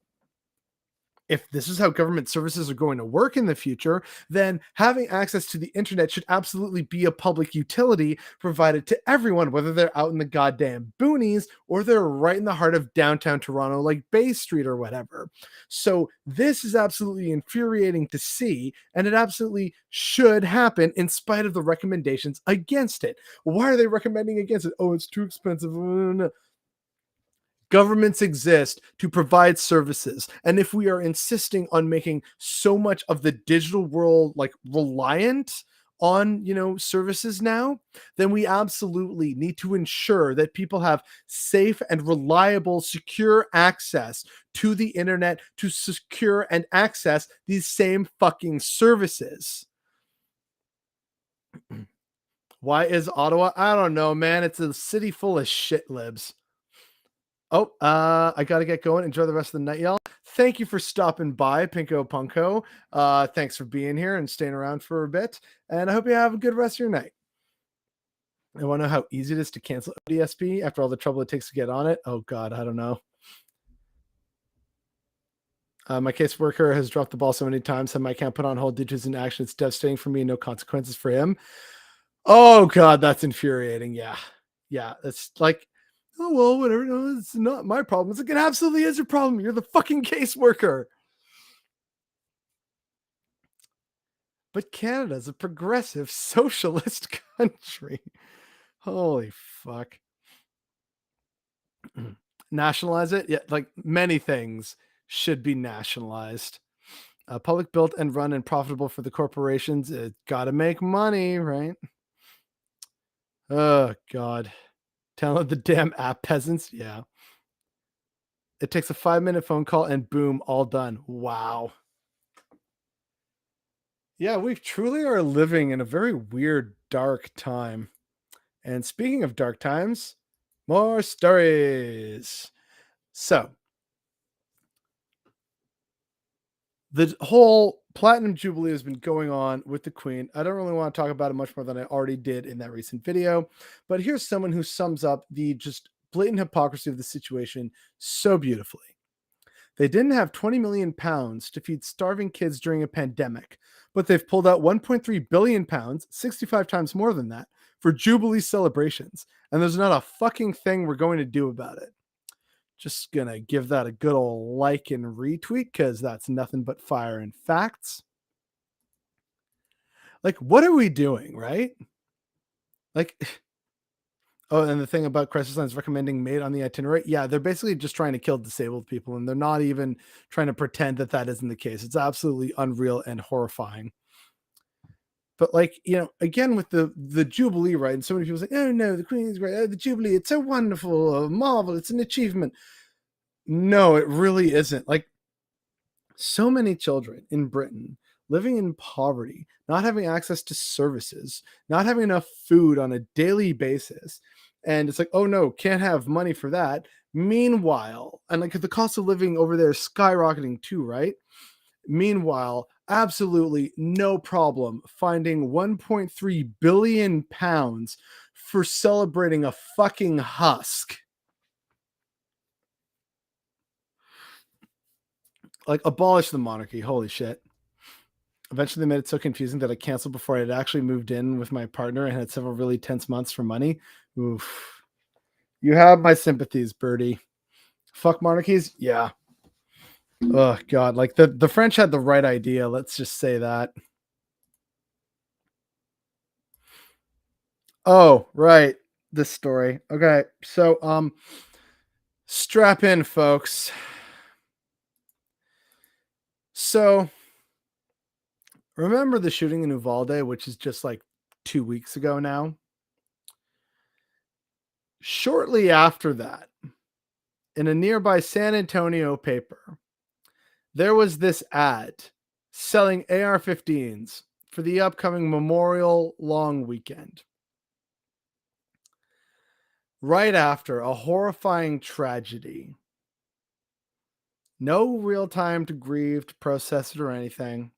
Speaker 1: if this is how government services are going to work in the future, then having access to the internet should absolutely be a public utility provided to everyone, whether they're out in the goddamn boonies or they're right in the heart of downtown Toronto, like Bay Street or whatever. So this is absolutely infuriating to see, and it absolutely should happen in spite of the recommendations against it. Why are they recommending against it? Oh, it's too expensive. No. Governments exist to provide services. And if we are insisting on making so much of the digital world like reliant on, services now, then we absolutely need to ensure that people have safe and reliable, secure access to the internet to secure and access these same fucking services. Why is Ottawa? I don't know, man. It's a city full of shit libs. Oh, I got to get going. Enjoy the rest of the night, y'all. Thank you for stopping by, Pinko Punko. Thanks for being here and staying around for a bit. And I hope you have a good rest of your night. I want to know how easy it is to cancel ODSP after all the trouble it takes to get on it. Oh, God, I don't know. My caseworker has dropped the ball so many times that I can't put on hold due to his inaction. It's devastating for me and no consequences for him. Oh, God, that's infuriating. Yeah. Yeah, it's like, oh, well, whatever. No, it's not my problem. It's like, it absolutely is your problem. You're the fucking caseworker. But Canada's a progressive socialist country. Holy fuck. Nationalize it? Yeah, like many things should be nationalized. Public built and run and profitable for the corporations. It got to make money, right? Oh, God. Download the damn app, peasants. Yeah. It takes a 5-minute phone call and boom, all done. Wow. Yeah, we truly are living in a very weird, dark time. And speaking of dark times, more stories. So, the whole Platinum Jubilee has been going on with the Queen. I don't really want to talk about it much more than I already did in that recent video. But here's someone who sums up the just blatant hypocrisy of the situation so beautifully. They didn't have 20 million pounds to feed starving kids during a pandemic, but they've pulled out 1.3 billion pounds, 65 times more than that, for Jubilee celebrations. And there's not a fucking thing we're going to do about it. Just gonna give that a good old like and retweet because that's nothing but fire and facts. Like, what are we doing, right? Like, oh, and the thing about Crisis Lines recommending made on the itinerary, yeah, they're basically just trying to kill disabled people, and they're not even trying to pretend that that isn't the case. It's absolutely unreal and horrifying. But like, again, with the Jubilee, right? And so many people say, oh no, the Queen's great. The Jubilee, it's so wonderful, marvel, it's an achievement. No, it really isn't. Like, so many children in Britain living in poverty, not having access to services, not having enough food on a daily basis. And it's like, oh no, can't have money for that. Meanwhile, and like the cost of living over there is skyrocketing too, right? Meanwhile, absolutely no problem finding 1.3 billion pounds for celebrating a fucking husk. Like, abolish the monarchy. Holy shit. Eventually they made it so confusing that I canceled before I had actually moved in with my partner and had several really tense months for money. Oof. You have my sympathies, Birdie. Fuck monarchies? Yeah. Oh, God. Like, the French had the right idea. Let's just say that. Oh, right. This story. Okay. So, strap in, folks. So, remember the shooting in Uvalde, which is just like 2 weeks ago now? Shortly after that, in a nearby San Antonio paper, there was this ad selling AR-15s for the upcoming Memorial Long Weekend. Right after a horrifying tragedy. No real time to grieve, to process it, or anything.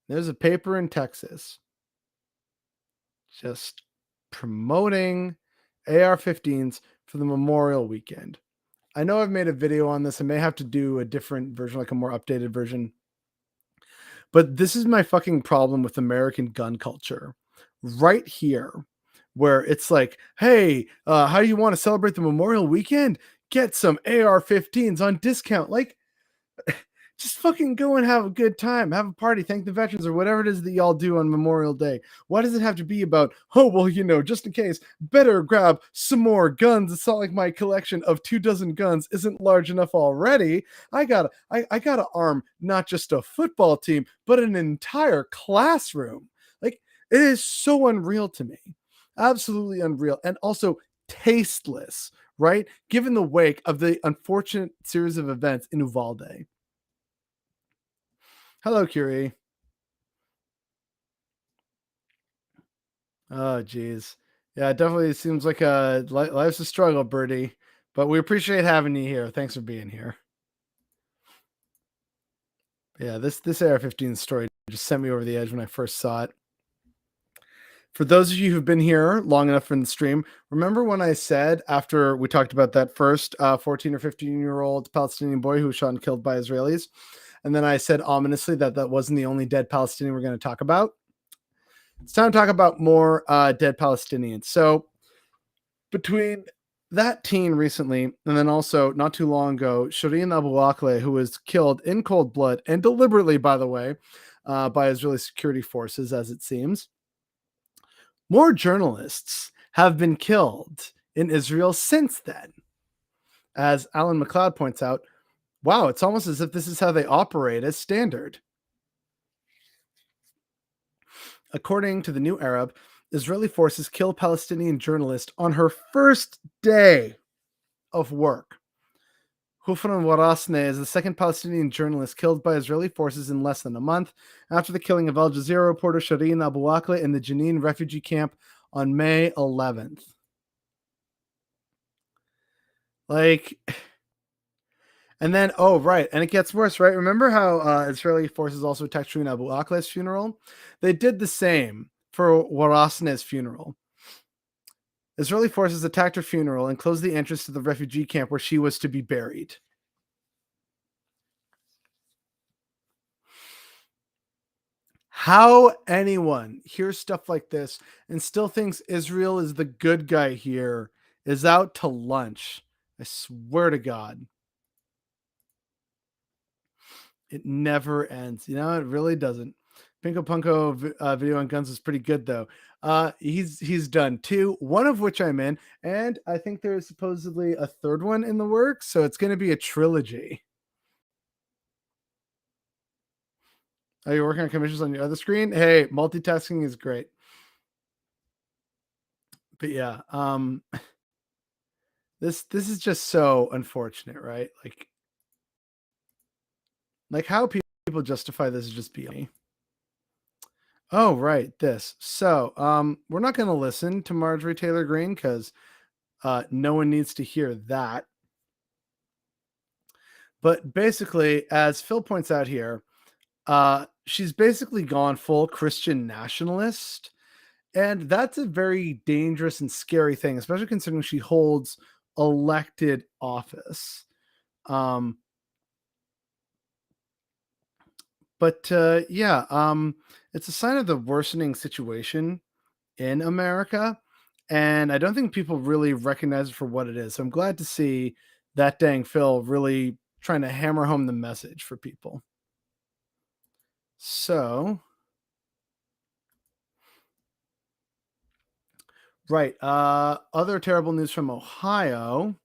Speaker 1: There's a paper in Texas just promoting AR-15s for the Memorial Weekend. I know I've made a video on this. I may have to do a different version, like a more updated version. But this is my fucking problem with American gun culture. Right here, where it's like, hey, how do you want to celebrate the Memorial Weekend? Get some AR-15s on discount. Like, Just fucking go and have a good time, have a party, thank the veterans, or whatever it is that y'all do on Memorial Day. Why does it have to be about, oh, well, just in case, better grab some more guns? It's not like my collection of 24 guns isn't large enough already. I gotta arm not just a football team, but an entire classroom. Like, it is so unreal to me. Absolutely unreal. And also tasteless, right? Given the wake of the unfortunate series of events in Uvalde. Hello, Curie. Oh, geez. Yeah, it definitely seems like life's a struggle, Birdie. But we appreciate having you here. Thanks for being here. Yeah, this AR-15 story just sent me over the edge when I first saw it. For those of you who've been here long enough in the stream, remember when I said, after we talked about that first 14 or 15-year-old Palestinian boy who was shot and killed by Israelis, and then I said ominously that wasn't the only dead Palestinian we're going to talk about? It's time to talk about more dead Palestinians. So between that teen recently, and then also not too long ago, Shireen Abu Akleh, who was killed in cold blood and deliberately, by the way, by Israeli security forces, as it seems, more journalists have been killed in Israel since then. As Alan McLeod points out, wow, it's almost as if this is how they operate as standard. According to the New Arab, Israeli forces kill Palestinian journalist on her first day of work. Hufran Warasne is the second Palestinian journalist killed by Israeli forces in less than a month after the killing of Al Jazeera reporter Shireen Abu Akleh in the Jenin refugee camp on May 11th. And then, oh, right. And it gets worse, right? Remember how Israeli forces also attacked Shireen Abu Akleh's funeral? They did the same for Warasne's funeral. Israeli forces attacked her funeral and closed the entrance to the refugee camp where she was to be buried. How anyone hears stuff like this and still thinks Israel is the good guy here is out to lunch. I swear to God. It never ends. It really doesn't. Pinko Punko video on guns is pretty good though. He's done 2, one of which I'm in, and I think there's supposedly a third one in the works, so it's going to be a trilogy. Are you working on commissions on your other screen? Hey, multitasking is great. But yeah, this is just so unfortunate, right? Like how people justify this is just beyond me. Oh, right, this. So, we're not going to listen to Marjorie Taylor Greene because no one needs to hear that. But basically, as Phil points out here, she's basically gone full Christian nationalist. And that's a very dangerous and scary thing, especially considering she holds elected office. It's a sign of the worsening situation in America. And I don't think people really recognize it for what it is. So I'm glad to see that dang Phil really trying to hammer home the message for people. So, right. Other terrible news from Ohio.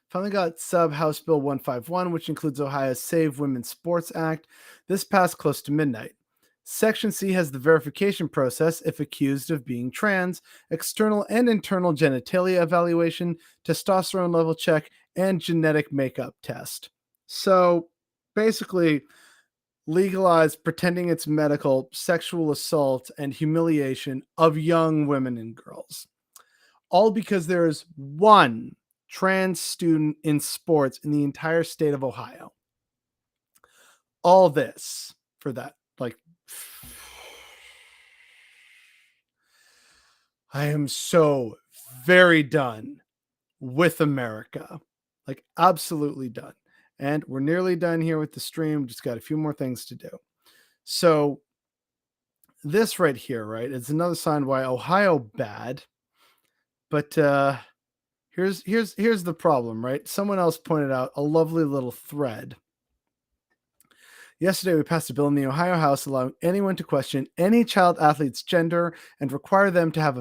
Speaker 1: Finally got House Bill 151, which includes Ohio's Save Women's Sports Act. This passed close to midnight. Section C has the verification process if accused of being trans, external and internal genitalia evaluation, testosterone level check, and genetic makeup test. So basically, legalize pretending it's medical, sexual assault, and humiliation of young women and girls. All because there is one trans student in sports in the entire state of Ohio. All this for that. I am so very done with America. Absolutely done. And we're nearly done here with the stream. Just got a few more things to do. So this right here, right, it's another sign why Ohio bad. But here's the problem, right? Someone else pointed out a lovely little thread. Yesterday, we passed a bill in the Ohio House allowing anyone to question any child athlete's gender and require them to have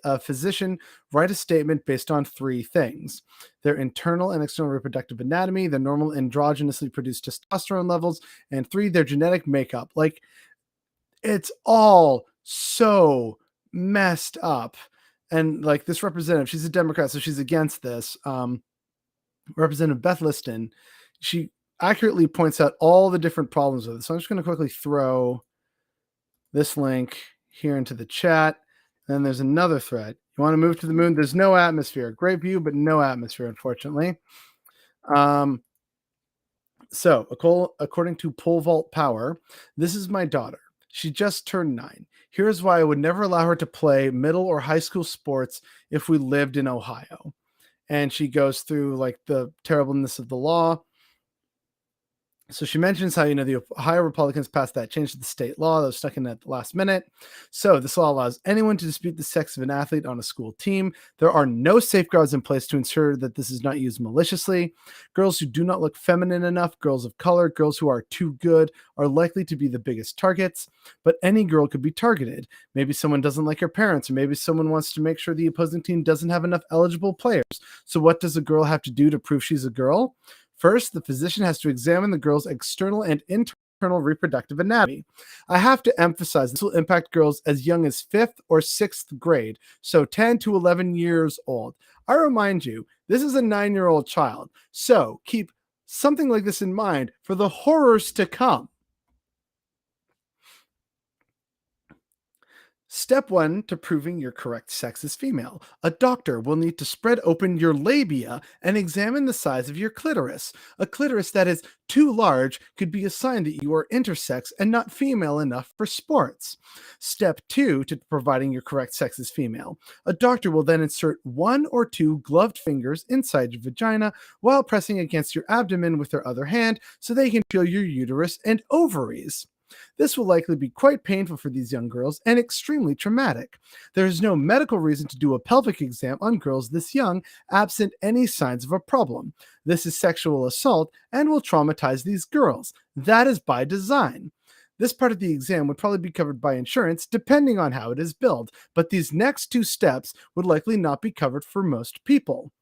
Speaker 1: a physician write a statement based on 3 things: their internal and external reproductive anatomy, their normal androgynously produced testosterone levels, and 3, their genetic makeup. Like, it's all so messed up. And like this representative, she's a Democrat, so she's against this. Representative Beth Liston, she accurately points out all the different problems with it. So I'm just going to quickly throw this link here into the chat. And then there's another thread. You want to move to the moon? There's no atmosphere. Great view, but no atmosphere, unfortunately. So according to Pole Vault Power, this is my daughter. She just turned 9. Here's why I would never allow her to play middle or high school sports if we lived in Ohio. And she goes through like the terribleness of the law. So she mentions how, the Ohio Republicans passed that change to the state law that was stuck in at the last minute. So this law allows anyone to dispute the sex of an athlete on a school team. There are no safeguards in place to ensure that this is not used maliciously. Girls who do not look feminine enough, girls of color, girls who are too good are likely to be the biggest targets. But any girl could be targeted. Maybe someone doesn't like her parents, or maybe someone wants to make sure the opposing team doesn't have enough eligible players. So what does a girl have to do to prove she's a girl? First, the physician has to examine the girl's external and internal reproductive anatomy. I have to emphasize this will impact girls as young as 5th or 6th grade, so 10 to 11 years old. I remind you, this is a 9-year-old child, so keep something like this in mind for the horrors to come. Step 1 to proving your correct sex is female. A doctor will need to spread open your labia and examine the size of your clitoris. A clitoris that is too large could be a sign that you are intersex and not female enough for sports. Step 2 to providing your correct sex is female. A doctor will then insert 1 or 2 gloved fingers inside your vagina while pressing against your abdomen with their other hand so they can feel your uterus and ovaries. This will likely be quite painful for these young girls and extremely traumatic. There is no medical reason to do a pelvic exam on girls this young, absent any signs of a problem. This is sexual assault and will traumatize these girls. That is by design. This part of the exam would probably be covered by insurance, depending on how it is billed, but these next 2 steps would likely not be covered for most people.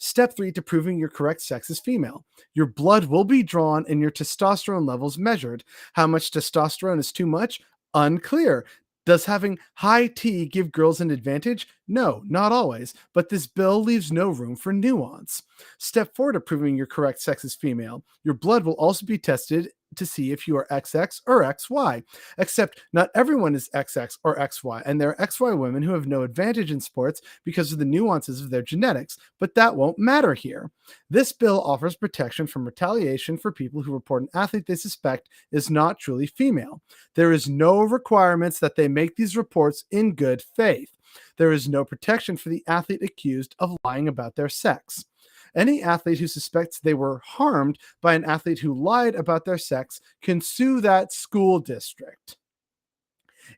Speaker 1: Step 3 to proving your correct sex is female. Your blood will be drawn and your testosterone levels measured. How much testosterone is too much? Unclear. Does having high T give girls an advantage? No, not always, but this bill leaves no room for nuance. Step 4 to proving your correct sex is female. Your blood will also be tested to see if you are XX or XY, except not everyone is XX or XY, and there are XY women who have no advantage in sports because of the nuances of their genetics, but that won't matter here. This bill offers protection from retaliation for people who report an athlete they suspect is not truly female. There is no requirements that they make these reports in good faith. There is no protection for the athlete accused of lying about their sex. Any athlete who suspects they were harmed by an athlete who lied about their sex can sue that school district.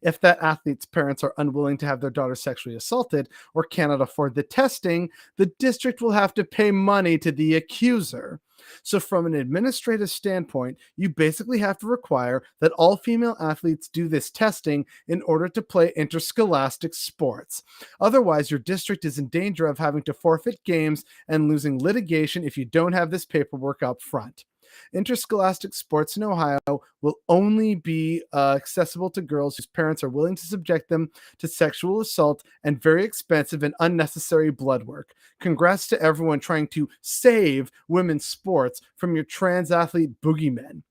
Speaker 1: If that athlete's parents are unwilling to have their daughter sexually assaulted or cannot afford the testing, the district will have to pay money to the accuser. So from an administrative standpoint, you basically have to require that all female athletes do this testing in order to play interscholastic sports. Otherwise, your district is in danger of having to forfeit games and losing litigation if you don't have this paperwork up front. Interscholastic sports in Ohio will only be accessible to girls whose parents are willing to subject them to sexual assault and very expensive and unnecessary blood work. Congrats to everyone trying to save women's sports from your trans athlete boogeymen.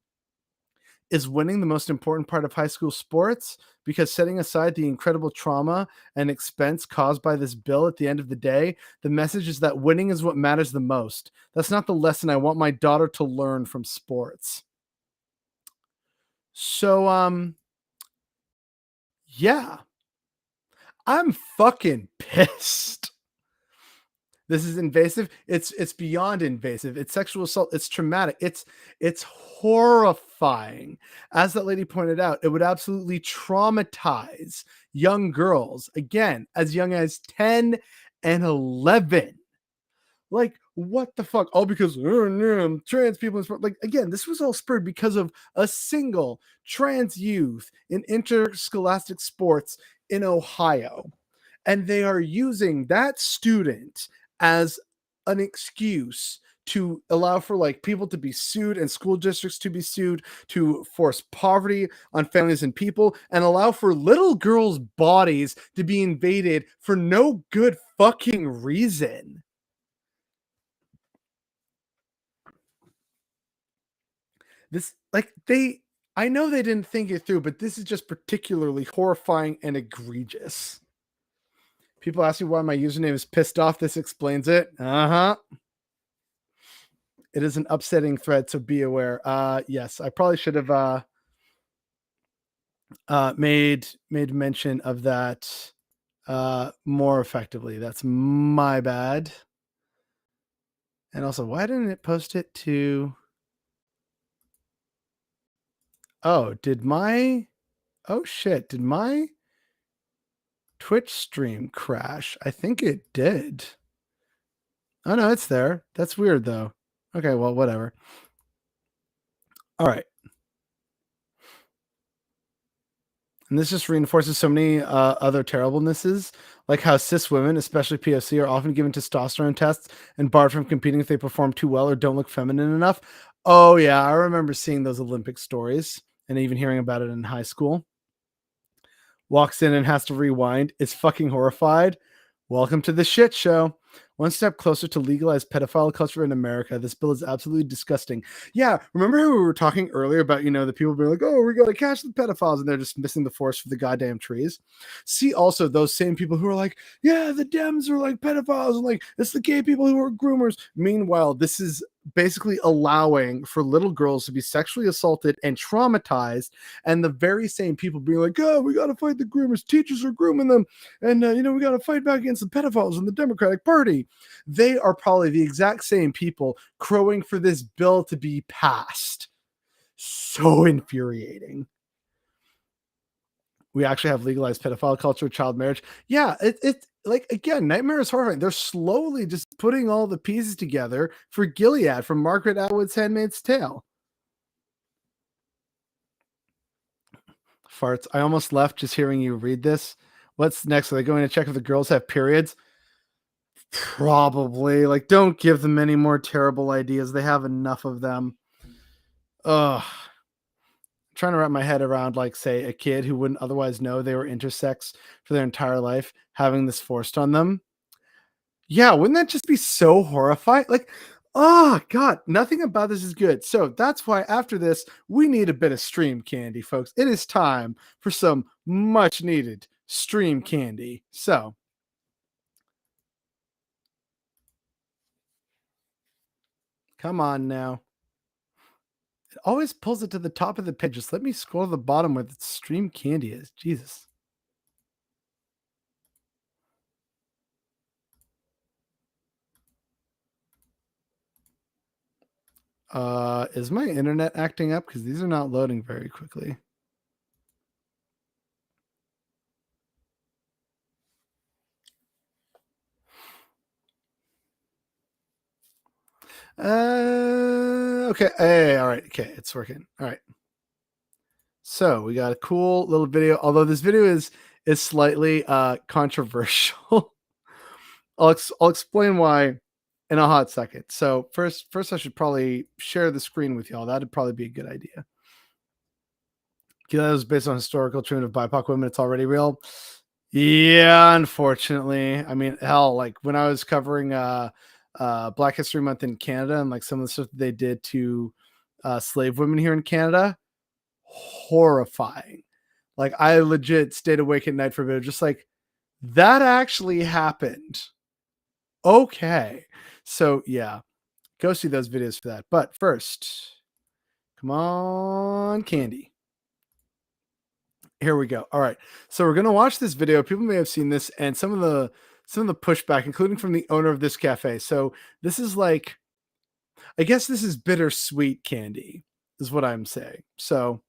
Speaker 1: Is winning the most important part of high school sports? Because setting aside the incredible trauma and expense caused by this bill at the end of the day, the message is that winning is what matters the most. That's not the lesson I want my daughter to learn from sports. So, yeah. I'm fucking pissed. This is invasive. It's beyond invasive. It's sexual assault. It's traumatic. It's horrifying. As that lady pointed out, it would absolutely traumatize young girls, again, as young as 10 and 11. Like, what the fuck? All because trans people in sport. Like, again, this was all spurred because of a single trans youth in interscholastic sports in Ohio. And they are using that student as an excuse to allow for like people to be sued and school districts to be sued, to force poverty on families and people, and allow for little girls' bodies to be invaded for no good fucking reason. This, like, I know they didn't think it through, but this is just particularly horrifying and egregious. People ask me why my username is pissed off. This explains it. It is an upsetting thread, so be aware. Yes, I probably should have made mention of that more effectively. That's my bad. And also, why didn't it post it to... Oh, did my Twitch stream crash? I think it did. Oh no, it's there. That's weird though. Okay, well, whatever. All right. And this just reinforces so many other terriblenesses, like how cis women, especially POC, are often given testosterone tests and barred from competing if they perform too well or don't look feminine enough. Oh yeah, I remember seeing those Olympic stories and even hearing about it in high school. Walks in and has to rewind, is fucking horrified. Welcome to the shit show. One step closer to legalized pedophile culture in America. This bill is absolutely disgusting. Yeah, remember how we were talking earlier about, the people being like, oh, we're going to catch the pedophiles, and they're just missing the forest for the goddamn trees. See also those same people who are like, yeah, the Dems are like pedophiles, and like, it's the gay people who are groomers. Meanwhile, this is basically allowing for little girls to be sexually assaulted and traumatized, and the very same people being like, oh, we got to fight the groomers. Teachers are grooming them, and we got to fight back against the pedophiles in the Democratic Party. They are probably the exact same people crowing for this bill to be passed. So infuriating. We actually have legalized pedophile culture, child marriage. Yeah, it like, again, Nightmare is horrifying. They're slowly just putting all the pieces together for Gilead from Margaret Atwood's Handmaid's Tale. Farts. I almost left just hearing you read this. What's next? Are they going to check if the girls have periods? Probably. Like, don't give them any more terrible ideas. They have enough of them. Ugh. Trying to wrap my head around, like, say, a kid who wouldn't otherwise know they were intersex for their entire life, having this forced on them. Yeah, wouldn't that just be so horrifying? Like, oh God, nothing about this is good. So that's why after this, we need a bit of stream candy, folks. It is time for some much needed stream candy. So come on now. It always pulls it to the top of the page. Just let me scroll to the bottom where the stream candy is. Jesus. Is my internet acting up? Because these are not loading very quickly. Okay. Hey, all right. Okay, it's working. All right. So we got a cool little video. Although this video is slightly controversial. I'll explain why in a hot second. So first I should probably share the screen with y'all. That'd probably be a good idea. That was based on historical treatment of BIPOC women. It's already real. Yeah, unfortunately. I mean, hell, like when I was covering Black History Month in Canada and like some of the stuff that they did to slave women here in Canada, horrifying. Like I legit stayed awake at night for a bit, just like that actually happened. Okay. So yeah, go see those videos for that. But first, come on, candy. Here we go. All right. So we're going to watch this video. People may have seen this and some of the pushback, including from the owner of this cafe. So this is like, I guess this is bittersweet candy is what I'm saying. So,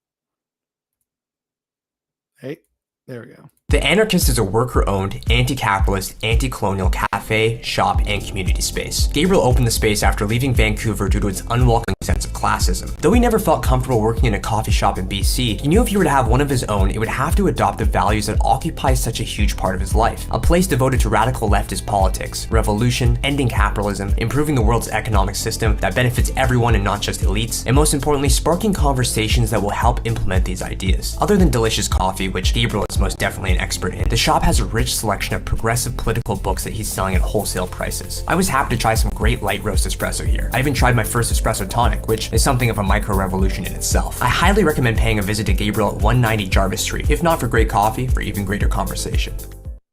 Speaker 1: hey, There we go.
Speaker 8: The Anarchist is a worker-owned, anti-capitalist, anti-colonial cafe, shop, and community space. Gabriel opened the space after leaving Vancouver due to its unwelcoming sense of classism. Though he never felt comfortable working in a coffee shop in BC, he knew if he were to have one of his own, it would have to adopt the values that occupy such a huge part of his life. A place devoted to radical leftist politics, revolution, ending capitalism, improving the world's economic system that benefits everyone and not just elites, and most importantly, sparking conversations that will help implement these ideas. Other than delicious coffee, which Gabriel is most definitely an expert in, the shop has a rich selection of progressive political books that he's selling at wholesale prices. I was happy to try some great light roast espresso here. I even tried my first espresso tonic, which is something of a micro-revolution in itself. I highly recommend paying a visit to Gabriel at 190 Jarvis Street, if not for great coffee, for even greater conversation.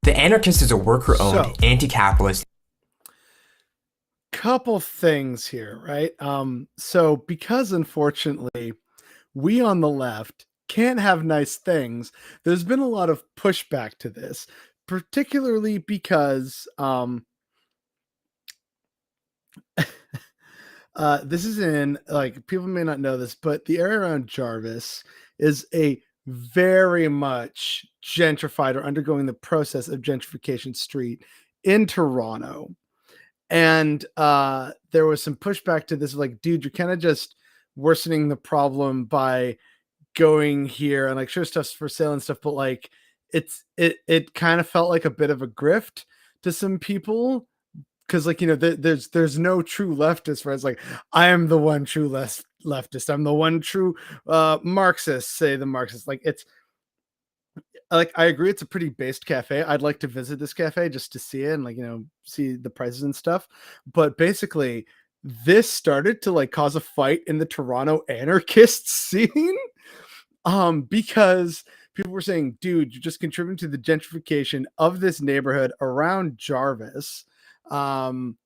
Speaker 8: The Anarchist is a worker-owned, anti-capitalist.
Speaker 1: Couple things here, right? So because unfortunately we on the left can't have nice things, there's been a lot of pushback to this, particularly because this is in, like, people may not know this, but the area around Jarvis is a very much gentrified or undergoing the process of gentrification street in Toronto. And there was some pushback to this, like, dude, you're kind of just worsening the problem by going here, and like, sure, stuff's for sale and stuff, but like it kind of felt like a bit of a grift to some people, because, like, you know, there's no true leftist, right? It's like, I am the one true leftist, I'm the one true Marxist, say the Marxists. Like, it's like, I agree, it's a pretty based cafe. I'd like to visit this cafe just to see it and, like, you know, see the prices and stuff. But basically, this started to, like, cause a fight in the Toronto anarchist scene, because people were saying, dude, you're just contributing to the gentrification of this neighborhood around Jarvis. And,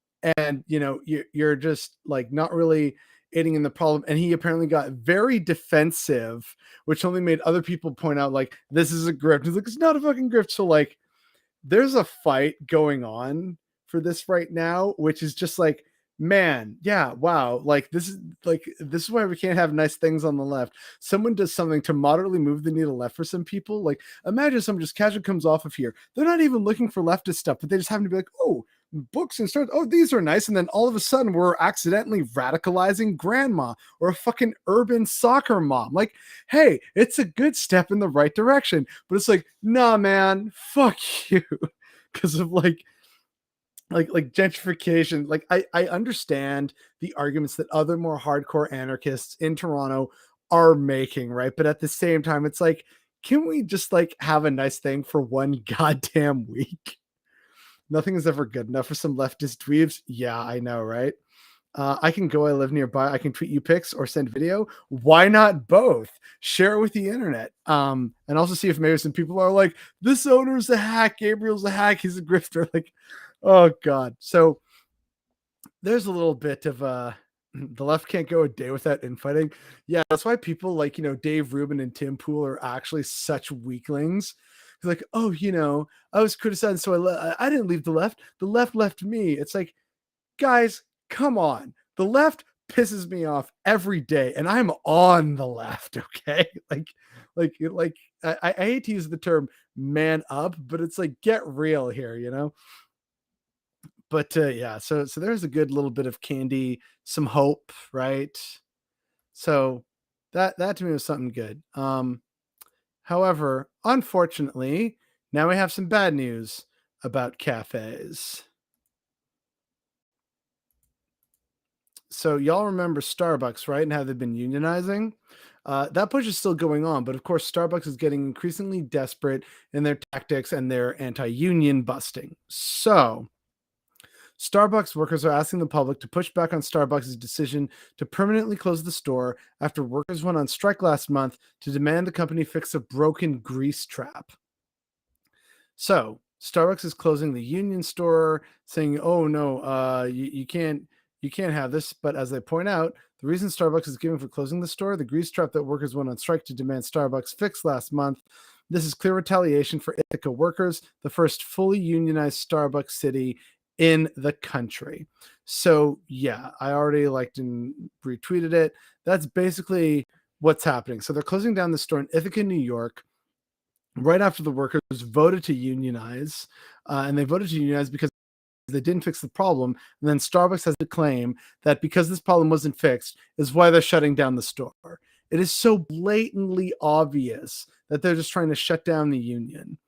Speaker 1: you know, you're just, like, not really aiding in the problem. And he apparently got very defensive, which only made other people point out, like, this is a grift. He's like, it's not a fucking grift. So, like, there's a fight going on for this right now, which is just like, man, yeah, wow, like, this is why we can't have nice things on the left. Someone does something to moderately move the needle left for some people. Like, imagine someone just casually comes off of here, they're not even looking for leftist stuff, but they just happen to be like, oh, books and start, oh, these are nice, and then all of a sudden we're accidentally radicalizing grandma or a fucking urban soccer mom. Like, hey, it's a good step in the right direction, but it's like, nah, man, fuck you, because of like gentrification. Like, I understand the arguments that other more hardcore anarchists in Toronto are making, right? But at the same time, it's like, can we just, like, have a nice thing for one goddamn week? Nothing is ever good enough for some leftist dweebs. Yeah, I know, right? I can go, I live nearby, I can tweet you pics or send video. Why not both? Share it with the internet. And also see if maybe some people are like, this owner's a hack, Gabriel's a hack, he's a grifter. Like, oh God. So there's a little bit of the left can't go a day without infighting. Yeah, that's why people like, you know, Dave Rubin and Tim Pool are actually such weaklings. Like, oh, you know, I was criticized, so I didn't leave the left. The left left me. It's like, guys, come on. The left pisses me off every day, and I'm on the left. Okay, like I hate to use the term "man up," but it's like, get real here, you know. But yeah, so there's a good little bit of candy, some hope, right? So that to me was something good. However, unfortunately, now we have some bad news about cafes. So y'all remember Starbucks, right? And how they've been unionizing? That push is still going on, but of course, Starbucks is getting increasingly desperate in their tactics and their anti-union busting. So Starbucks workers are asking the public to push back on Starbucks' decision to permanently close the store after workers went on strike last month to demand the company fix a broken grease trap. So Starbucks is closing the Union store, saying, "Oh no, you can't have this." But as they point out, the reason Starbucks is giving for closing the store, the grease trap that workers went on strike to demand Starbucks fix last month. This is clear retaliation for Ithaca workers, the first fully unionized Starbucks city in the country. So yeah, I already liked and retweeted it. That's basically what's happening. So they're closing down the store in Ithaca, New York, right after the workers voted to unionize, and they voted to unionize because they didn't fix the problem. And then Starbucks has to claim that because this problem wasn't fixed is why they're shutting down the store. It is so blatantly obvious that they're just trying to shut down the union.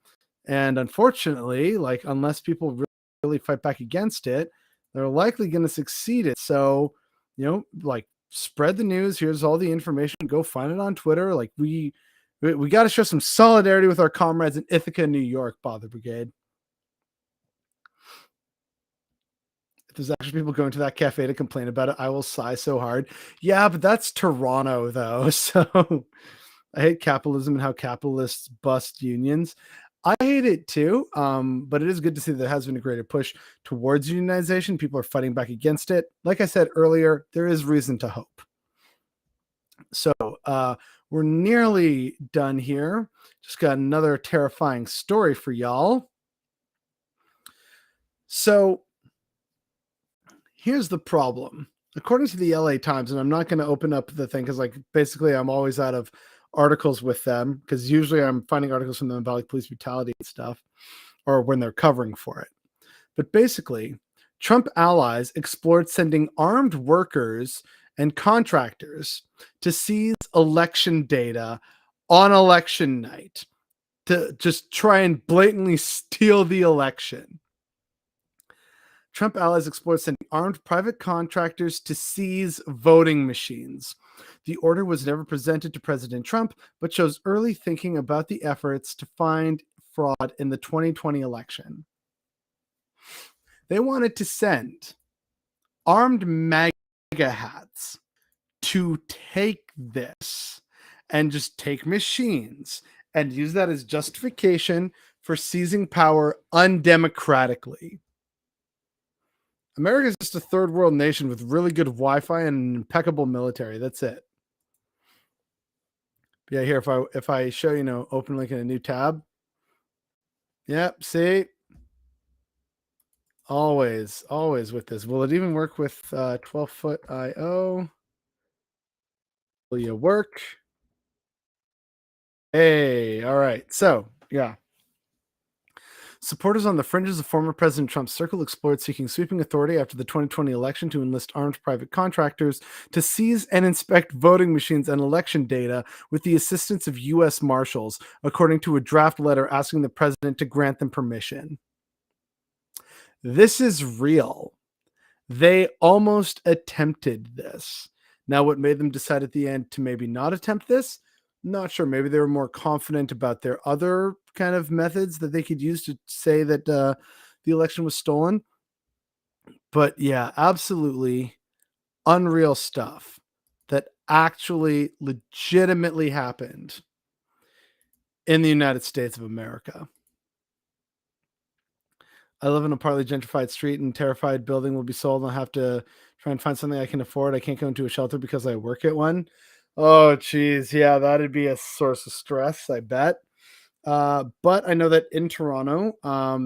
Speaker 1: And unfortunately, like, unless people really fight back against it, they're likely going to succeed it. So, like, spread the news. Here's all the information. Go find it on Twitter. Like, we got to show some solidarity with our comrades in Ithaca, New York, Bother Brigade. If there's actually people going to that cafe to complain about it, I will sigh so hard. Yeah, but that's Toronto, though. So I hate capitalism and how capitalists bust unions. I hate it too, but it is good to see that there has been a greater push towards unionization. People are fighting back against it. Like I said earlier, there is reason to hope. So we're nearly done here. Just got another terrifying story for y'all. So here's the problem. According to the LA Times, and I'm not going to open up the thing because, like, basically I'm always out of articles with them because usually I'm finding articles from them about like police brutality and stuff, or when they're covering for it. But basically, Trump allies explored sending armed workers and contractors to seize election data on election night to just try and blatantly steal the election. Trump allies explored sending armed private contractors to seize voting machines. The order was never presented to President Trump, but shows early thinking about the efforts to find fraud in the 2020 election. They wanted to send armed MAGA hats to take this and just take machines and use that as justification for seizing power undemocratically. America is just a third world nation with really good Wi-Fi and an impeccable military. That's it. Yeah, here, if I show, open link in a new tab. Yep, see? Always with this. Will it even work with 12-foot IO? Will you work? Hey, all right. So, yeah. Supporters on the fringes of former President Trump's circle explored seeking sweeping authority after the 2020 election to enlist armed private contractors to seize and inspect voting machines and election data with the assistance of U.S. Marshals, according to a draft letter asking the president to grant them permission. This is real. They almost attempted this. Now, what made them decide at the end to maybe not attempt this? Not sure. Maybe they were more confident about their other kind of methods that they could use to say that the election was stolen. But yeah, absolutely unreal stuff that actually legitimately happened in the United States of America. I live in a partly gentrified street and terrified building will be sold and I'll have to try and find something I can afford. I can't go into a shelter because I work at one. Oh, geez. Yeah, that'd be a source of stress, I bet. But I know that in Toronto,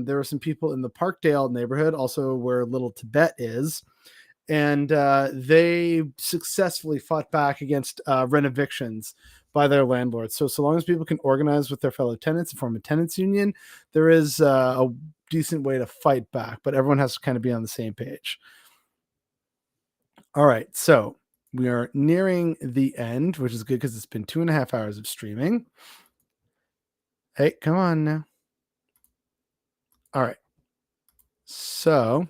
Speaker 1: there are some people in the Parkdale neighborhood, also where Little Tibet is, and they successfully fought back against rent evictions by their landlords. So long as people can organize with their fellow tenants and form a tenants union, there is a decent way to fight back, but everyone has to kind of be on the same page. All right, so we are nearing the end, which is good because it's been 2.5 hours of streaming. Hey, come on now. All right. So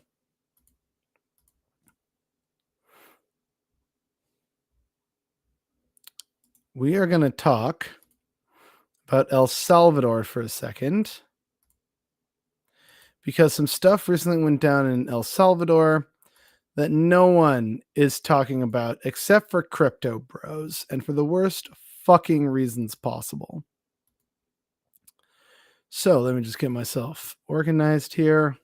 Speaker 1: we are going to talk about El Salvador for a second because some stuff recently went down in El Salvador that no one is talking about except for crypto bros and for the worst fucking reasons possible. So let me just get myself organized here.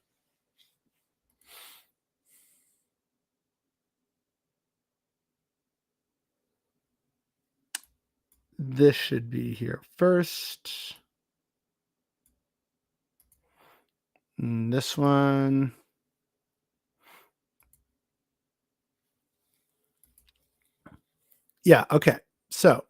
Speaker 1: This should be here first. And this one. Yeah, okay. So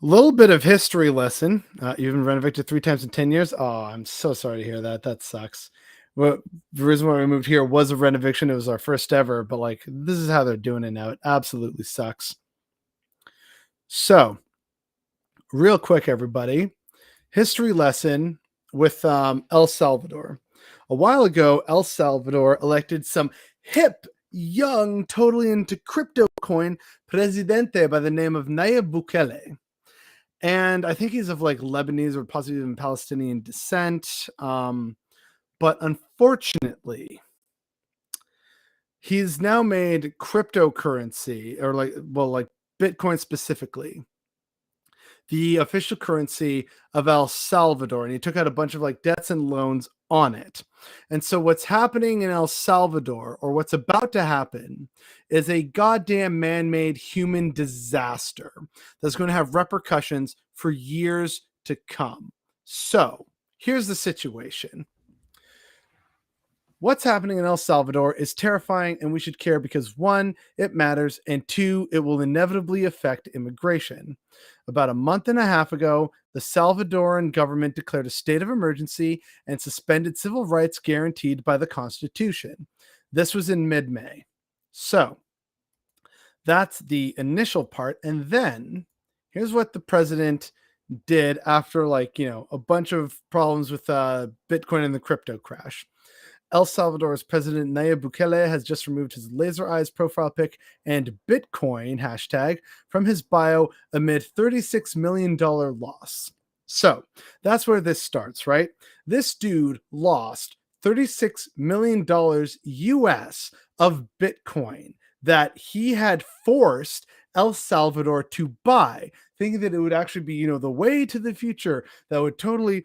Speaker 1: Little bit of history lesson. You've been renovated 3 times in 10 years. Oh, I'm so sorry to hear that. That sucks. Well, the reason why we moved here was a renovation. It was our first ever, but like this is how they're doing it now. It absolutely sucks. So, real quick, everybody, history lesson with El Salvador. A while ago, El Salvador elected some hip, young, totally into crypto coin presidente by the name of Nayib Bukele. And I think he's of like Lebanese or possibly even Palestinian descent. But unfortunately, he's now made cryptocurrency or like Bitcoin specifically the official currency of El Salvador, and he took out a bunch of like debts and loans on it. And so what's happening in El Salvador, or what's about to happen, is a goddamn man-made human disaster that's going to have repercussions for years to come. So here's the situation. What's happening in El Salvador is terrifying, and we should care because 1, it matters, and 2, it will inevitably affect immigration. About a month and a half ago, the Salvadoran government declared a state of emergency and suspended civil rights guaranteed by the Constitution. This was in mid-May. So, that's the initial part, and then here's what the president did after a bunch of problems with Bitcoin and the crypto crash. El Salvador's President Nayib Bukele has just removed his laser eyes profile pic and Bitcoin hashtag from his bio amid $36 million loss. So that's where this starts, right? This dude lost $36 million US of Bitcoin that he had forced El Salvador to buy, thinking that it would actually be, the way to the future that would totally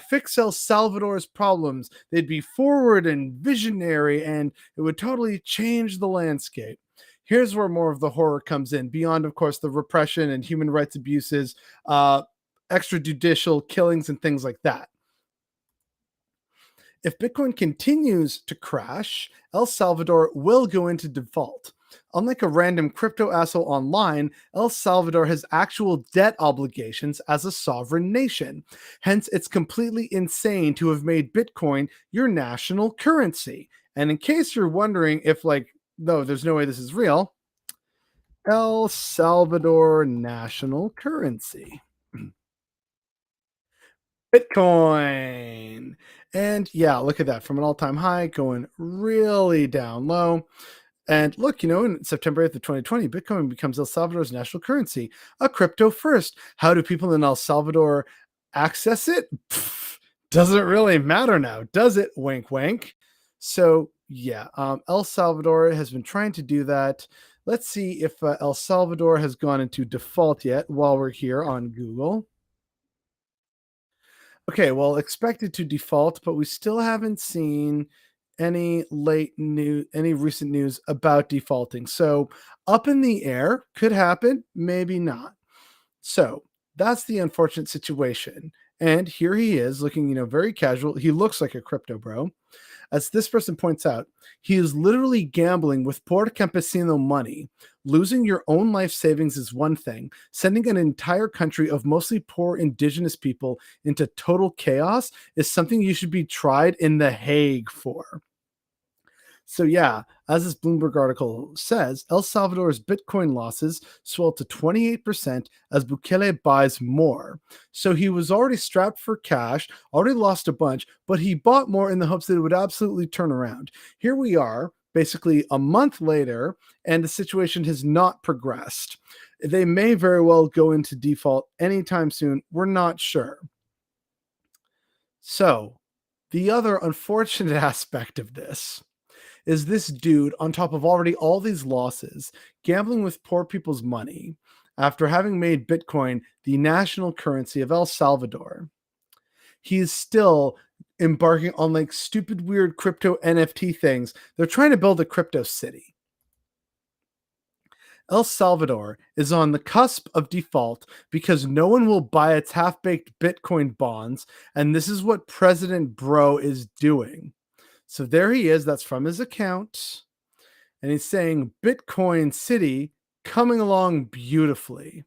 Speaker 1: fix El Salvador's problems. They'd be forward and visionary, and it would totally change the landscape. Here's where more of the horror comes in, beyond, of course, the repression and human rights abuses, extrajudicial killings, and things like that. If Bitcoin continues to crash, El Salvador will go into default. Unlike a random crypto asshole online, El Salvador has actual debt obligations as a sovereign nation. Hence, it's completely insane to have made Bitcoin your national currency. And in case you're wondering if, no, there's no way this is real, El Salvador national currency. Bitcoin. And yeah, look at that, from an all-time high going really down low. And look, in September 8th of 2020, Bitcoin becomes El Salvador's national currency, a crypto first. How do people in El Salvador access it? Doesn't really matter now, does it? Wink, wink. So yeah, El Salvador has been trying to do that. Let's see if El Salvador has gone into default yet while we're here on Google. Okay, well, expected to default, but we still haven't seen any recent news about defaulting. So up in the air, could happen, maybe not. So that's the unfortunate situation. And here he is looking, very casual. He looks like a crypto bro. As this person points out, he is literally gambling with poor campesino money. Losing your own life savings is one thing. Sending an entire country of mostly poor indigenous people into total chaos is something you should be tried in The Hague for. So yeah, as this Bloomberg article says, El Salvador's Bitcoin losses swelled to 28% as Bukele buys more. So he was already strapped for cash, already lost a bunch, but he bought more in the hopes that it would absolutely turn around. Here we are, basically a month later, and the situation has not progressed. They may very well go into default anytime soon. We're not sure. So the other unfortunate aspect of this is this dude, on top of already all these losses, gambling with poor people's money after having made Bitcoin the national currency of El Salvador. He is still embarking on stupid, weird crypto NFT things. They're trying to build a crypto city. El Salvador is on the cusp of default because no one will buy its half-baked Bitcoin bonds, and this is what President Bro is doing. So there he is. That's from his account. And he's saying Bitcoin City coming along beautifully.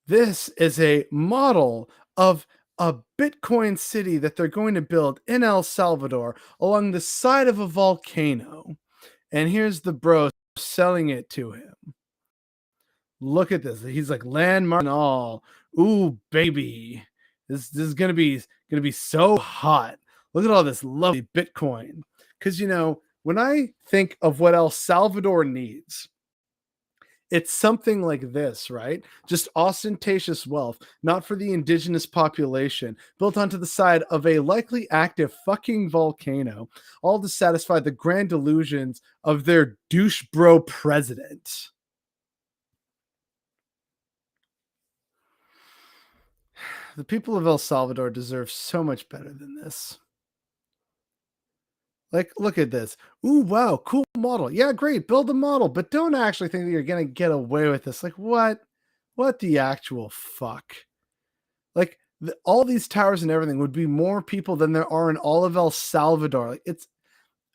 Speaker 1: This is a model of a Bitcoin city that they're going to build in El Salvador along the side of a volcano. And here's the bro selling it to him. Look at this. He's like, landmark and all. Ooh, baby. This is gonna be so hot. Look at all this lovely Bitcoin. Because when I think of what El Salvador needs, it's something like this, right? Just ostentatious wealth, not for the indigenous population, built onto the side of a likely active fucking volcano, all to satisfy the grand delusions of their douche bro president. The people of El Salvador deserve so much better than this. Like, look at this. Ooh, wow, cool model. Yeah, great. Build the model, but don't actually think that you're going to get away with this. Like, what? What the actual fuck? Like, all these towers and everything would be more people than there are in all of El Salvador. Like, it's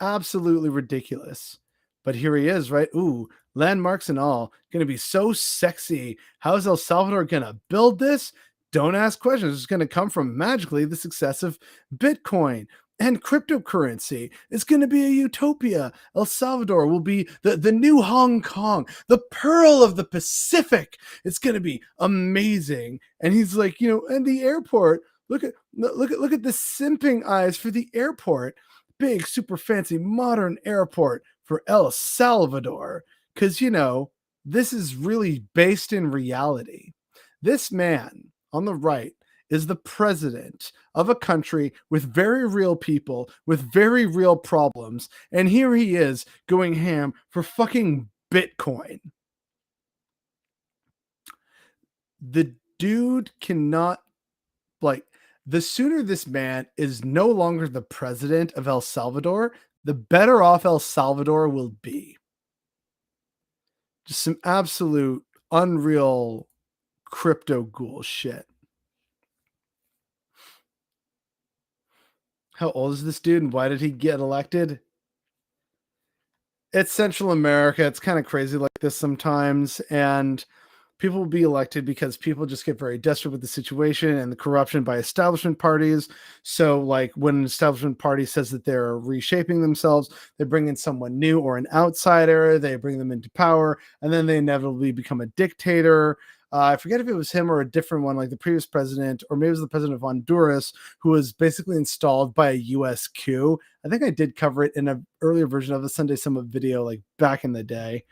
Speaker 1: absolutely ridiculous. But here he is, right? Ooh, landmarks and all. Going to be so sexy. How is El Salvador going to build this? Don't ask questions. It's going to come from magically the success of Bitcoin and cryptocurrency. It's going to be a utopia. El Salvador will be the new Hong Kong, the pearl of the Pacific. It's going to be amazing. And he's like, and the airport, look at the simping eyes for the airport. Big, super fancy, modern airport for El Salvador. Because, this is really based in reality. This man on the right is the president of a country with very real people, with very real problems. And here he is going ham for fucking Bitcoin. The dude cannot, the sooner this man is no longer the president of El Salvador, the better off El Salvador will be. Just some absolute unreal crypto ghoul shit. How old is this dude and why did he get elected? It's Central America. It's kind of crazy like this sometimes. And people will be elected because people just get very desperate with the situation and the corruption by establishment parties. So like when an establishment party says that they're reshaping themselves, they bring in someone new or an outsider, they bring them into power, and then they inevitably become a dictator. I forget if it was him or a different one, like the previous president, or maybe it was the president of Honduras, who was basically installed by a U.S. coup. I think I did cover it in an earlier version of the Sunday Summit video, like back in the day.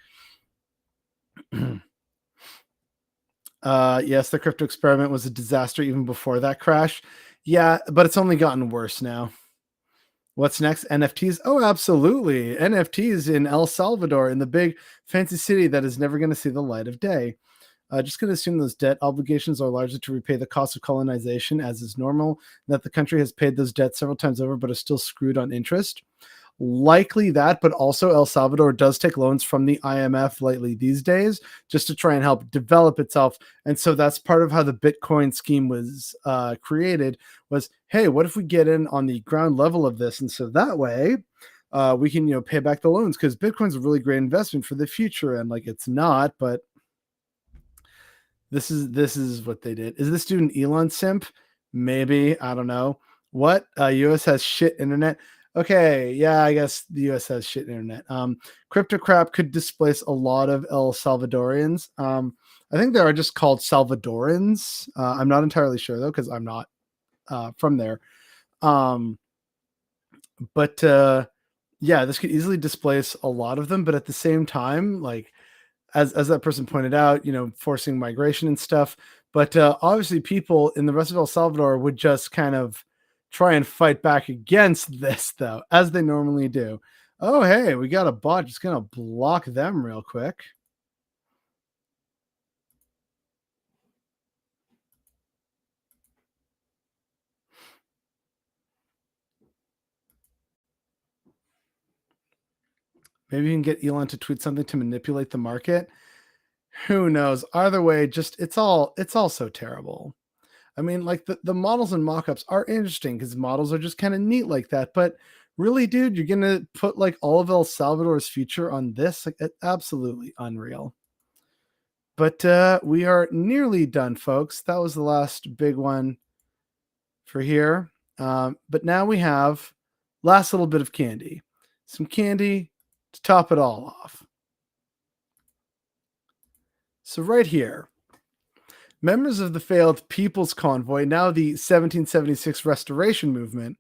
Speaker 1: Yes, the crypto experiment was a disaster even before that crash. Yeah, but it's only gotten worse now. What's next? NFTs? Oh, absolutely. NFTs in El Salvador, in the big fancy city that is never going to see the light of day. Just going to assume those debt obligations are largely to repay the cost of colonization, as is normal, that the country has paid those debts several times over, but is still screwed on interest. Likely that, but also El Salvador does take loans from the IMF lately these days just to try and help develop itself. And so that's part of how the Bitcoin scheme was created was, hey, what if we get in on the ground level of this? And so that way we can, pay back the loans, because Bitcoin's a really great investment for the future. And like, it's not, but this is what they did. Is this dude an Elon simp? Maybe. I don't know. What? US has shit internet. Okay, yeah, I guess the US has shit internet. Crypto crap could displace a lot of El Salvadorians. I think they are just called Salvadorans. I'm not entirely sure though, because I'm not from there. But yeah, this could easily displace a lot of them. But at the same time, like as that person pointed out, forcing migration and stuff. But obviously, people in the rest of El Salvador would just kind of try and fight back against this, though, as they normally do. Oh, hey, we got a bot just gonna block them real quick. Maybe you can get Elon to tweet something to manipulate the market. Who knows? Either way, just it's all so terrible. I mean, like the models and mock-ups are interesting because models are just kind of neat like that. But really, dude, you're gonna put like all of El Salvador's future on this? Like, it's absolutely unreal. But we are nearly done, folks. That was the last big one for here. But now we have last little bit of candy. Some candy to top it all off. So right here, members of the failed People's Convoy, now the 1776 Restoration Movement,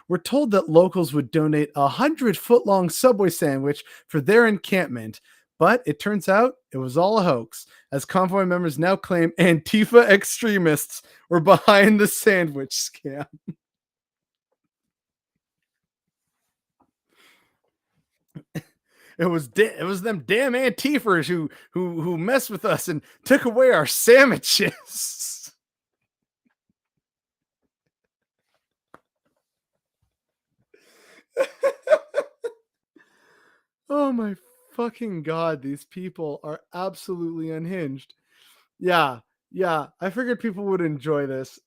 Speaker 1: were told that locals would donate a 100-foot-long Subway sandwich for their encampment, but it turns out it was all a hoax, as convoy members now claim Antifa extremists were behind the sandwich scam. It was them damn Antifers who messed with us and took away our sandwiches. Oh my fucking god, these people are absolutely unhinged. Yeah, I figured people would enjoy this.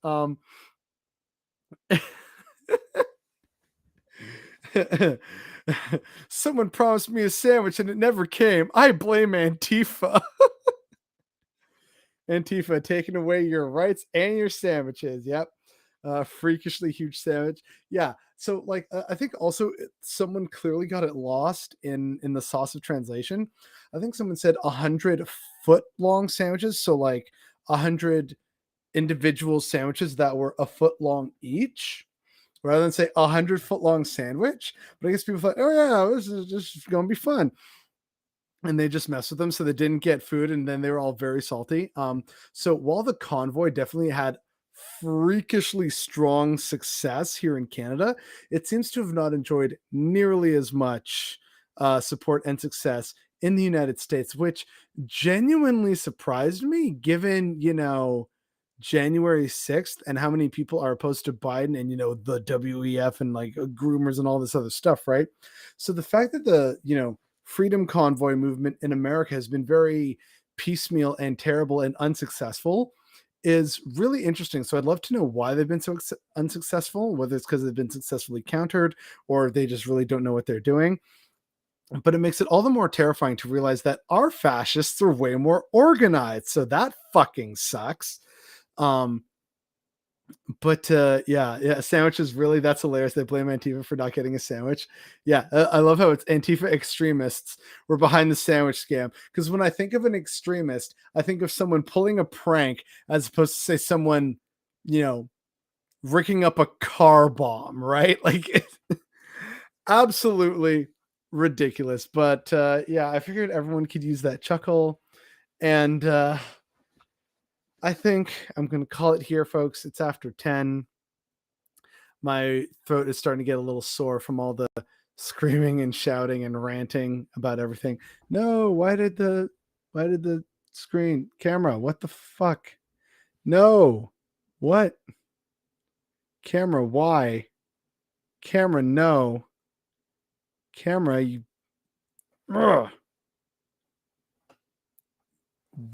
Speaker 1: Someone promised me a sandwich and it never came. I blame Antifa. Antifa taking away your rights and your sandwiches. Yep. Freakishly huge sandwich. Yeah. So like I think also someone clearly got it lost in the sauce of translation. I think someone said 100-foot long sandwiches. So like 100 individual sandwiches that were a foot long each, rather than say 100-foot long sandwich. But I guess people thought, oh yeah, this is just gonna be fun. And they just messed with them, so they didn't get food, and then they were all very salty. So while the convoy definitely had freakishly strong success here in Canada, it seems to have not enjoyed nearly as much support and success in the United States, which genuinely surprised me, given, January 6th and how many people are opposed to Biden and, the WEF and like groomers and all this other stuff, right? So the fact that the, Freedom Convoy movement in America has been very piecemeal and terrible and unsuccessful is really interesting. So I'd love to know why they've been so unsuccessful, whether it's because they've been successfully countered or they just really don't know what they're doing. But it makes it all the more terrifying to realize that our fascists are way more organized. So that fucking sucks. But yeah, sandwiches, really, that's hilarious. They blame Antifa for not getting a sandwich. Yeah, I love how it's Antifa extremists were behind the sandwich scam. Because when I think of an extremist, I think of someone pulling a prank as opposed to say someone, rigging up a car bomb, right? Like, absolutely ridiculous. But yeah, I figured everyone could use that chuckle. And I think I'm going to call it here, folks. It's after 10. My throat is starting to get a little sore from all the screaming and shouting and ranting about everything. No, why did the screen camera? What the fuck? No. What? Camera, why? Camera, no. Camera, you. Ugh.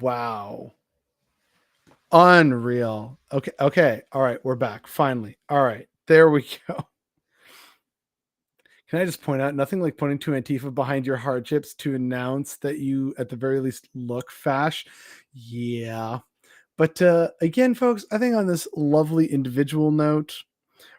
Speaker 1: Wow. Unreal. Okay. All right, we're back. Finally. All right, there we go. Can I just point out, nothing like pointing to Antifa behind your hardships to announce that you, at the very least, look fash. Yeah. But again, folks, I think on this lovely individual note,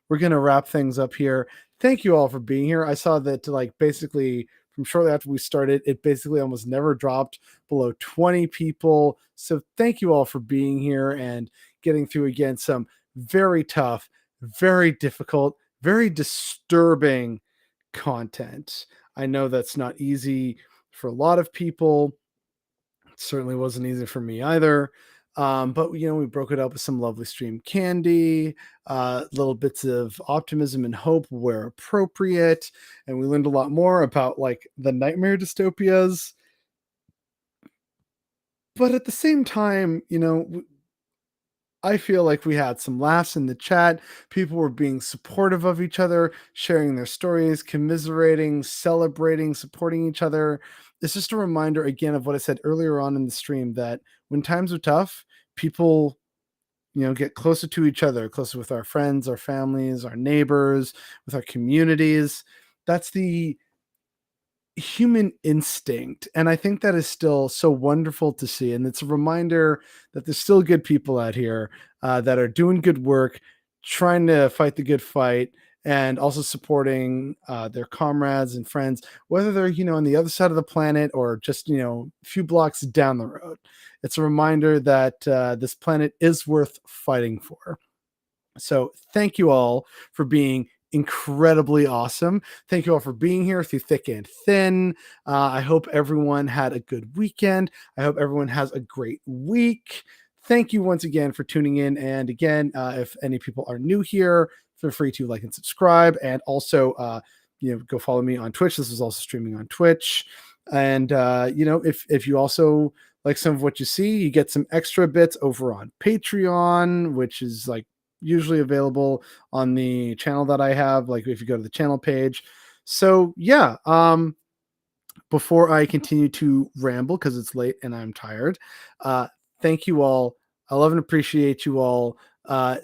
Speaker 1: we're going to wrap things up here. Thank you all for being here. I saw that, like, basically from shortly after we started, it basically almost never dropped below 20 people. So thank you all for being here and getting through, again, some very tough, very difficult, very disturbing content. I know that's not easy for a lot of people. It certainly wasn't easy for me either. But we broke it up with some lovely stream candy, little bits of optimism and hope where appropriate, and we learned a lot more about like the nightmare dystopias. But at the same time, I feel like we had some laughs in the chat. People were being supportive of each other, sharing their stories, commiserating, celebrating, supporting each other. It's just a reminder again of what I said earlier on in the stream, that when times are tough, people, get closer to each other, closer with our friends, our families, our neighbors, with our communities. That's the human instinct. And I think that is still so wonderful to see. And it's a reminder that there's still good people out here that are doing good work, trying to fight the good fight, and also supporting their comrades and friends, whether they're, on the other side of the planet or just, a few blocks down the road. It's a reminder that this planet is worth fighting for. So thank you all for being incredibly awesome. Thank you all for being here through thick and thin. I hope everyone had a good weekend. I hope everyone has a great week. Thank you once again for tuning in. And again, if any people are new here, feel free to like and subscribe. And also, go follow me on Twitch. This is also streaming on Twitch. And, if you also like some of what you see, you get some extra bits over on Patreon, which is like usually available on the channel that I have, like if you go to the channel page. So yeah, before I continue to ramble, because it's late and I'm tired, thank you all. I love and appreciate you all.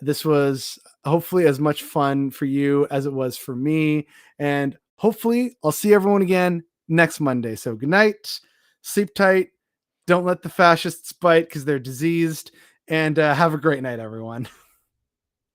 Speaker 1: This was hopefully as much fun for you as it was for me, and hopefully I'll see everyone again next Monday. So good night, sleep tight, don't let the fascists bite because they're diseased, and have a great night, everyone.